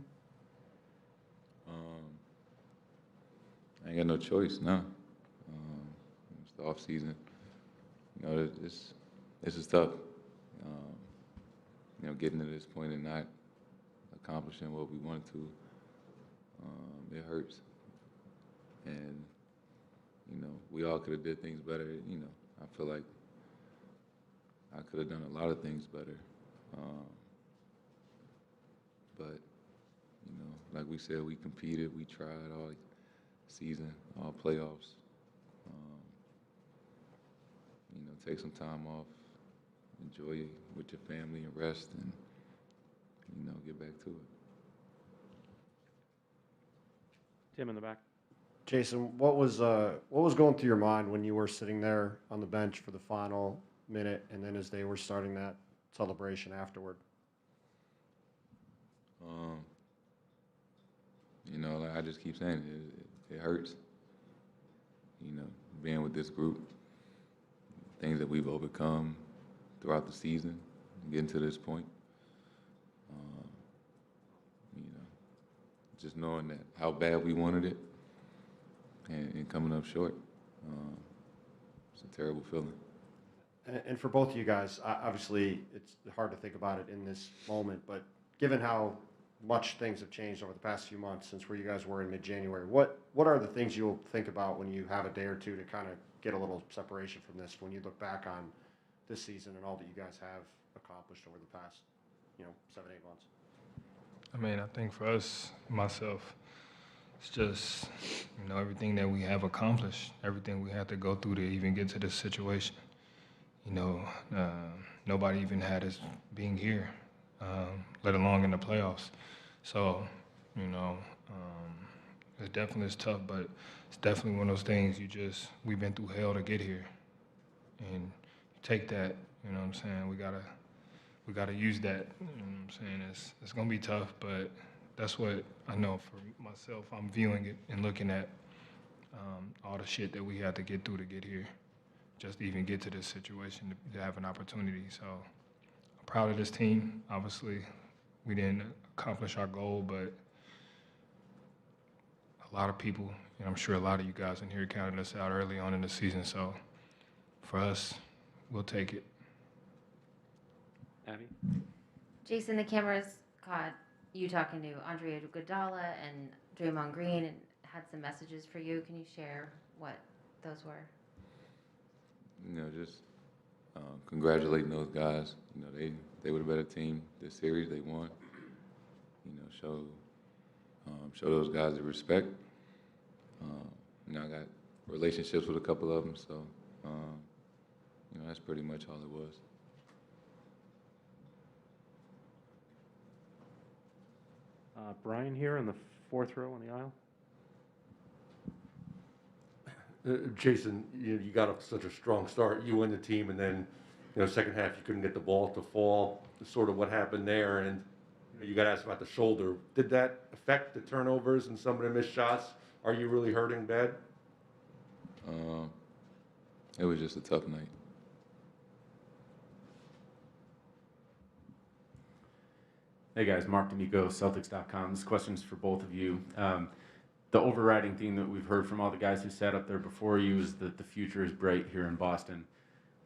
I ain't got no choice now. It's the off season. You know, this is tough. You know, getting to this point and not accomplishing what we wanted to, it hurts. And, you know, we all could have did things better. You know, I feel like I could have done a lot of things better. But, you know, like we said, we competed, we tried all season, all playoffs. You know, take some time off, enjoy it with your family and rest, and, you know, get back to it. Tim in the back. Jason, what was going through your mind when you were sitting there on the bench for the final minute, and then as they were starting that celebration afterward? You know, like I just keep saying, it hurts. You know, being with this group, things that we've overcome throughout the season, getting to this point. You know, just knowing that how bad we wanted it and coming up short. It's a terrible feeling. And for both of you guys, obviously it's hard to think about it in this moment, but given how much things have changed over the past few months since where you guys were in mid-January, what are the things you'll think about when you have a day or two to kind of get a little separation from this, when you look back on this season and all that you guys have accomplished over the past, 7-8 months? I mean, I think for us, myself, it's just, everything that we have accomplished, everything we had to go through to even get to this situation. Nobody even had us being here, let alone in the playoffs. So, It definitely is tough, but it's definitely one of those things we've been through hell to get here. And you take that, you know what I'm saying? We gotta use that, you know what I'm saying? It's gonna be tough, but that's what I know for myself. I'm viewing it and looking at all the shit that we had to get through to get here, just to even get to this situation, to have an opportunity. So I'm proud of this team. Obviously, we didn't accomplish our goal, but a lot of people, and I'm sure a lot of you guys in here counted us out early on in the season. So for us, we'll take it. Abby? Jason, the cameras caught you talking to Andre Iguodala and Draymond Green and had some messages for you. Can you share what those were? You know, just congratulating those guys. You know, they were the better team this series. They won. You know, show those guys the respect. You know, I got relationships with a couple of them, so you know, that's pretty much all it was. Brian here in the fourth row on the aisle. Jason, you got such a strong start. You win the team, and then, second half you couldn't get the ball to fall. Sort of what happened there, and you got asked about the shoulder. Did that affect the turnovers and some of the missed shots? Are you really hurting bad? It was just a tough night. Hey guys, Mark D'Amico, Celtics.com. This question's for both of you. The overriding theme that we've heard from all the guys who sat up there before you is that the future is bright here in Boston.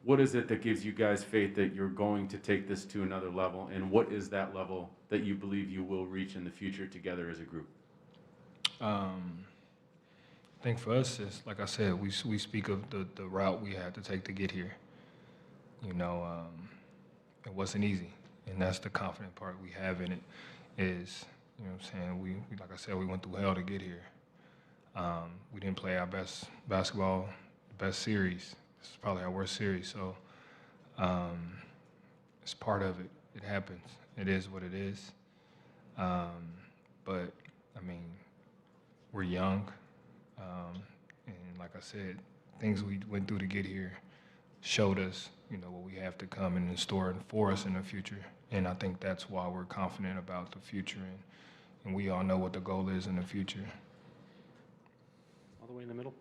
What is it that gives you guys faith that you're going to take this to another level, and what is that level that you believe you will reach in the future together as a group? I think for us, it's like I said, we speak of the route we had to take to get here. You know, it wasn't easy, and that's the confident part we have in it. Is, you know what I'm saying, we like I said, we went through hell to get here. We didn't play our best basketball, best series. This is probably our worst series, so it's part of it. It happens. It is what it is. But I mean, we're young, and like I said, things we went through to get here showed us, what we have to come and in store and for us in the future. And I think that's why we're confident about the future, and we all know what the goal is in the future. All the way in the middle.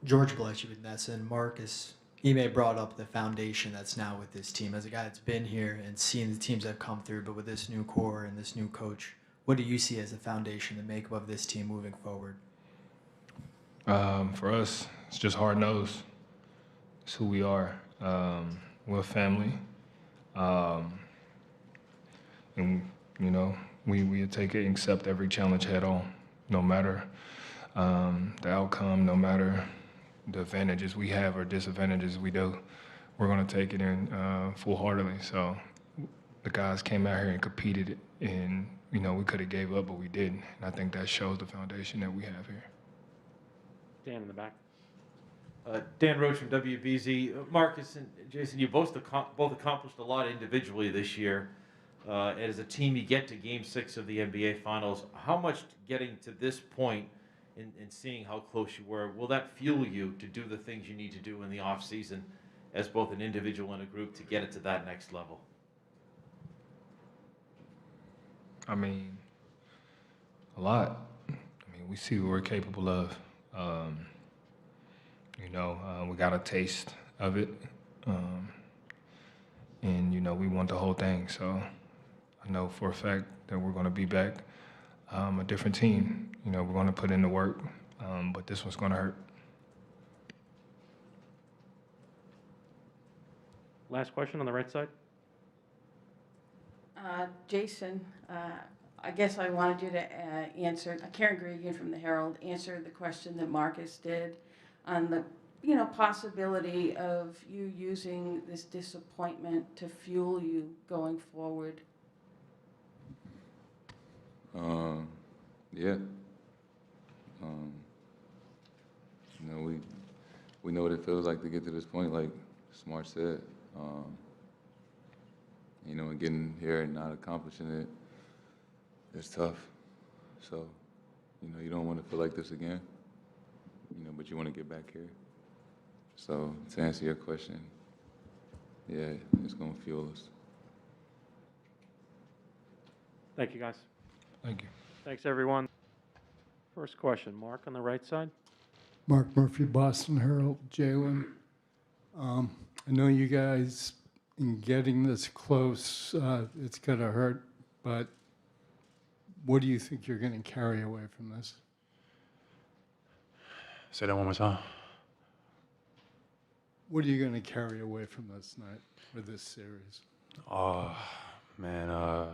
George Gillespie with Nesson. Marcus, Ime brought up the foundation that's now with this team. As a guy that's been here and seen the teams that have come through, but with this new core and this new coach, what do you see as the foundation, the makeup of this team moving forward? For us, it's just hard-nosed. It's who we are. We're a family. And, we take it and accept every challenge head on, no matter the outcome, no matter the advantages we have or disadvantages we do. We're going to take it in full-heartedly. So the guys came out here and competed, and, we could have gave up, but we didn't. And I think that shows the foundation that we have here. Dan in the back. Dan Roach from WBZ. Marcus and Jason, you both accomplished a lot individually this year. And as a team, you get to Game 6 of the NBA Finals. How much getting to this point and seeing how close you were, will that fuel you to do the things you need to do in the offseason as both an individual and a group to get it to that next level? I mean, a lot. We see what we're capable of. We got a taste of it. And, we want the whole thing. So I know for a fact that we're going to be back a different team. We're going to put in the work, but this one's going to hurt. Last question on the right side. Jason, I guess I wanted you to answer, Karen Gregan from the Herald, answer the question that Marcus did on the possibility of you using this disappointment to fuel you going forward. Yeah. We know what it feels like to get to this point, like Smart said. And getting here and not accomplishing it, it's tough. So, you don't want to feel like this again, but you want to get back here. So to answer your question, yeah, it's going to fuel us. Thank you, guys. Thank you. Thanks, everyone. First question, Mark on the right side. Mark Murphy, Boston Herald. Jalen, I know you guys, in getting this close, it's going to hurt, but what do you think you're going to carry away from this? Say that one more time. What are you going to carry away from this night, or this series? Oh, man,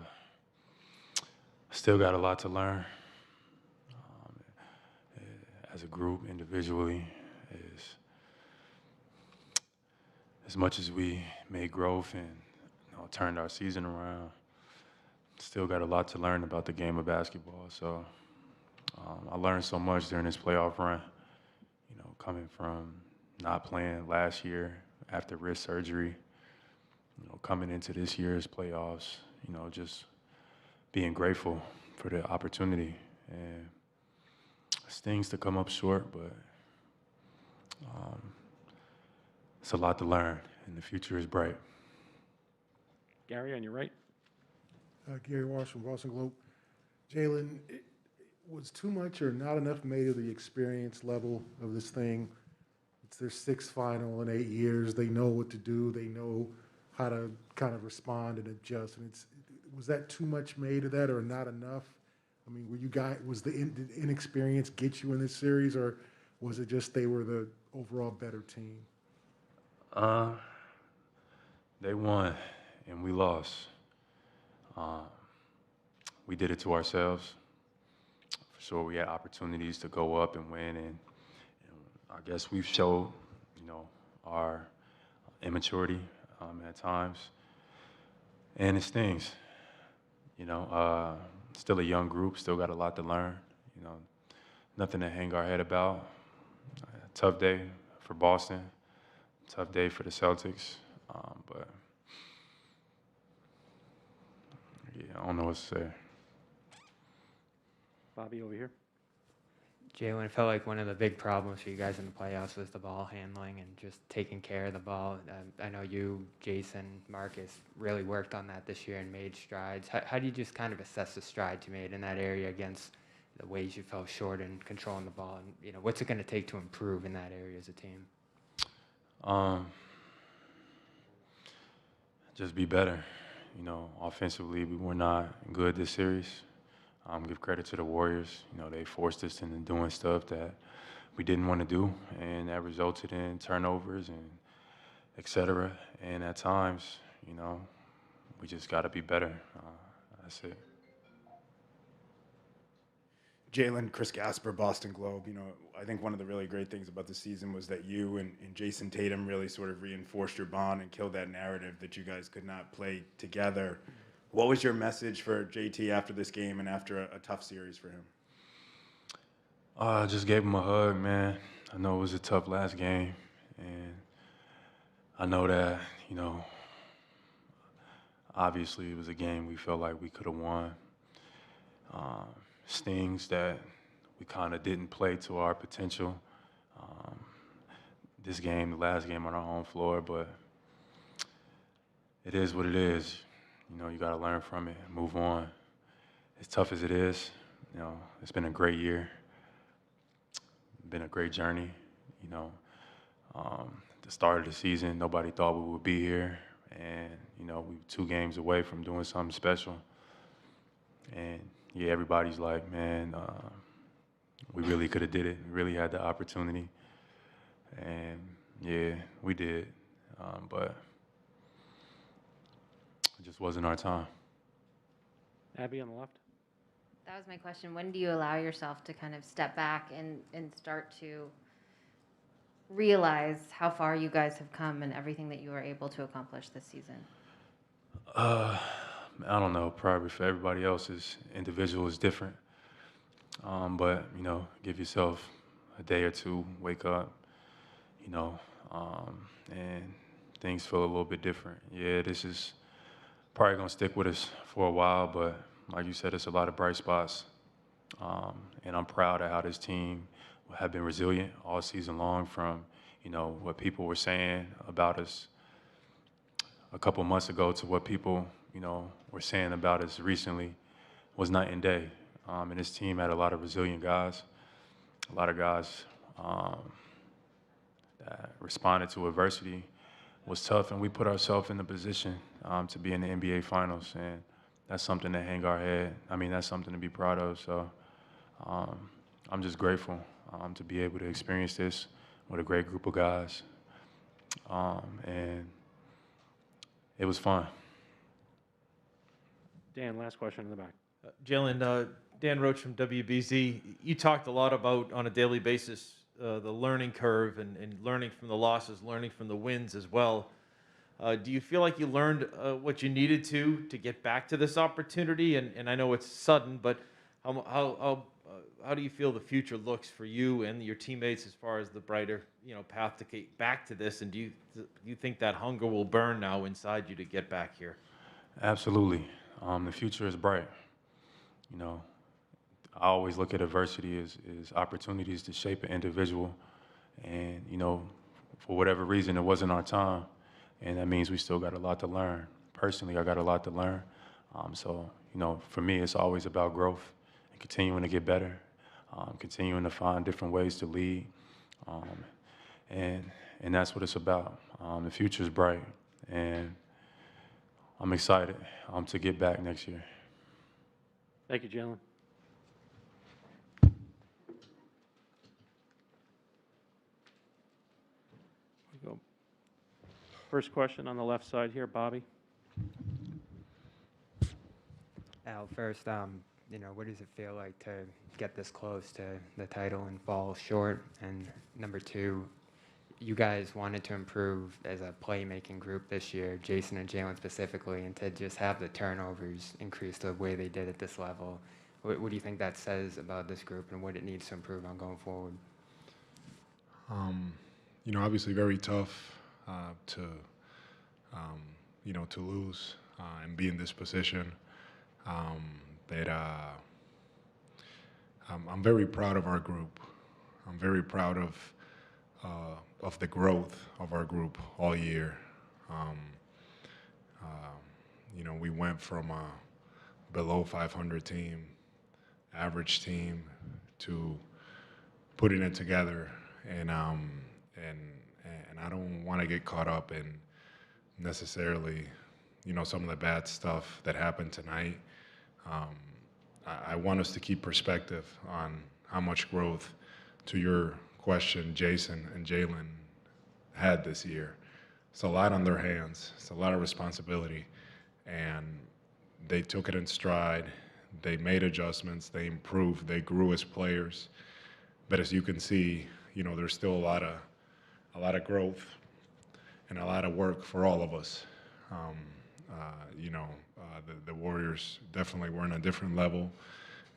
still got a lot to learn. As a group, individually, as much as we made growth and turned our season around, still got a lot to learn about the game of basketball. So I learned so much during this playoff run, coming from not playing last year after wrist surgery, coming into this year's playoffs, just being grateful for the opportunity. And stings to come up short, but it's a lot to learn, and the future is bright. Gary, on your right. Gary Walsh from Boston Globe. Jalen, was too much or not enough made of the experience level of this thing? It's their sixth final in 8 years. They know what to do. They know how to kind of respond and adjust. And was that too much made of that or not enough? I mean, did inexperience get you in this series, or was it just they were the overall better team? They won, and we lost. We did it to ourselves. For sure, we had opportunities to go up and win, and I guess we've showed, our immaturity at times, and it stings. Still a young group, still got a lot to learn. Nothing to hang our head about. Tough day for Boston, tough day for the Celtics, but yeah, I don't know what to say. Bobby over here. Jalen, it felt like one of the big problems for you guys in the playoffs was the ball handling and just taking care of the ball. I know you, Jason, Marcus really worked on that this year and made strides. How do you just kind of assess the strides you made in that area against the ways you fell short in controlling the ball? And what's it going to take to improve in that area as a team? Just be better. Offensively, we were not good this series. Give credit to the Warriors. They forced us into doing stuff that we didn't want to do, and that resulted in turnovers and et cetera. And at times, we just got to be better. That's it. Jalen, Chris Gasper, Boston Globe. I think one of the really great things about the season was that you and Jason Tatum really sort of reinforced your bond and killed that narrative that you guys could not play together. What was your message for JT after this game and after a tough series for him? I just gave him a hug, man. I know it was a tough last game, and I know that, obviously it was a game we felt like we could have won. Stings that we kind of didn't play to our potential. This game, the last game on our home floor, but it is what it is. You got to learn from it and move on. As tough as it is, it's been a great year. Been a great journey. The start of the season, nobody thought we would be here. And, we were 2 games away from doing something special. And, yeah, everybody's like, man, we really could have did it. We really had the opportunity. And, yeah, we did. But it just wasn't our time. Abby on the left. That was my question. When do you allow yourself to kind of step back and start to realize how far you guys have come and everything that you were able to accomplish this season? I don't know. Probably for everybody else, individual is different. But, give yourself a day or two, wake up, and things feel a little bit different. Yeah, this is probably going to stick with us for a while, but like you said, it's a lot of bright spots. And I'm proud of how this team have been resilient all season long from, what people were saying about us a couple months ago to what people, were saying about us recently was night and day. And this team had a lot of resilient guys, a lot of guys that responded to adversity. Was tough, and we put ourselves in the position to be in the NBA Finals, and that's something to hang our head. I mean, that's something to be proud of. So I'm just grateful to be able to experience this with a great group of guys, and it was fun. Dan, last question in the back. Jalen, Dan Roach from WBZ. You talked a lot about, on a daily basis, the learning curve and learning from the losses, learning from the wins as well. Do you feel like you learned what you needed to get back to this opportunity? And I know it's sudden, but how do you feel the future looks for you and your teammates as far as the brighter path to get back to this? And do you think that hunger will burn now inside you to get back here? Absolutely. The future is bright. I always look at adversity as opportunities to shape an individual. And, for whatever reason, it wasn't our time. And that means we still got a lot to learn. Personally, I got a lot to learn. So, for me, it's always about growth and continuing to get better, continuing to find different ways to lead. And that's what it's about. The future is bright. And I'm excited to get back next year. Thank you, Jalen. We'll go. First question on the left side here, Bobby. Al, first, what does it feel like to get this close to the title and fall short? And number two, you guys wanted to improve as a playmaking group this year, Jason and Jalen specifically, and to just have the turnovers increase the way they did at this level. What do you think that says about this group and what it needs to improve on going forward? Obviously very tough to lose and be in this position. But I'm very proud of our group. I'm very proud of the growth of our group all year. We went from a below 500 team, average team, to putting it together. And I don't want to get caught up in necessarily, some of the bad stuff that happened tonight. I want us to keep perspective on how much growth, to your question, Jason and Jalen had this year. It's a lot on their hands. It's a lot of responsibility. And they took it in stride. They made adjustments. They improved. They grew as players. But as you can see, there's still a lot of growth and a lot of work for all of us. The Warriors definitely were on a different level,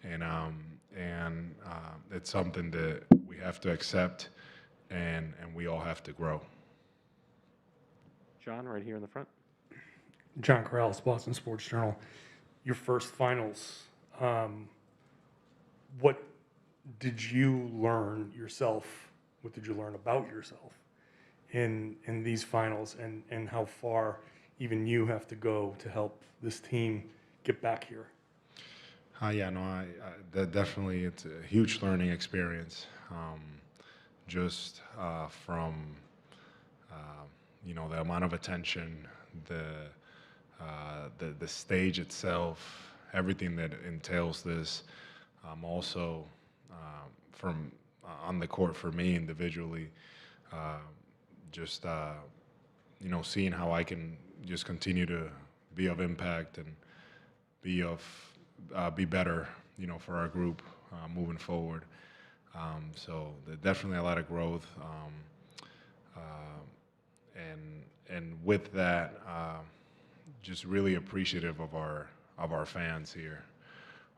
and it's something that we have to accept, and we all have to grow. John, right here in the front. John Corrales, Boston Sports Journal. Your first finals. What did you learn yourself? What did you learn about yourself in these finals, and how far even you have to go to help this team get back here? Definitely, it's a huge learning experience. Just from the amount of attention, the stage itself, everything that entails this. Also, from on the court for me individually, seeing how I can just continue to be of impact and be better, for our group moving forward. So definitely a lot of growth, and with that, just really appreciative of our fans here,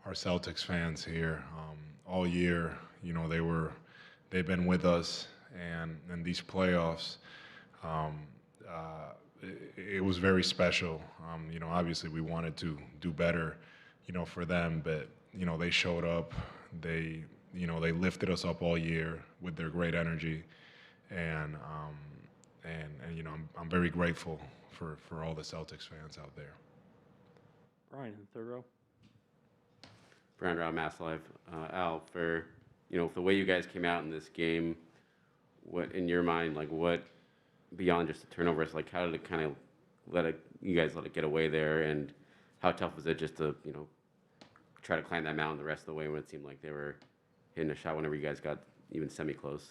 our Celtics fans here, all year. They've been with us, and in these playoffs, it was very special. Obviously we wanted to do better, for them, but they showed up, They, they lifted us up all year with their great energy, and I'm very grateful for all the Celtics fans out there. Brian in the third row. Brian Rao, Mass Live. Al, for the way you guys came out in this game, what in your mind, like what beyond just the turnovers, like how did it kind of you guys let it get away there, and how tough was it just to try to climb that mountain the rest of the way when it seemed like they were hitting a shot whenever you guys got even semi-close?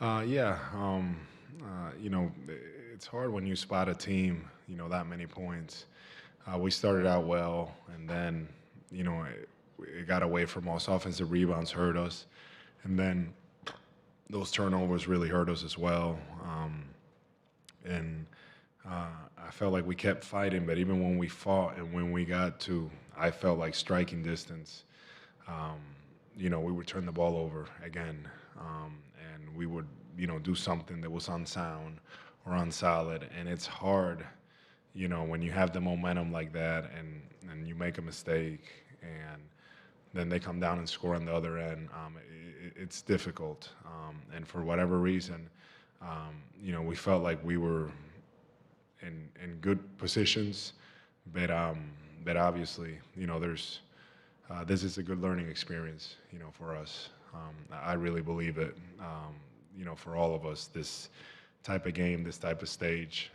Yeah, it's hard when you spot a team, that many points. We started out well, and then, it got away from us. Offensive rebounds hurt us, and then those turnovers really hurt us as well. I felt like we kept fighting, but even when we fought and when we got to, I felt like striking distance, we would turn the ball over again, and we would, do something that was unsound or unsolid, and it's hard, when you have the momentum like that and you make a mistake and then they come down and score on the other end. It's difficult, and for whatever reason, we felt like we were in good positions, but obviously, there's this is a good learning experience, for us. I really believe it, for all of us, this type of game, this type of stage,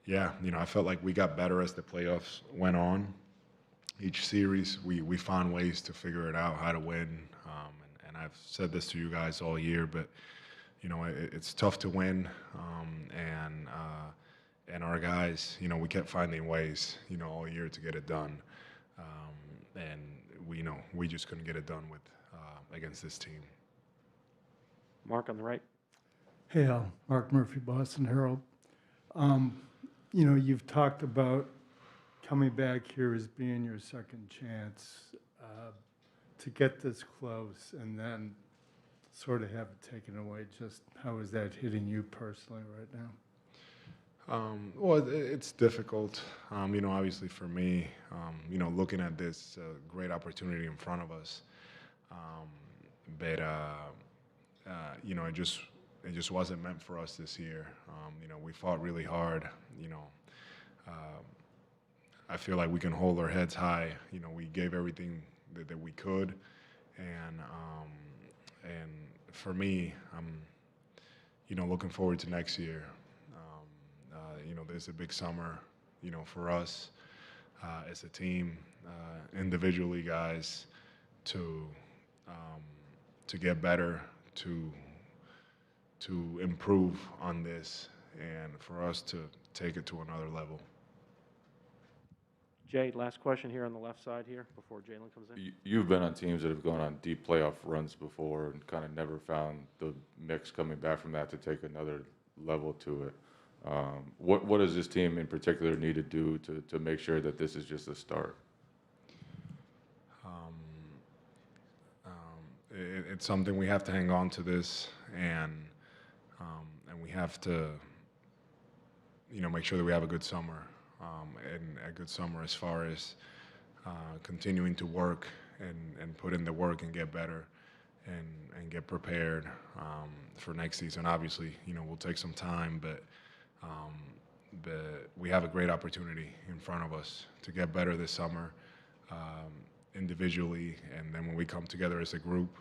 yeah, I felt like we got better as the playoffs went on. Each series, we found ways to figure it out, how to win, and I've said this to you guys all year, but it's tough to win, and our guys, we kept finding ways, all year to get it done, and we just couldn't get it done with against this team. Mark on the right. Hey, Al. Mark Murphy, Boston Herald. You've talked about coming back here as being your second chance to get this close and then sort of have it taken away. Just how is that hitting you personally right now? Well, it's difficult, obviously for me, looking at this great opportunity in front of us, but it just wasn't meant for us this year. We fought really hard. I feel like we can hold our heads high. We gave everything that we could, and for me, I'm looking forward to next year. There's a big summer, for us as a team, individually, guys, to get better, to improve on this, and for us to take it to another level. Jay, last question here on the left side here before Jalen comes in. You've been on teams that have gone on deep playoff runs before and kind of never found the mix coming back from that to take another level to it. What does this team in particular need to do to make sure that this is just a start? It's something we have to hang on to this, and we have to, make sure that we have a good summer, and a good summer as far as continuing to work and put in the work and get better and get prepared for next season. Obviously, we'll take some time, but we have a great opportunity in front of us to get better this summer, individually, and then when we come together as a group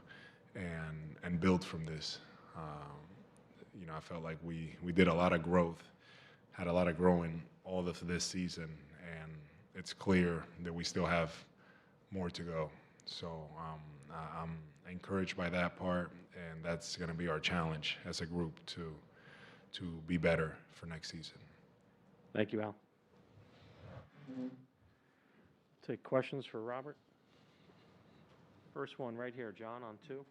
and build from this. I felt like we did a lot of growth, had a lot of growing all of this season, and it's clear that we still have more to go. So I'm encouraged by that part, and that's going to be our challenge as a group to be better for next season. Thank you, Al. Take questions for Robert. First one right here, John on 2.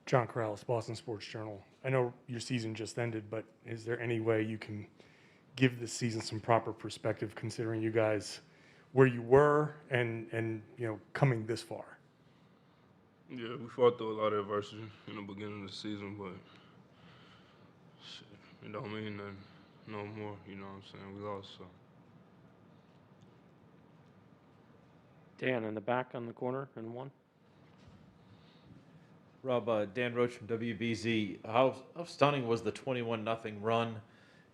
John Corrales, Boston Sports Journal. I know your season just ended, but is there any way you can give this season some proper perspective, considering you guys where you were and coming this far? Yeah, we fought through a lot of adversity in the beginning of the season, but shit, it don't mean nothing no more. You know what I'm saying? We lost, so. Dan, in the back on the corner in 1. Rob, Dan Roach from WBZ. How stunning was the 21-0 run,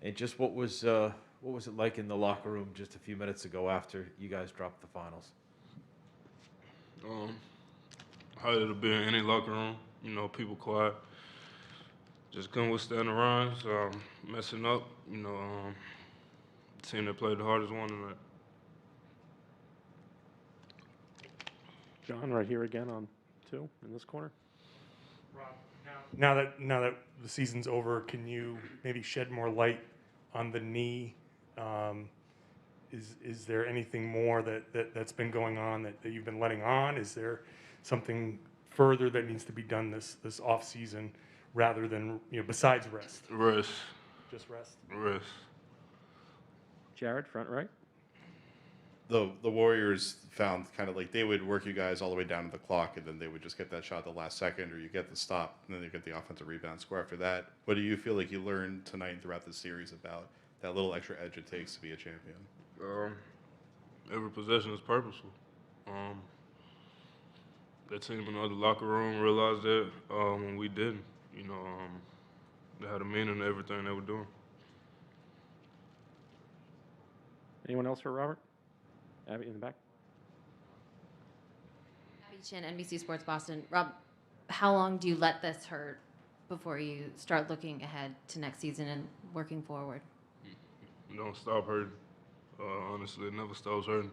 and just what was it like in the locker room just a few minutes ago after you guys dropped the finals? How it'll be in any locker room, people quiet. Just couldn't withstand the runs, messing up, the team that played the hardest one tonight. John, right here again on 2 in this corner. Now that the season's over, can you maybe shed more light on the knee? Is there anything more that's been going on that you've been letting on? Is there something further that needs to be done this off season rather than besides rest? Rest. Just rest. Rest. Jared, front right. The Warriors found kind of like they would work you guys all the way down to the clock, and then they would just get that shot at the last second, or you get the stop, and then you get the offensive rebound score after that. What do you feel like you learned tonight and throughout the series about that little extra edge it takes to be a champion? Every possession is purposeful. That team in the other locker room realized that when we didn't. They had a meaning to everything they were doing. Anyone else for Robert? Abby in the back. Abby Chin, NBC Sports Boston. Rob, how long do you let this hurt before you start looking ahead to next season and working forward? It don't stop hurting. Honestly, it never stops hurting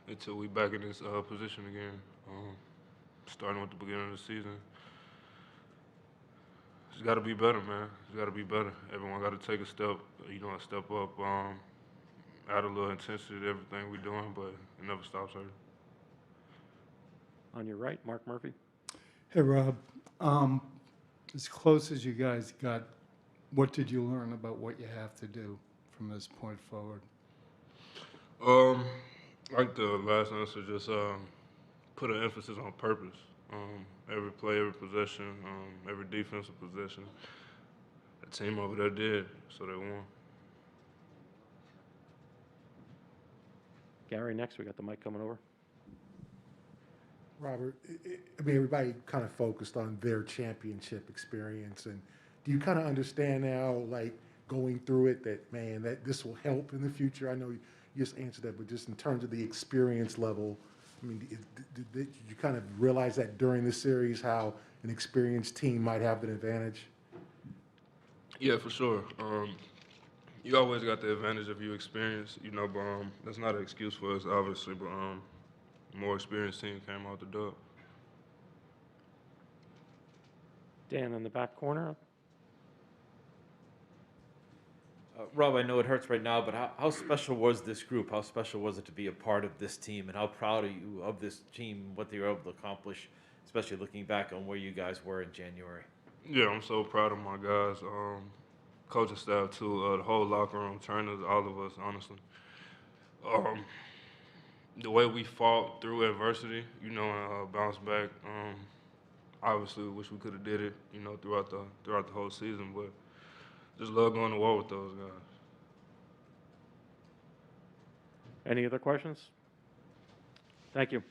until we back in this position again. Starting with the beginning of the season. It's got to be better, man. It's got to be better. Everyone got to take a step up, add a little intensity to everything we're doing, but it never stops hurting. On your right, Mark Murphy. Hey, Rob. As close as you guys got, what did you learn about what you have to do from this point forward? Like the last answer, just put an emphasis on purpose. Every play, every possession, every defensive possession. The team over there did, so they won. Gary, next. We got the mic coming over. Robert, I mean, everybody kind of focused on their championship experience, and do you kind of understand now, like going through it, that man, that this will help in the future? I know you just answered that, but just in terms of the experience level, I mean, did you kind of realize that during the series how an experienced team might have an advantage? Yeah, for sure. You always got the advantage of your experience, but that's not an excuse for us, obviously, but more experienced team came out the dub. Dan in the back corner. Rob, I know it hurts right now, but how special was this group? How special was it to be a part of this team? And how proud are you of this team, what they were able to accomplish, especially looking back on where you guys were in January? Yeah, I'm so proud of my guys. Coaching staff, too, the whole locker room, trainers, all of us, honestly. The way we fought through adversity, and bounced back, obviously we wish we could have did it, throughout the whole season, but just love going to war with those guys. Any other questions? Thank you.